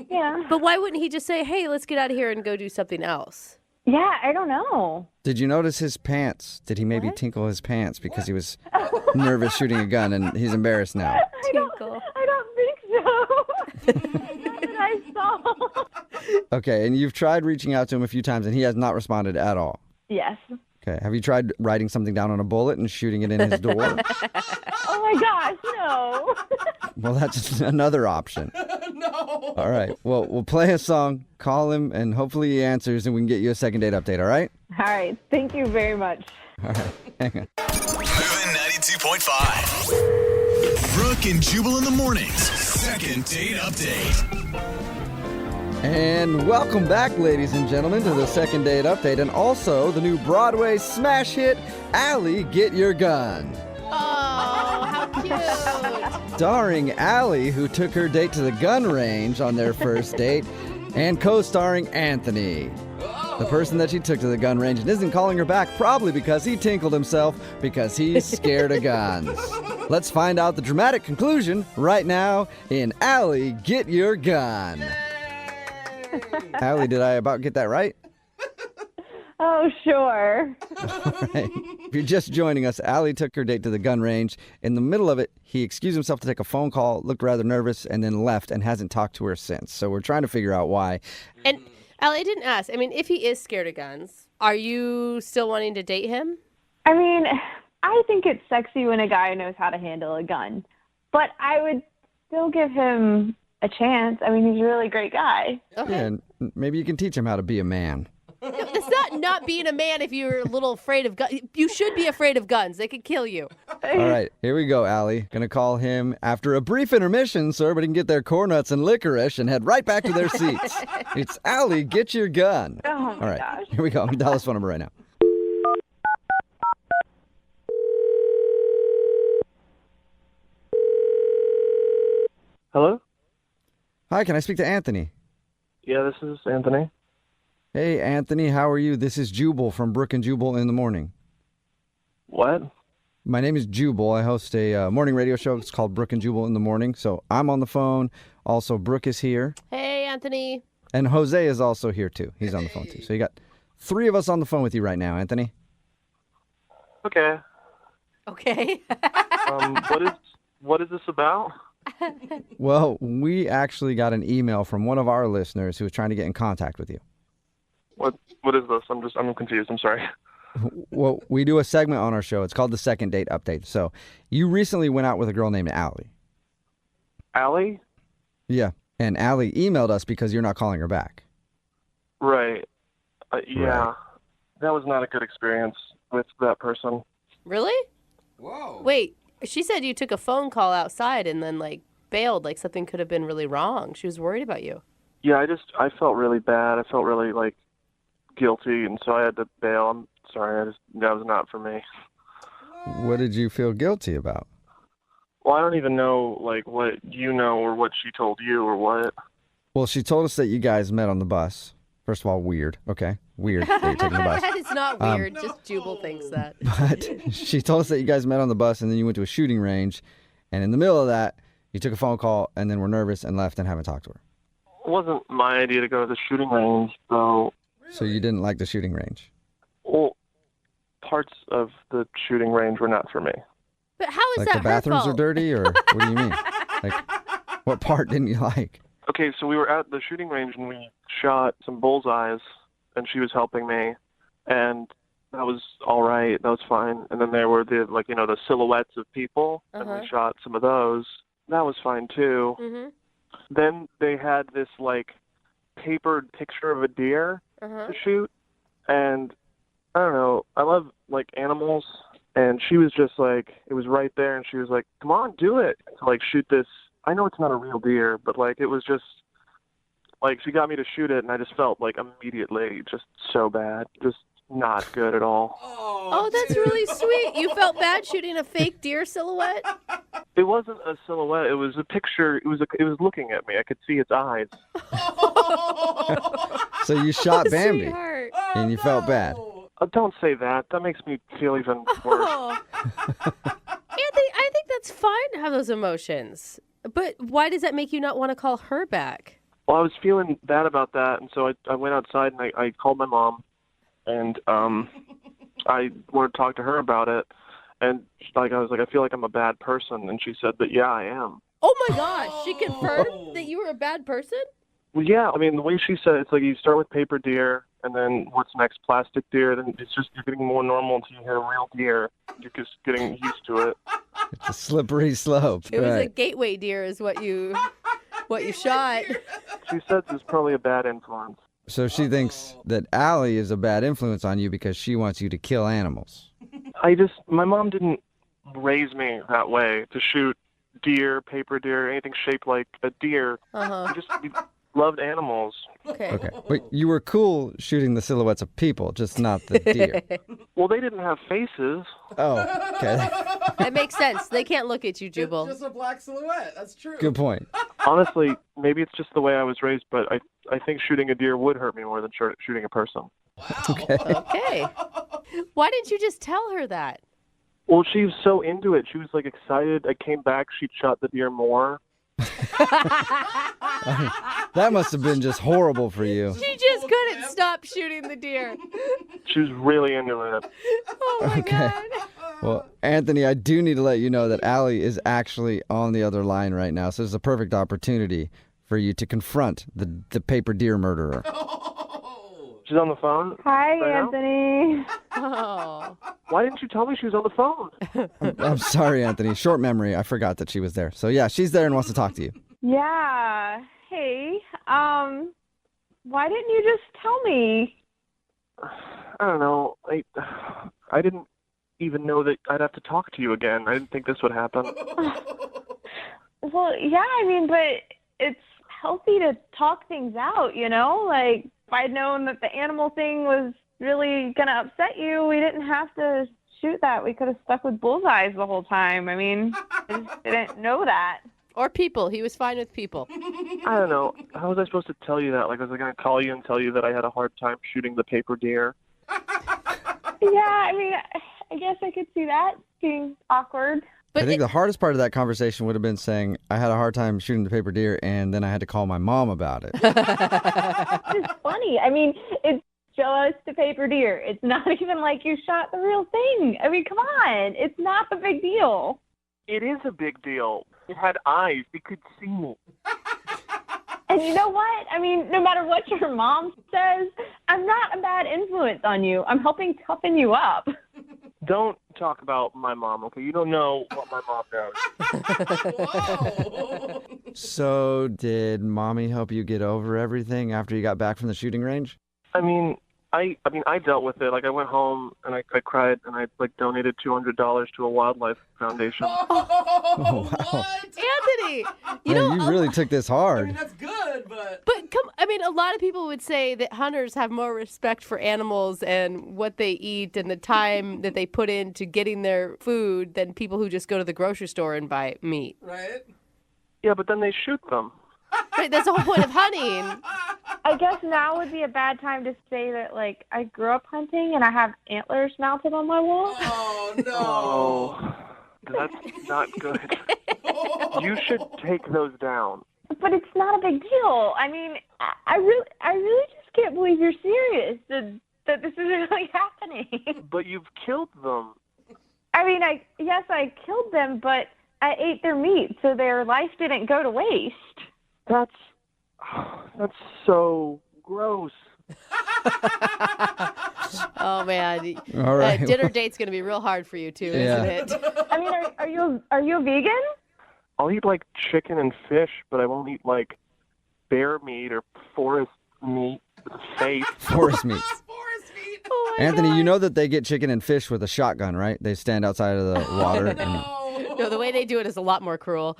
Yeah. But why wouldn't he just say, hey, let's get out of here and go do something else? Yeah, I don't know. Did you notice his pants? Did he maybe tinkle his pants because he was nervous shooting a gun and he's embarrassed now? I don't think so. Not that I saw. Okay, and you've tried reaching out to him a few times and he has not responded at all. Yes. Okay, have you tried writing something down on a bullet and shooting it in his door? Oh my gosh, no. Well, that's another option. No. All right, well, we'll play a song, call him, and hopefully he answers and we can get you a second date update, all right? All right, thank you very much. All right, hang on. Moving 92.5. Brooke and Jubal in the mornings. Second date update. And welcome back, ladies and gentlemen, to the second date update and also the new Broadway smash hit, Allie, Get Your Gun. Oh, how cute. Starring Allie, who took her date to the gun range on their first date, and co-starring Anthony, the person that she took to the gun range and isn't calling her back, probably because he tinkled himself because he's scared of guns. Let's find out the dramatic conclusion right now in Allie, Get Your Gun. Allie, did I about get that right? Oh, sure. All right. If you're just joining us, Allie took her date to the gun range. In the middle of it, he excused himself to take a phone call, looked rather nervous, and then left and hasn't talked to her since. So we're trying to figure out why. And Allie, I didn't ask. I mean, if he is scared of guns, are you still wanting to date him? I mean, I think it's sexy when a guy knows how to handle a gun, but I would still give him a chance. I mean, he's a really great guy. Okay. Yeah, and maybe you can teach him how to be a man. That's not being a man if you're a little afraid of guns. You should be afraid of guns. They could kill you. All right, here we go, Allie. Gonna call him after a brief intermission, so everybody can get their corn nuts and licorice and head right back to their seats. It's Allie, Get Your Gun. Oh, my All right, gosh. here we go. I'm gonna dial his phone number right now. Hello? Hi, can I speak to Anthony? Yeah, this is Anthony. Hey, Anthony, how are you? This is Jubal from Brooke and Jubal in the morning. What? My name is Jubal. I host a morning radio show. It's called Brooke and Jubal in the morning. So I'm on the phone. Also, Brooke is here. Hey, Anthony. And Jose is also here, too. He's on the phone, too. So you got 3 of us on the phone with you right now, Anthony. Okay. Okay. What is this about? Well, we actually got an email from one of our listeners who was trying to get in contact with you. What is this? I'm confused. I'm sorry. Well, we do a segment on our show. It's called the Second Date Update. So you recently went out with a girl named Allie. Allie? Yeah. And Allie emailed us because you're not calling her back. Right. Yeah. Right. That was not a good experience with that person. Really? Whoa. Wait, she said you took a phone call outside and then, bailed, like something could have been really wrong. She was worried about you. Yeah, I felt really bad. I felt really, guilty, and so I had to bail. I'm sorry. That was not for me. What did you feel guilty about? Well, I don't even know, what you know or what she told you or what. Well, she told us that you guys met on the bus. First of all, weird. Okay, weird that you're taking the bus. It's not weird. Just Jubal thinks that. But she told us that you guys met on the bus and then you went to a shooting range. And in the middle of that, you took a phone call and then were nervous and left and haven't talked to her. It wasn't my idea to go to the shooting range, though. So you didn't like the shooting range? Well, parts of the shooting range were not for me. But how is Like that the bathrooms her are fault? dirty, or what do you mean? What part didn't you like? Okay, so we were at the shooting range and we shot some bullseyes, and she was helping me, and that was all right. That was fine. And then there were the silhouettes of people, and we shot some of those. That was fine too. Mm-hmm. Then they had this papered picture of a deer to shoot, and I don't know. I love animals, and she was just it was right there, and she was like, "Come on, do it!" To shoot this. I know it's not a real deer, but it was just she got me to shoot it, and I just felt immediately just so bad, just not good at all. Oh, that's really sweet. You felt bad shooting a fake deer silhouette? It wasn't a silhouette. It was a picture. It was looking at me. I could see its eyes. So you shot Bambi, Sweetheart. and you felt bad. Don't say that. That makes me feel even worse. Anthony, I think that's fine to have those emotions. But why does that make you not want to call her back? Well, I was feeling bad about that, and so I went outside and I called my mom, and I wanted to talk to her about it. And I was like, I feel like I'm a bad person, and she said that yeah, I am. Oh my gosh, she confirmed that you were a bad person? Well, yeah, I mean the way she said it, it's you start with paper deer, and then what's next, plastic deer. Then it's just you're getting more normal until you hit a real deer. You're just getting used to it. It's a slippery slope. It was a Right. gateway deer is what you shot. She said it was probably a bad influence. So she thinks that Allie is a bad influence on you because she wants you to kill animals. My mom didn't raise me that way to shoot deer, paper deer, anything shaped like a deer. loved animals. Okay. Okay. But you were cool shooting the silhouettes of people, just not the deer. Well, they didn't have faces. Oh, okay. That makes sense. They can't look at you, Jubal. It's just a black silhouette. That's true. Good point. Honestly, maybe it's just the way I was raised, but I think shooting a deer would hurt me more than shooting a person. Okay. Okay. Why didn't you just tell her that? Well, she was so into it. She was like excited. I came back. She'd shot the deer more. That must have been just horrible for you. She just couldn't stop shooting the deer. She was really into it. Oh my God. Well, Anthony, I do need to let you know that Allie is actually on the other line right now, so this is a perfect opportunity for you to confront the paper deer murderer. She's on the phone? Hi, right now? Anthony. Oh. Why didn't you tell me she was on the phone? I'm sorry, Anthony. Short memory. I forgot that she was there. So, yeah, she's there and wants to talk to you. Yeah. Hey, why didn't you just tell me? I don't know. I didn't even know that I'd have to talk to you again. I didn't think this would happen. Well, yeah, I mean, but it's healthy to talk things out, you know? Like, if I'd known that the animal thing was really going to upset you, we didn't have to shoot that. We could have stuck with bullseyes the whole time. I mean, I just didn't know that. Or people. He was fine with people. I don't know. How was I supposed to tell you that? Like, was I going to call you and tell you that I had a hard time shooting the paper deer? Yeah, I mean, I guess I could see that being awkward. I think the hardest part of that conversation would have been saying, I had a hard time shooting the paper deer, and then I had to call my mom about it. It's funny. I mean, it's just a paper deer. It's not even like you shot the real thing. I mean, come on. It's not the big deal. It is a big deal. It had eyes. It could see me. And you know what? I mean, no matter what your mom says, I'm not a bad influence on you. I'm helping toughen you up. Don't talk about my mom, okay? You don't know what my mom knows. So, did Mommy help you get over everything after you got back from the shooting range? I mean, I dealt with it. Like, I went home and I cried and I donated $200 to a wildlife foundation. Oh, wow. Anthony, you Man, you really took this hard. I mean, that's good, but... But I mean, a lot of people would say that hunters have more respect for animals and what they eat and the time that they put into getting their food than people who just go to the grocery store and buy meat. Right? Yeah, but then they shoot them. Right, that's the whole point of hunting. I guess now would be a bad time to say that, like, I grew up hunting and I have antlers mounted on my wall. Oh, no. Oh, that's not good. You should take those down. But it's not a big deal. I mean, I really just can't believe you're serious that this is really happening. But you've killed them. I mean, yes, I killed them, but I ate their meat, so their life didn't go to waste. That's so gross. Oh man! All right. Dinner date's gonna be real hard for you too, Yeah. isn't it? I mean, are you a vegan? I'll eat like chicken and fish, but I won't eat like bear meat or forest meat with a face. Forest meat. Oh my Anthony, God. you know that they get chicken and fish with a shotgun, right? They stand outside of the water. And... No, the way they do it is a lot more cruel.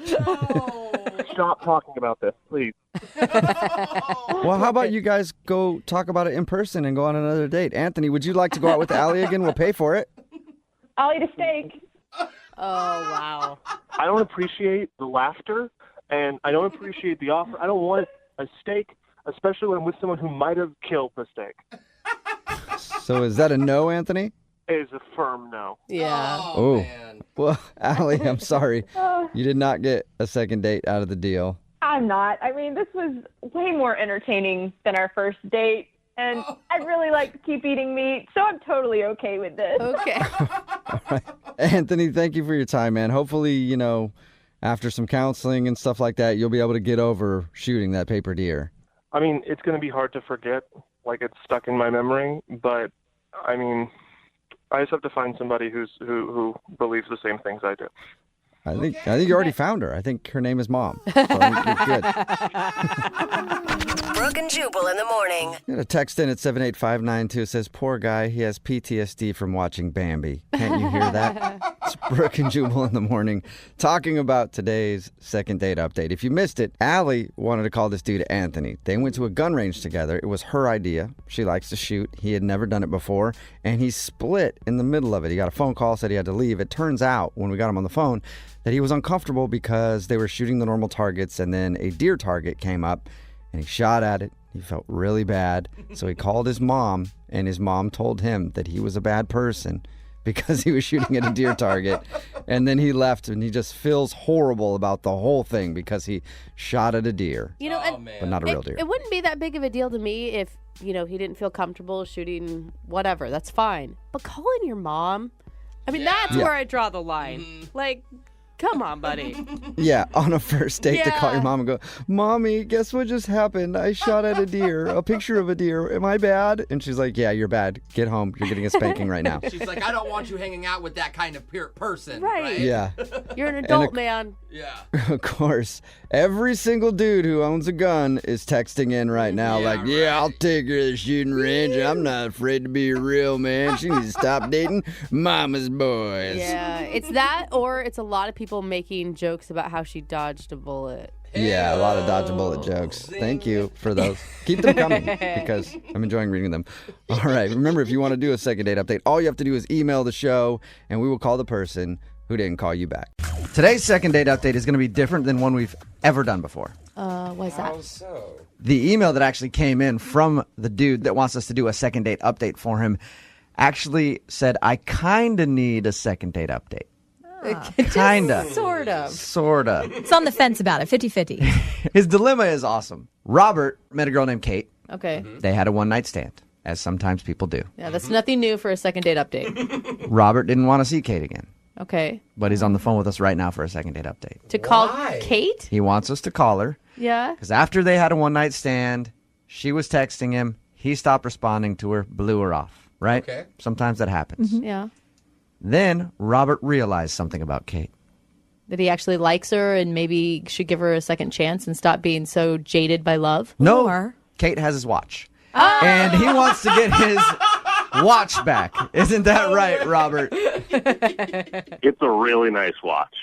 Stop talking about this, please. Well, how about you guys go talk about it in person and go on another date? Anthony, would you like to go out with Allie again? We'll pay for it. I'll eat a steak. Oh wow! I don't appreciate the laughter, and I don't appreciate the offer. I don't want a steak, especially when I'm with someone who might have killed the steak. So is that a no, Anthony? It is a firm no. Yeah. Oh, man. Well, Allie, I'm sorry. You did not get a second date out of the deal. I'm not. I mean, this was way more entertaining than our first date, and I'd really like to keep eating meat, so I'm totally okay with this. Okay. All right. Anthony, thank you for your time, man. Hopefully, after some counseling and stuff like that, you'll be able to get over shooting that paper deer. I mean, it's going to be hard to forget, like it's stuck in my memory, but I mean, I just have to find somebody who believes the same things I do. I think you already found her. I think her name is Mom. So I think you're good. Brooke and Jubal in the morning. Got a text in at 78592. It says, poor guy, he has PTSD from watching Bambi. Can't you hear that? It's Brooke and Jubal in the morning talking about today's second date update. If you missed it, Allie wanted to call this dude Anthony. They went to a gun range together. It was her idea. She likes to shoot. He had never done it before, and he split in the middle of it. He got a phone call, said he had to leave. It turns out, when we got him on the phone, that he was uncomfortable because they were shooting the normal targets, and then a deer target came up, and he shot at it. He felt really bad, so he called his mom, and his mom told him that he was a bad person because he was shooting at a deer target. And then he left, and he just feels horrible about the whole thing because he shot at a deer. You know, but not a real deer. It wouldn't be that big of a deal to me if, he didn't feel comfortable shooting whatever. That's fine. But calling your mom, that's where I draw the line. Like, come on, buddy. Yeah, on a first date to call your mom and go, Mommy, guess what just happened? I shot at a deer, a picture of a deer. Am I bad? And she's like, yeah, you're bad. Get home. You're getting a spanking right now. She's like, I don't want you hanging out with that kind of person. Right. Yeah. You're an adult, man. Yeah. Of course, every single dude who owns a gun is texting in right now I'll take her to the shooting range. I'm not afraid to be a real man. She needs to stop dating mama's boys. Yeah, it's that, or it's a lot of people making jokes about how she dodged a bullet. Yeah, a lot of dodge a bullet jokes. Thank you for those. Keep them coming because I'm enjoying reading them. All right, remember, if you want to do a second date update, all you have to do is email the show, and we will call the person who didn't call you back. Today's second date update is going to be different than one we've ever done before. What's that? How so? The email that actually came in from the dude that wants us to do a second date update for him actually said, I kind of need a second date update. Kinda. Sorta. It's on the fence about it, 50-50. His dilemma is awesome. Robert met a girl named Kate. Okay. They had a one-night stand, as sometimes people do. Yeah, that's nothing new for a second date update. Robert didn't want to see Kate again. Okay. But he's on the phone with us right now for a second date update. To call Kate? He wants us to call her. Yeah. Because after they had a one-night stand, she was texting him. He stopped responding to her, blew her off. Right? Okay. Sometimes that happens. Mm-hmm. Yeah. Then Robert realized something about Kate. That he actually likes her and maybe should give her a second chance and stop being so jaded by love? No. Or... Kate has his watch. Oh! And he wants to get his watch back. Isn't that right, Robert? It's a really nice watch.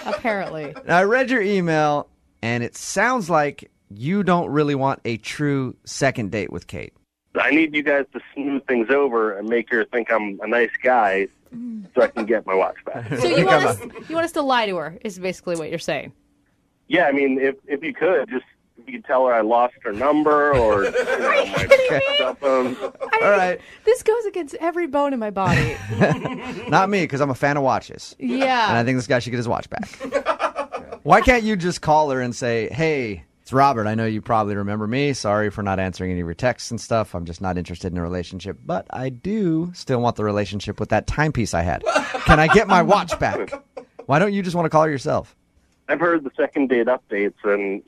Apparently. Now, I read your email, and it sounds like you don't really want a true second date with Kate. I need you guys to smooth things over and make her think I'm a nice guy so I can get my watch back. So you want us to lie to her, is basically what you're saying. Yeah, I mean, if you could, just if you could tell her I lost her number or my cell phone. All right. This goes against every bone in my body. Not me, because I'm a fan of watches. Yeah. And I think this guy should get his watch back. Why can't you just call her and say, hey, it's Robert. I know you probably remember me. Sorry for not answering any of your texts and stuff. I'm just not interested in a relationship. But I do still want the relationship with that timepiece I had. Can I get my watch back? Why don't you just want to call her yourself? I've heard the second date updates, and,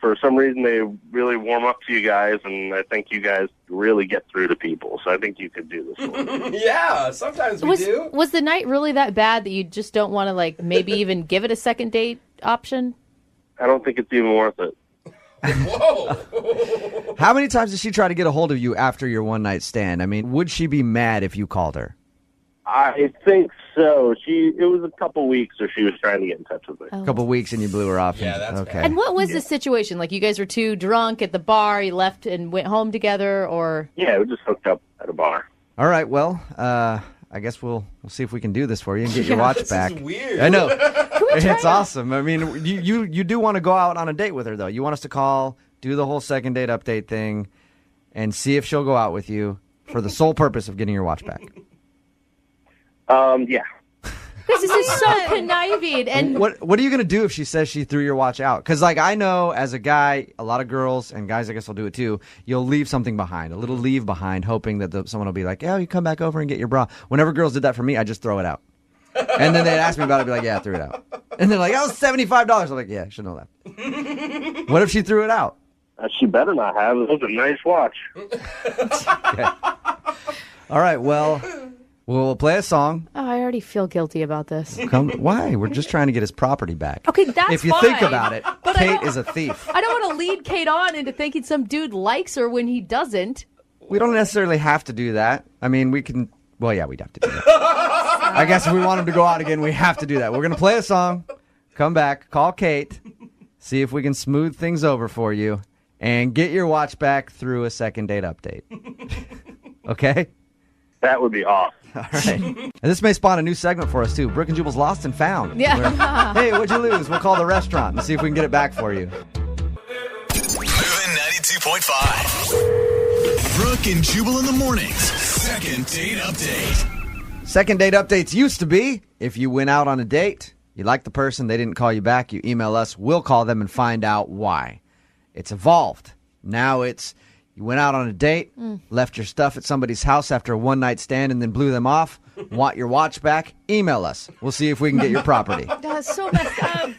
for some reason they really warm up to you guys, and I think you guys really get through to people. So I think you could do this one. Yeah, sometimes we do. Was the night really that bad that you just don't want to, maybe even give it a second date option? I don't think it's even worth it. Whoa. How many times did she try to get a hold of you after your one-night stand? I mean, would she be mad if you called her? I think so. It was a couple weeks or she was trying to get in touch with me. A couple weeks and you blew her off. Yeah, that's okay. And what was the situation? Like, you guys were too drunk at the bar, you left and went home together, or? Yeah, we just hooked up at a bar. All right, well, I guess we'll see if we can do this for you and get your watch this back. Is weird. I know. It's awesome. I mean, you do want to go out on a date with her, though. You want us to call, do the whole second date update thing, and see if she'll go out with you for the sole purpose of getting your watch back. Yeah. This is so conniving. And what are you going to do if she says she threw your watch out? Because, I know as a guy, a lot of girls, and guys I guess will do it too, you'll leave something behind, a little leave behind, hoping that someone will be like, oh, you come back over and get your bra. Whenever girls did that for me, I just throw it out. And then they'd ask me about it, I'd be like, yeah, I threw it out. And they're like, oh, $75. I'm like, yeah, I should know that. What if she threw it out? She better not have. It was a nice watch. Okay. All right, well, we'll play a song. Oh, I already feel guilty about this. Why? We're just trying to get his property back. Okay, that's If you fine, think about it, but Kate is a thief. I don't want to lead Kate on into thinking some dude likes her when he doesn't. We don't necessarily have to do that. I mean, we can... Well, yeah, we'd have to do that. I guess if we want him to go out again, we have to do that. We're going to play a song, come back, call Kate, see if we can smooth things over for you, and get your watch back through a second date update. Okay? That would be awesome. All right. And this may spawn a new segment for us, too. Brooke and Jubal's Lost and Found. Yeah. Where, hey, what'd you lose? We'll call the restaurant and see if we can get it back for you. Moving 92.5. Brooke and Jubal in the mornings. Second date update. Second date updates used to be if you went out on a date, you liked the person, they didn't call you back, you email us, we'll call them and find out why. It's evolved. Now it's you went out on a date, left your stuff at somebody's house after a one-night stand and then blew them off, want your watch back, email us. We'll see if we can get your property. That's so messed up.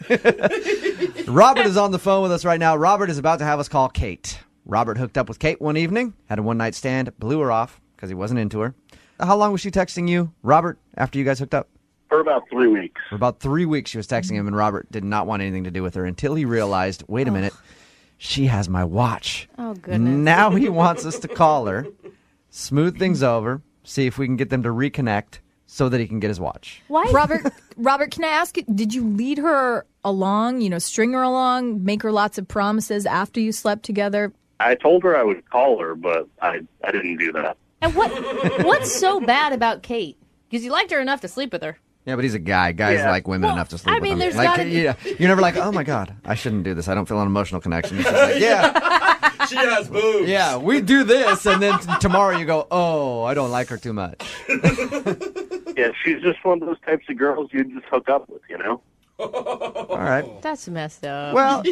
Robert is on the phone with us right now. Robert is about to have us call Kate. Robert hooked up with Kate one evening, had a one-night stand, blew her off because he wasn't into her. How long was she texting you, Robert, after you guys hooked up? For about 3 weeks. For about 3 weeks she was texting him, and Robert did not want anything to do with her until he realized, wait a minute, she has my watch. Oh, goodness. Now he wants us to call her, smooth things over, see if we can get them to reconnect so that he can get his watch. Why? Robert, can I ask you, did you lead her along, string her along, make her lots of promises after you slept together? I told her I would call her, but I didn't do that. And what's so bad about Kate? Because you liked her enough to sleep with her. Yeah, but he's a guy. Guys like women enough to sleep with them. there's Like, gotta be... you're never like, oh my God, I shouldn't do this. I don't feel an emotional connection. It's just like, yeah. She has boobs. Yeah, we do this, and then tomorrow you go, oh, I don't like her too much. Yeah, she's just one of those types of girls you just hook up with, All right. That's messed up. Well,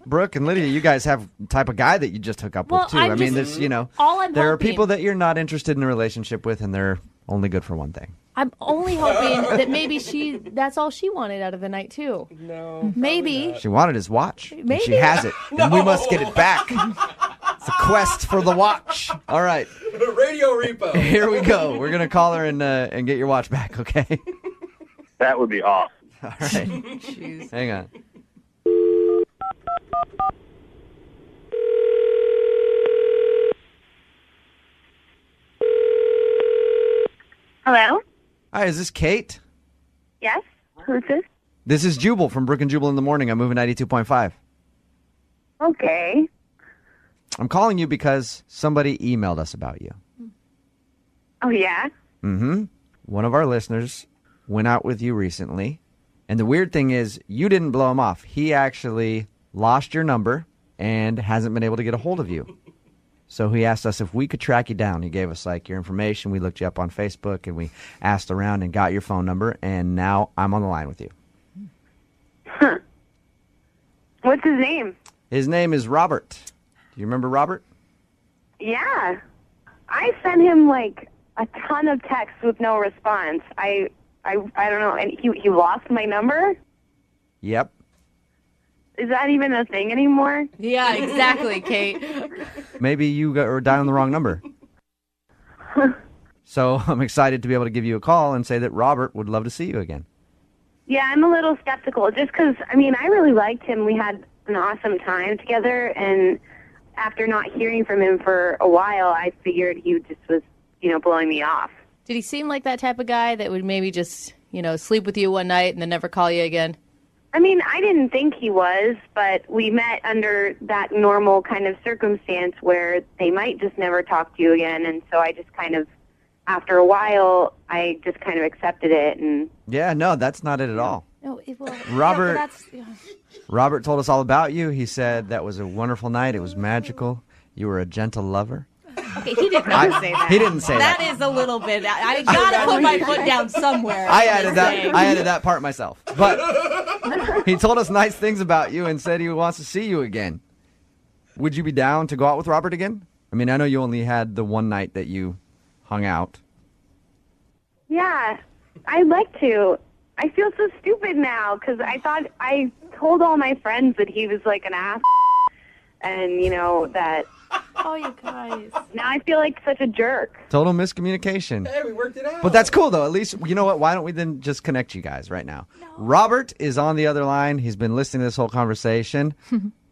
Brooke and Lydia, you guys have the type of guy that you just hook up with, too. I mean, there's, all I'm there are hoping- people that you're not interested in a relationship with, and they're only good for one thing. I'm only hoping that maybe that's all she wanted out of the night, too. No. Maybe. She wanted his watch. And Maybe. she has it. And we must get it back. It's a quest for the watch. All right. Radio repo. Here we go. We're going to call her and get your watch back, okay? That would be awesome. All right. Jeez. Hang on. Hello? Hi, is this Kate? Yes? Who's this? This is Jubal from Brooke and Jubal in the Morning. I'm moving 92.5. Okay. I'm calling you because somebody emailed us about you. Oh, yeah? Mm-hmm. One of our listeners went out with you recently. And the weird thing is, you didn't blow him off. He actually lost your number and hasn't been able to get a hold of you. So he asked us if we could track you down. He gave us, your information. We looked you up on Facebook, and we asked around and got your phone number. And now I'm on the line with you. Huh. What's his name? His name is Robert. Do you remember Robert? Yeah. I sent him, a ton of texts with no response. I don't know. And he lost my number? Yep. Is that even a thing anymore? Yeah, exactly, Kate. Maybe you were dialing the wrong number. So I'm excited to be able to give you a call and say that Robert would love to see you again. Yeah, I'm a little skeptical just because, I really liked him. We had an awesome time together, and after not hearing from him for a while, I figured he just was, blowing me off. Did he seem like that type of guy that would maybe just, sleep with you one night and then never call you again? I didn't think he was, but we met under that normal kind of circumstance where they might just never talk to you again, and so I just kind of, after a while, I just kind of accepted it. And Yeah, no, that's not it at all. No, Robert- that's... Robert told us all about you. He said that was a wonderful night. It was magical. You were a gentle lover. Okay, he did not say that. He didn't say that. That is a little bit... I gotta put my foot down somewhere. I added that part myself. But he told us nice things about you and said he wants to see you again. Would you be down to go out with Robert again? I know you only had the one night that you hung out. yeah, I'd like to. I feel so stupid now because I told all my friends that he was like an ass, and that Oh, you guys. Now I feel like such a jerk. Total miscommunication. Hey, we worked it out. But that's cool, though. At least, you know what? Why don't we then just connect you guys right now? Robert is on the other line. He's been listening to this whole conversation.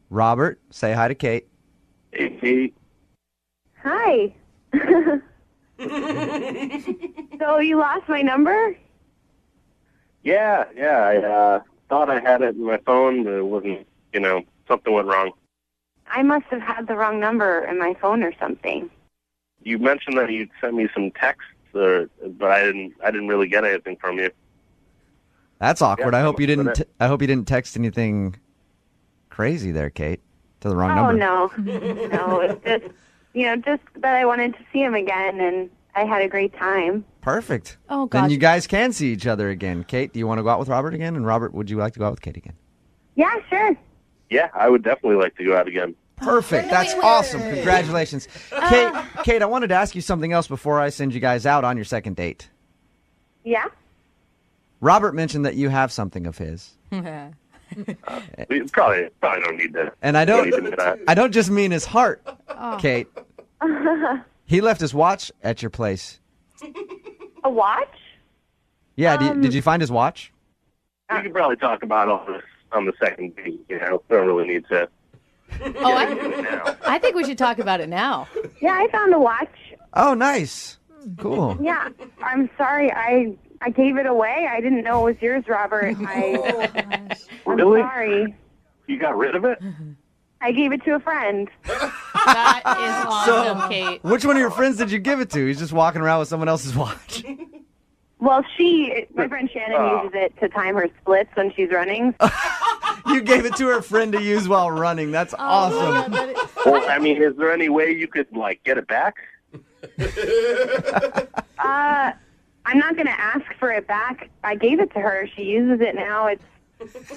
Robert, say hi to Kate. Hey, Kate. Hi. So you lost my number? Yeah. I thought I had it in my phone, but it wasn't. Something went wrong. I must have had the wrong number in my phone or something. You mentioned that you'd sent me some texts, but I didn't really get anything from you. That's awkward. Yeah, I hope you but didn't. I hope you didn't text anything crazy there, Kate, to the wrong number. No. No, it's just that I wanted to see him again, and I had a great time. Perfect. Oh, Then gosh. you guys can see each other again. Kate, do you want to go out with Robert again? And Robert, would you like to go out with Kate again? Yeah, sure. Yeah, I would definitely like to go out again. Perfect. That's awesome. Congratulations. Kate, I wanted to ask you something else before I send you guys out on your second date. Yeah? Robert mentioned that you have something of his. We probably don't need to. And I don't need to do that. I don't just mean his heart, Oh. Kate. He left his watch at your place. A watch? Yeah, did you find his watch? We could probably talk about all this on the second date. We don't really need to. I think we should talk about it now. Yeah, I found a watch. Oh, nice. Cool. Yeah, I'm sorry. I gave it away. I didn't know it was yours, Robert. I'm Really? sorry. You got rid of it? I gave it to a friend. That is awesome, Kate. Which one of your friends did you give it to? He's just walking around with someone else's watch. Well, my friend Shannon uses it to time her splits when she's running. You gave it to her friend to use while running. That's awesome. Well, I mean, is there any way you could, get it back? I'm not going to ask for it back. I gave it to her. She uses it now.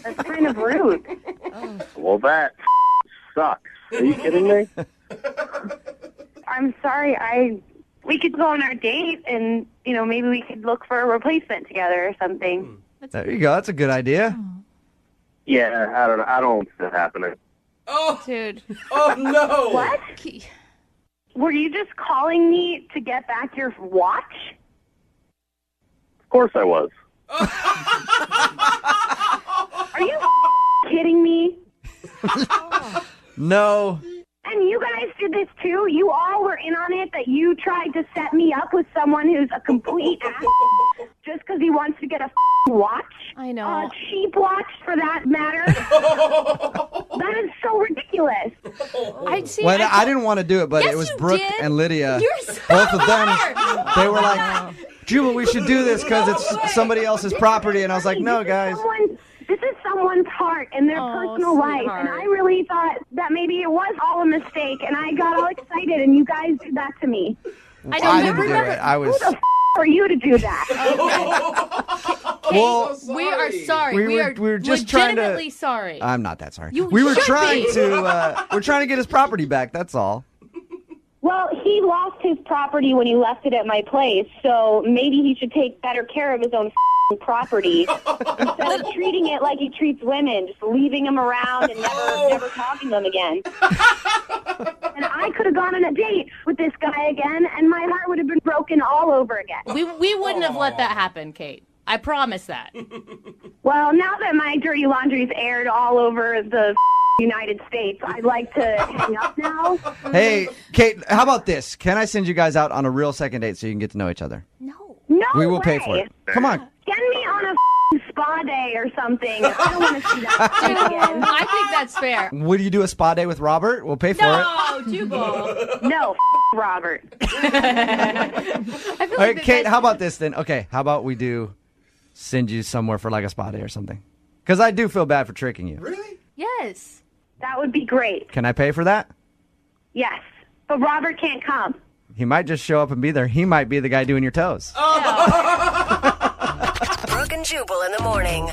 That's kind of rude. Well, that sucks. Are you kidding me? I'm sorry. We could go on our date and, maybe we could look for a replacement together or something. There you go. That's a good idea. Yeah, I don't know. I don't see that happening. Oh, dude. Oh, no. What? Were you just calling me to get back your watch? Of course I was. Are you kidding me? No. And you guys did this too? You all were in on it, that you tried to set me up with someone who's a complete ass just because he wants to get a watch? I know. A cheap watch, for that matter. That is so ridiculous. I didn't want to do it, but it was Brooke and Lydia. Both of them. They were like, Jubal, we should do this because it's somebody else's property. And I was like, no, guys. This is someone's heart and their personal life, and I really thought that maybe it was all a mistake, and I got all excited, and you guys did that to me. I didn't do it. I was. Who the are you to do that? Well, we are sorry. we were just trying to. legitimately sorry. I'm not that sorry. You we were should trying be. to. We're trying to get his property back. That's all. Well, he lost his property when he left it at my place, so maybe he should take better care of his own property instead of treating it like he treats women, just leaving them around and never talking to them again. And I could have gone on a date with this guy again, and my heart would have been broken all over again. We wouldn't have let that happen, Kate. I promise that. Well, now that my dirty laundry's aired all over the United States, I'd like to hang up now. Hey, Kate, how about this? Can I send you guys out on a real second date so you can get to know each other? No We will way. pay for it. Come on. Send me on a spa day or something. I don't want to see that face again. I think that's fair. Would you do a spa day with Robert? We'll pay for it. No, Jubal. No, Robert. All right, Kate, how about this then? Okay, how about we send you somewhere for like a spa day or something? Because I do feel bad for tricking you. Really? Yes. That would be great. Can I pay for that? Yes. But Robert can't come. He might just show up and be there. He might be the guy doing your toes. Brooke and Jubal in the morning.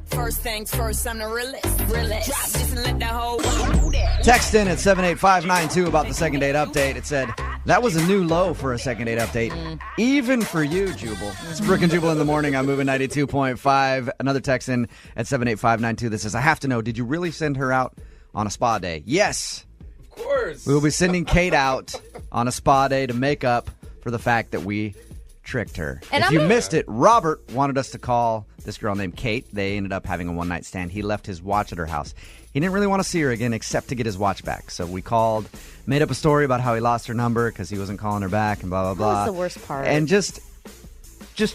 First things first, I'm the realest. Drop this and let the whole world do that. Text in at 78592 about the second date update. It said, that was a new low for a second date update. Even for you, Jubal. It's Brooke and Jubal in the morning. I'm moving 92.5. Another text in at 78592 that says, I have to know, did you really send her out on a spa day. Yes, Of course. we will be sending Kate out on a spa day to make up for the fact that we tricked her. And if I'm you gonna- missed it, Robert wanted us to call this girl named Kate. They ended up having a one-night stand. He left his watch at her house. He didn't really want to see her again except to get his watch back. So we called, made up a story about how he lost her number because he wasn't calling her back and blah, blah, blah. That was the worst part. And just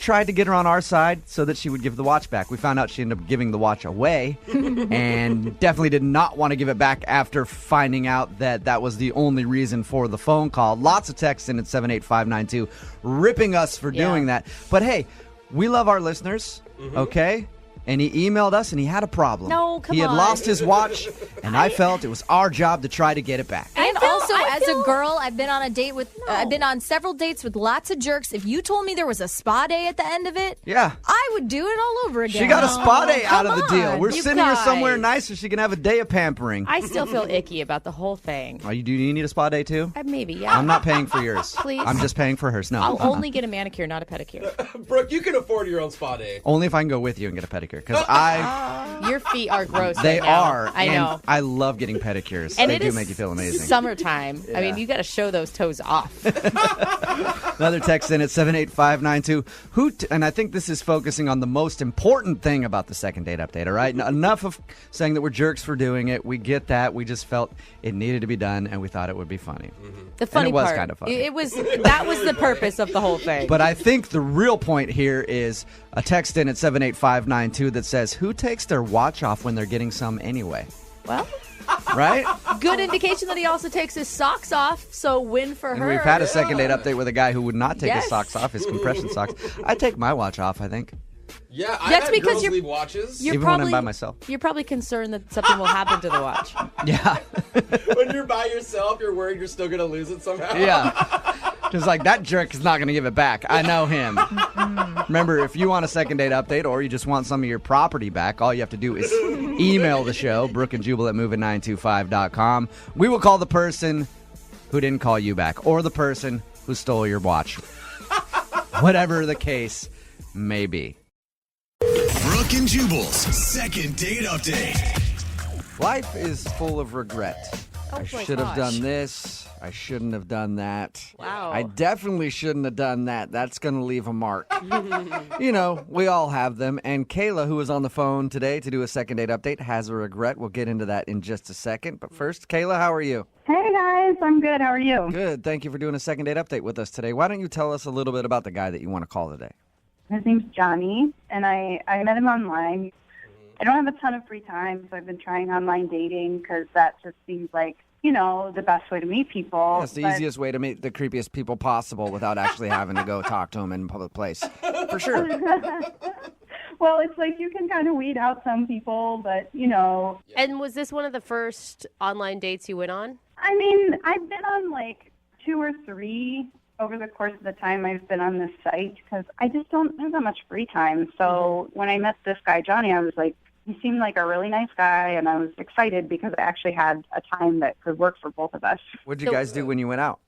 tried to get her on our side so that she would give the watch back. We found out she ended up giving the watch away and definitely did not want to give it back after finding out that that was the only reason for the phone call. Lots of texts in at 78592 ripping us for doing that. But hey, we love our listeners, okay? And he emailed us, and he had a problem. No, come He had on. lost his watch, and I felt it was our job to try to get it back. And also, as a girl, I've been on a date with, I've been on several dates with lots of jerks. If you told me there was a spa day at the end of it, Yeah. I would do it all over again. She got a spa day out of the Come deal. on. We're You sending her guys. somewhere nice so she can have a day of pampering. I still feel icky about the whole thing. Do you need a spa day too? Maybe, yeah. I'm not paying for yours. Please. I'm just paying for hers. No. I'll only get a manicure, not a pedicure. Brooke, you can afford your own spa day. Only if I can go with you and get a pedicure. Because Your feet are gross. they right now. are. I and know. I love getting pedicures. And they it do is make you feel amazing. Summertime. I mean, Yeah. you got to show those toes off. Another text in at 78592. And I think this is focusing on the most important thing about the second date update, all right? Enough of saying that we're jerks for doing it. We get that. We just felt it needed to be done, and we thought it would be funny. The funny and it was part, kind of funny. that was the purpose of the whole thing. But I think the real point here is a text in at 78592 that says, who takes their watch off when they're getting some anyway? Well, right? Good indication that he also takes his socks off, so win for And her. we've had a second date update with a guy who would not take his Yes. socks off, his compression socks. I take my watch off, I think. Yeah, I That's had because girls you're- leave watches. You're Even probably, when I'm by myself. You're probably concerned that something will happen to the watch. Yeah. When you're by yourself, you're worried you're still going to lose it somehow. Yeah. Just like, that jerk is not going to give it back. I know him. Remember, if you want a second date update or you just want some of your property back, all you have to do is email the show, Brooke and Jubal at moving925.com. We will call the person who didn't call you back or the person who stole your watch. Whatever the case may be. Brooke and Jubal's second date update. Life is full of regret. I my should have gosh. done this. I shouldn't have done that. Wow. I definitely shouldn't have done that. That's going to leave a mark. You know, we all have them. And Kayla, who is on the phone today to do a second date update, has a regret. We'll get into that in just a second. But first, Kayla, how are you? Hey guys, I'm good. How are you? Good. Thank you for doing a second date update with us today. Why don't you tell us a little bit about the guy that you want to call today? His name's Johnny, and I met him online. I don't have a ton of free time, so I've been trying online dating because that just seems like, you know, the best way to meet people. That's the But- easiest way to meet the creepiest people possible without actually having to go talk to them in a public place. For sure. Well, it's like you can kind of weed out some people, but, you know. And was this one of the first online dates you went on? I mean, I've been on like 2 or 3 over the course of the time I've been on this site because I just don't have that much free time. So when I met this guy, Johnny, I was like, he seemed like a really nice guy, and I was excited because I actually had a time that could work for both of us. What did you guys do when you went out?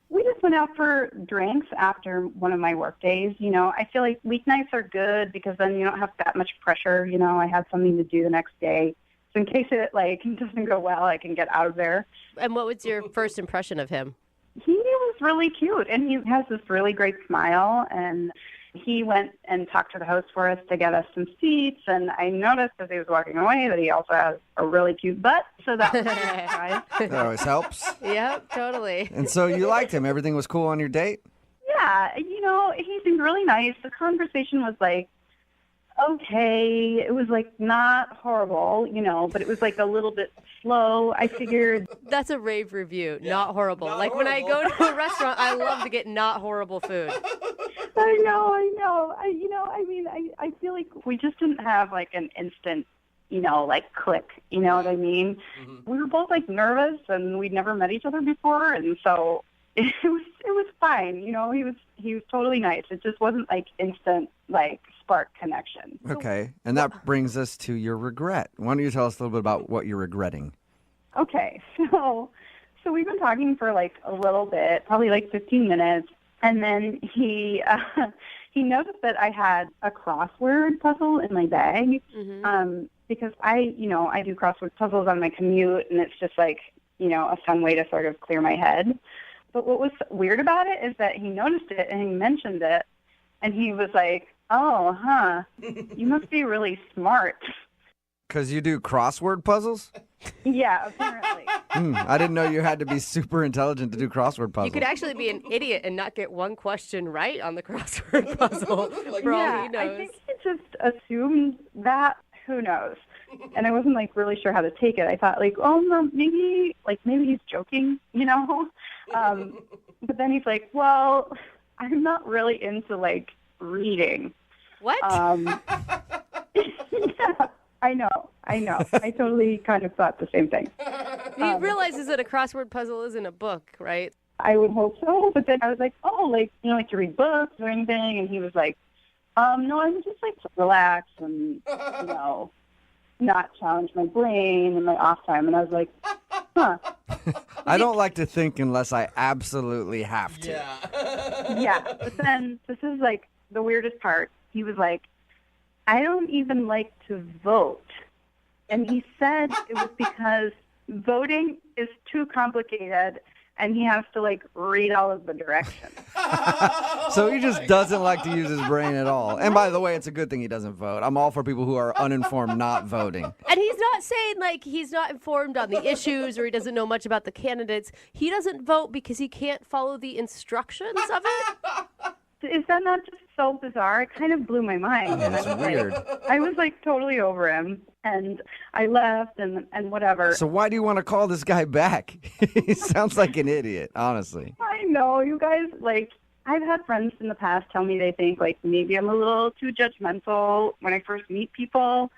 We just went out for drinks after one of my work days. You know, I feel like weeknights are good because then you don't have that much pressure. You know, I had something to do the next day. So in case it like doesn't go well, I can get out of there. And what was your first impression of him? He was really cute, and he has this really great smile, and he went and talked to the host for us to get us some seats, and I noticed as he was walking away that he also has a really cute butt, so that was a surprise. That always helps. Yep, totally. And so you liked him. Everything was cool on your date? Yeah, you know, he seemed really nice. The conversation was like, okay, it was like not horrible, you know, but it was like a little bit slow. I figured That's a rave review. Not horrible. Like when I go to a restaurant, I love to get not horrible food. I know. I feel like we just didn't have like an instant, you know, like click, you know what I mean? We were both like nervous and we'd never met each other before, and so it was fine, you know, he was totally nice. It just wasn't like instant like spark connection. Okay. And that brings us to your regret. Why don't you tell us a little bit about what you're regretting? Okay, so we've been talking for like a little bit, probably like 15 minutes, and then he noticed that I had a crossword puzzle in my bag, because I do crossword puzzles on my commute, and it's just like, a fun way to sort of clear my head. But what was weird about it is that he noticed it and he mentioned it, and he was like, "Oh, huh, you must be really smart." Because you do crossword puzzles? Yeah, apparently. I didn't know you had to be super intelligent to do crossword puzzles. You could actually be an idiot and not get one question right on the crossword puzzle. For all he knows. I think he just assumed that. Who knows? And I wasn't like really sure how to take it. I thought like, oh no, maybe he's joking, But then he's like, well, I'm not really into like reading. What? Yeah, I know. I totally kind of thought the same thing. He realizes that a crossword puzzle isn't a book, right? I would hope so, but then I was like, oh, like, like to read books or anything, and he was like, no, I would just like to relax and, not challenge my brain in my off time. And I was like, huh. I don't like to think unless I absolutely have to. Yeah, but then this is like the weirdest part. He was like, I don't even like to vote. And he said it was because voting is too complicated and he has to like read all of the directions. So he just doesn't like to use his brain at all. And by the way, it's a good thing he doesn't vote. I'm all for people who are uninformed not voting. And he's not saying like he's not informed on the issues or he doesn't know much about the candidates. He doesn't vote because he can't follow the instructions of it. Is that not just so bizarre? It kind of blew my mind. That's weird. I was like totally over him, and I left and whatever. So why do you want to call this guy back? He sounds like an idiot, honestly. I know, you guys, like, I've had friends in the past tell me they think, like, maybe I'm a little too judgmental when I first meet people.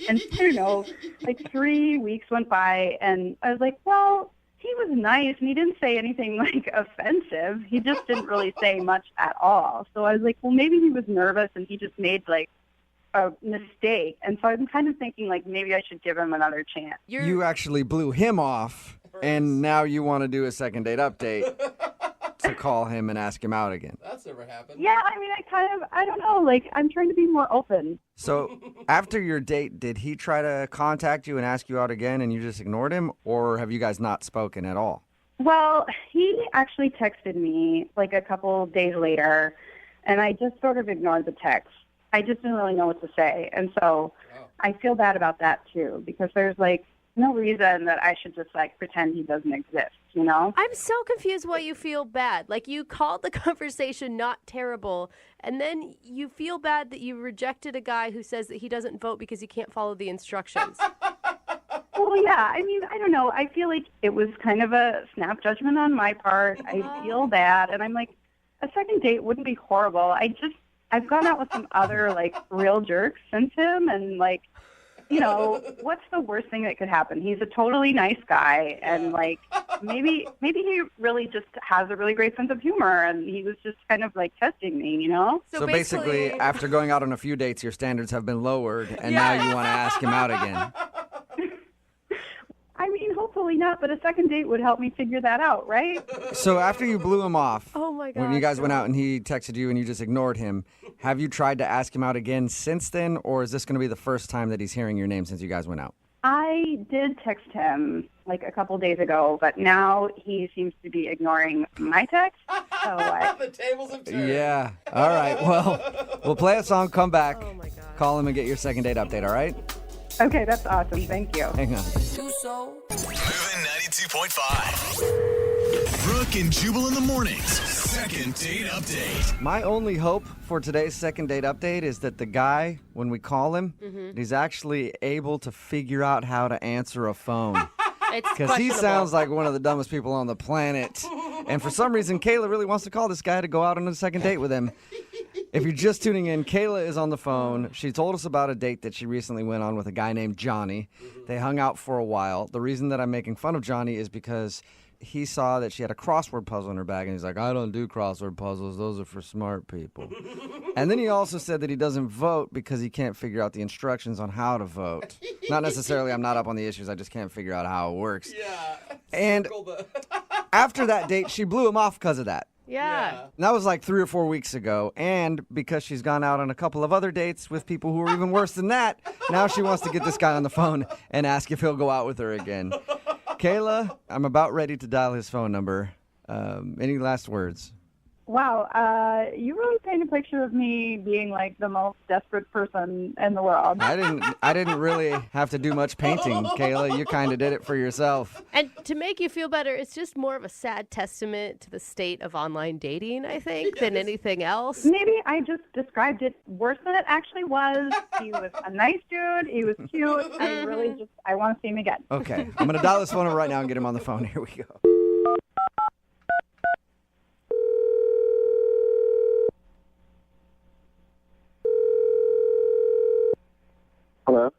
And, I don't know, like 3 weeks went by, and I was like, well, he was nice, and he didn't say anything, like, offensive. He just didn't really say much at all. So I was like, well, maybe he was nervous, and he just made, like, a mistake. And so I'm kind of thinking, like, maybe I should give him another chance. You actually blew him off, and now you want to do a second date update to call him and ask him out again. That's never happened. Yeah, I mean, I don't know, like, I'm trying to be more open. So after your date, did he try to contact you and ask you out again and you just ignored him, or have you guys not spoken at all? Well, he actually texted me like a couple days later, and I just sort of ignored the text. I just didn't really know what to say. And so I feel bad about that, too, because there's, like, no reason that I should just, like, pretend he doesn't exist, you know? I'm so confused why you feel bad. Like, you called the conversation not terrible, and then you feel bad that you rejected a guy who says that he doesn't vote because he can't follow the instructions. Well, yeah, I mean, I don't know. I feel like it was kind of a snap judgment on my part. I feel bad, and I'm like, a second date wouldn't be horrible. I've gone out with some other, like, real jerks since him, and, like, you know, what's the worst thing that could happen? He's a totally nice guy, and, like, maybe he really just has a really great sense of humor, and he was just kind of, like, testing me, you know? So basically, after going out on a few dates, your standards have been lowered, and now you want to ask him out again. I mean, hopefully not, but a second date would help me figure that out, right? So after you blew him off, oh my God, when you guys went out and he texted you and you just ignored him, have you tried to ask him out again since then, or is this going to be the first time that he's hearing your name since you guys went out? I did text him like a couple days ago, but now he seems to be ignoring my text. So the tables have turned. Yeah. All right. Well, we'll play a song, come back, call him and get your second date update, all right? Okay, that's awesome. Thank you. Hang on. Moving 92.5. Brooke and Jubal in the mornings. Second date update. My only hope for today's second date update is that the guy, when we call him, he's actually able to figure out how to answer a phone. Because he sounds like one of the dumbest people on the planet. And for some reason, Kayla really wants to call this guy to go out on a second date with him. If you're just tuning in, Kayla is on the phone. She told us about a date that she recently went on with a guy named Johnny. They hung out for a while. The reason that I'm making fun of Johnny is because he saw that she had a crossword puzzle in her bag, and he's like, I don't do crossword puzzles. Those are for smart people. And then he also said that he doesn't vote because he can't figure out the instructions on how to vote. Not necessarily I'm not up on the issues. I just can't figure out how it works. Yeah. And after that date, she blew him off because of that. Yeah. And that was like 3 or 4 weeks ago. And because she's gone out on a couple of other dates with people who are even worse than that, now she wants to get this guy on the phone and ask if he'll go out with her again. Kayla, I'm about ready to dial his phone number. Any last words? Wow, you really paint a picture of me being like the most desperate person in the world. I didn't really have to do much painting, Kayla. You kind of did it for yourself. And to make you feel better, it's just more of a sad testament to the state of online dating, I think, than anything else. Maybe I just described it worse than it actually was. He was a nice dude. He was cute. I want to see him again. Okay, I'm going to dial his phone number right now and get him on the phone. Here we go. Hello?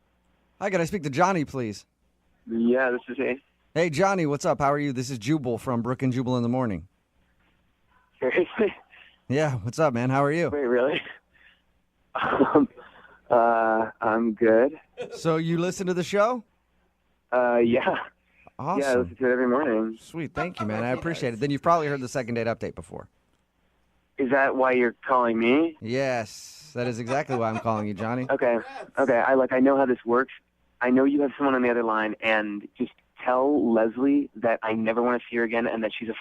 Hi, can I speak to Johnny, please? Yeah, this is he. Hey, Johnny, what's up? How are you? This is Jubal from Brooke and Jubal in the morning. Seriously? Yeah, what's up, man? How are you? Wait, really? I'm good. So you listen to the show? Yeah. Awesome. Yeah, I listen to it every morning. Sweet, thank you, man. I appreciate it. Then you've probably heard the second date update before. Is that why you're calling me? Yes, that is exactly why I'm calling you, Johnny. Okay. I know how this works. I know you have someone on the other line, and just tell Leslie that I never want to see her again and that she's a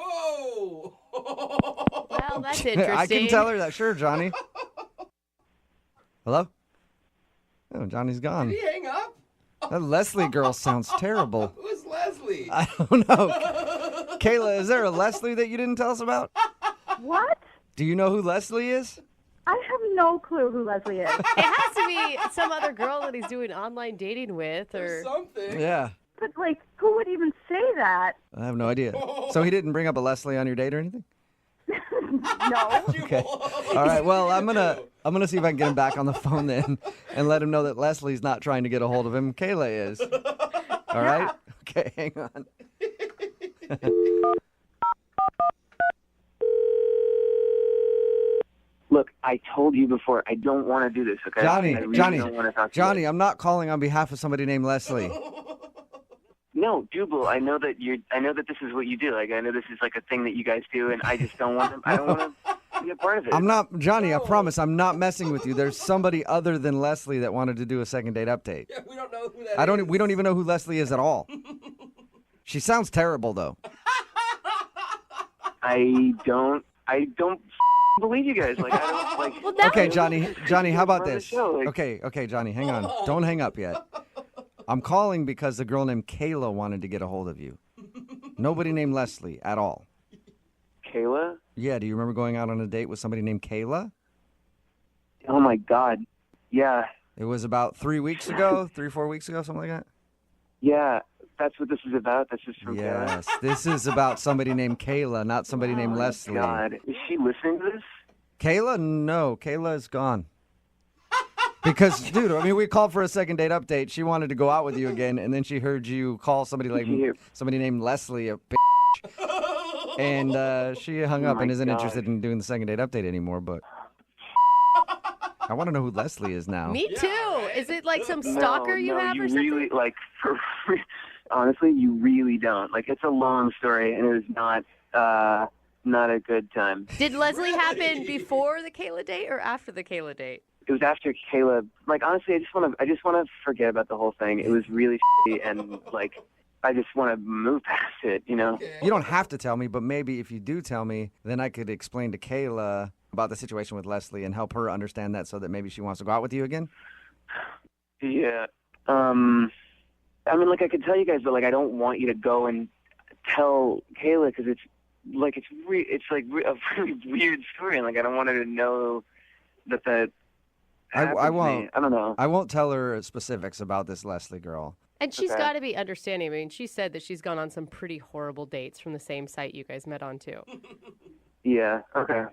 Whoa! Well, that's interesting. I can tell her that. Sure, Johnny. Hello? Oh, Johnny's gone. Did he hang up? That Leslie girl sounds terrible. Who's Leslie? I don't know. Kayla, is there a Leslie that you didn't tell us about? What? Do you know who Leslie is? I have no clue who Leslie is. It has to be some other girl that he's doing online dating with or something. Yeah. But, like, who would even say that? I have no idea. So he didn't bring up a Leslie on your date or anything? No. Okay. All right. Well, I'm gonna see if I can get him back on the phone then, and let him know that Leslie's not trying to get a hold of him. Kayla is. All right. Okay. Hang on. Look, I told you before, I don't want to do this, okay? I really don't want to talk to Johnny, you. I'm not calling on behalf of somebody named Leslie. No, Jubal, I know that this is what you do. Like, I know this is like a thing that you guys do, and I just don't want to, I don't want to be a part of it. I'm not, Johnny, I promise I'm not messing with you. There's somebody other than Leslie that wanted to do a second date update. Yeah, we don't know who that is. We don't even know who Leslie is at all. She sounds terrible, though. I don't believe you guys. Like, I don't, like... Well, Okay, Johnny, how about this? Show, like- Okay, Johnny, hang on. Don't hang up yet. I'm calling because the girl named Kayla wanted to get a hold of you. Nobody named Leslie at all. Kayla? Yeah, do you remember going out on a date with somebody named Kayla? Oh, my God. Yeah. It was about 3 weeks ago, 4 weeks ago, something like that? Yeah, that's what this is about. This is from Kayla. Yes, this is about somebody named Kayla, not somebody named Leslie. God, is she listening to this? Kayla? No, Kayla is gone. Because, dude, I mean, we called for a second date update. She wanted to go out with you again, and then she heard you call somebody named Leslie a bitch. And she hung up and isn't interested in doing the second date update anymore, but I want to know who Leslie is now. Me too. Is it like some stalker you have you or something? really, like, honestly, you really don't. Like, it's a long story, and it is not a good time. Did Leslie happen before the Kayla date or after the Kayla date? It was after Kayla. Like, honestly, I just want to forget about the whole thing. It was really shitty, and like, I just want to move past it. You know. You don't have to tell me, but maybe if you do tell me, then I could explain to Kayla about the situation with Leslie and help her understand that, so that maybe she wants to go out with you again. Yeah. I mean, like, I could tell you guys, but like, I don't want you to go and tell Kayla because it's like a really weird story, and like, I don't want her to know that. I won't. I don't know. I won't tell her specifics about this Leslie girl. And she's got to be understanding. I mean, she said that she's gone on some pretty horrible dates from the same site you guys met on, too. Yeah, okay.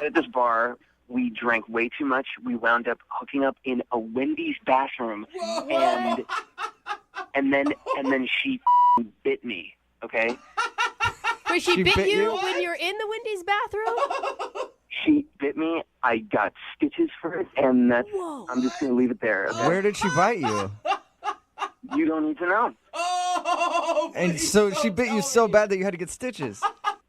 At this bar, we drank way too much. We wound up hooking up in a Wendy's bathroom. And then she bit me, okay? Wait, she bit you when you're in the Wendy's bathroom? She bit me. I got stitches for it, and that's. I'm just gonna leave it there. Okay? Where did she bite you? You don't need to know. And so she bit you so bad that you had to get stitches.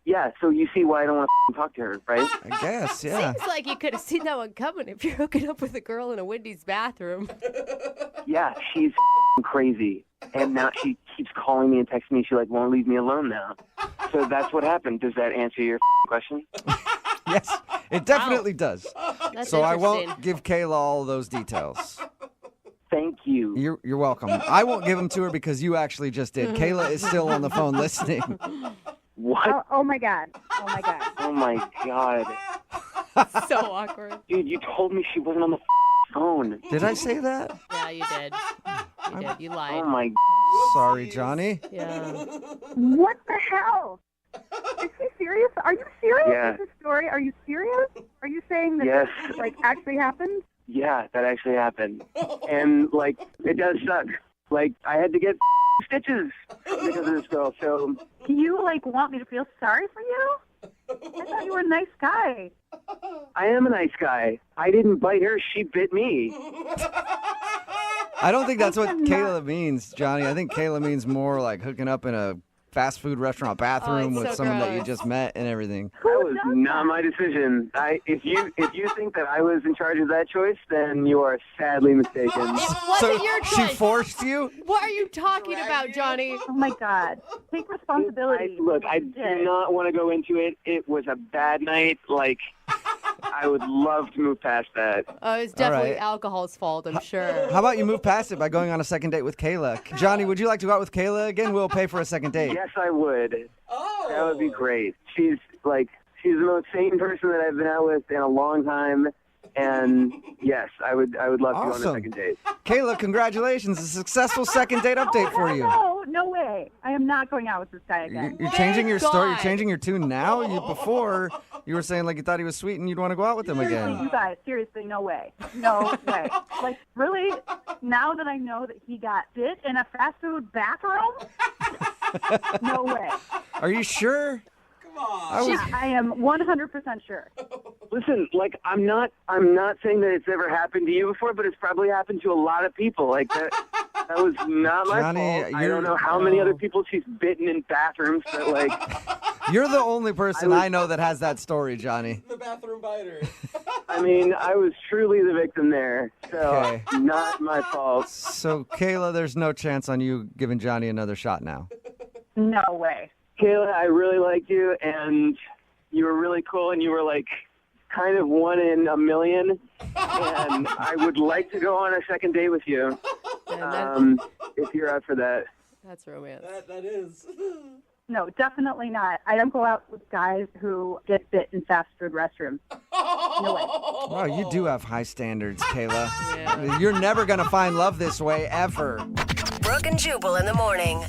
Yeah, so you see why I don't want to talk to her, right? I guess, yeah. Seems like you could have seen that one coming if you're hooking up with a girl in a Wendy's bathroom. Yeah, she's crazy. And now she keeps calling me and texting me. She won't leave me alone now. So that's what happened. Does that answer your question? Yes, it definitely does. That's So I interesting. won't give Kayla all those details. Thank you. You're welcome. I won't give them to her because you actually just did. Kayla is still on the phone listening. What? Oh my God. Oh my God. Oh my God. So awkward. Dude, you told me she wasn't on the phone. Did I say that? Yeah, you did. You did. You lied. Oh my. Sorry, Johnny. Yeah. What the hell? Is she serious? Are you serious Yeah. with this story? Are you serious? Are you saying that Yes. this actually happened? Yeah, that actually happened. And it does suck. I had to get stitches because of this girl. So Do you want me to feel sorry for you? I thought you were a nice guy. I am a nice guy. I didn't bite her. She bit me. I don't think that's what Kayla means, Johnny. I think Kayla means more like hooking up in a fast food restaurant bathroom with someone that you just met and everything. That was not my decision. If you think that I was in charge of that choice, then you are sadly mistaken. It wasn't your choice. She forced you? What are you talking about, Johnny? Oh my God. Take responsibility. Look, I do not want to go into it. It was a bad night. I would love to move past that. Oh, it's definitely right. alcohol's fault, I'm sure. How about you move past it by going on a second date with Kayla? Johnny, would you like to go out with Kayla again? We'll pay for a second date. Yes, I would. Oh. That would be great. She's the most sane person that I've been out with in a long time. And yes, I would love to go on a Awesome. second date. Kayla, congratulations. A successful second date update for you. No way. I am not going out with this guy again. You're changing your story. You're God. changing your tune now. Before, you were saying you thought he was sweet and you'd want to go out with him Seriously, again. you guys, seriously, no way. No way. Really, now that I know that he got bit in a fast food bathroom, no way. Are you sure? I am 100% sure. Listen, I'm not saying that it's ever happened to you before, but it's probably happened to a lot of people. That was not my Johnny, fault. I don't know how many other people she's bitten in bathrooms, but You're the only person I know that has that story, Johnny. The bathroom biter. I mean, I was truly the victim there, so Okay. not my fault. So, Kayla, there's no chance on you giving Johnny another shot now. No way. Kayla, I really liked you, and you were really cool, and you were kind of one in a million, and I would like to go on a second date with you, if you're up for that. That's romance. That is. No, definitely not. I don't go out with guys who get bit in fast food restrooms. No way. Wow, you do have high standards, Kayla. You're never going to find love this way, ever. Brooke and Jubal in the morning.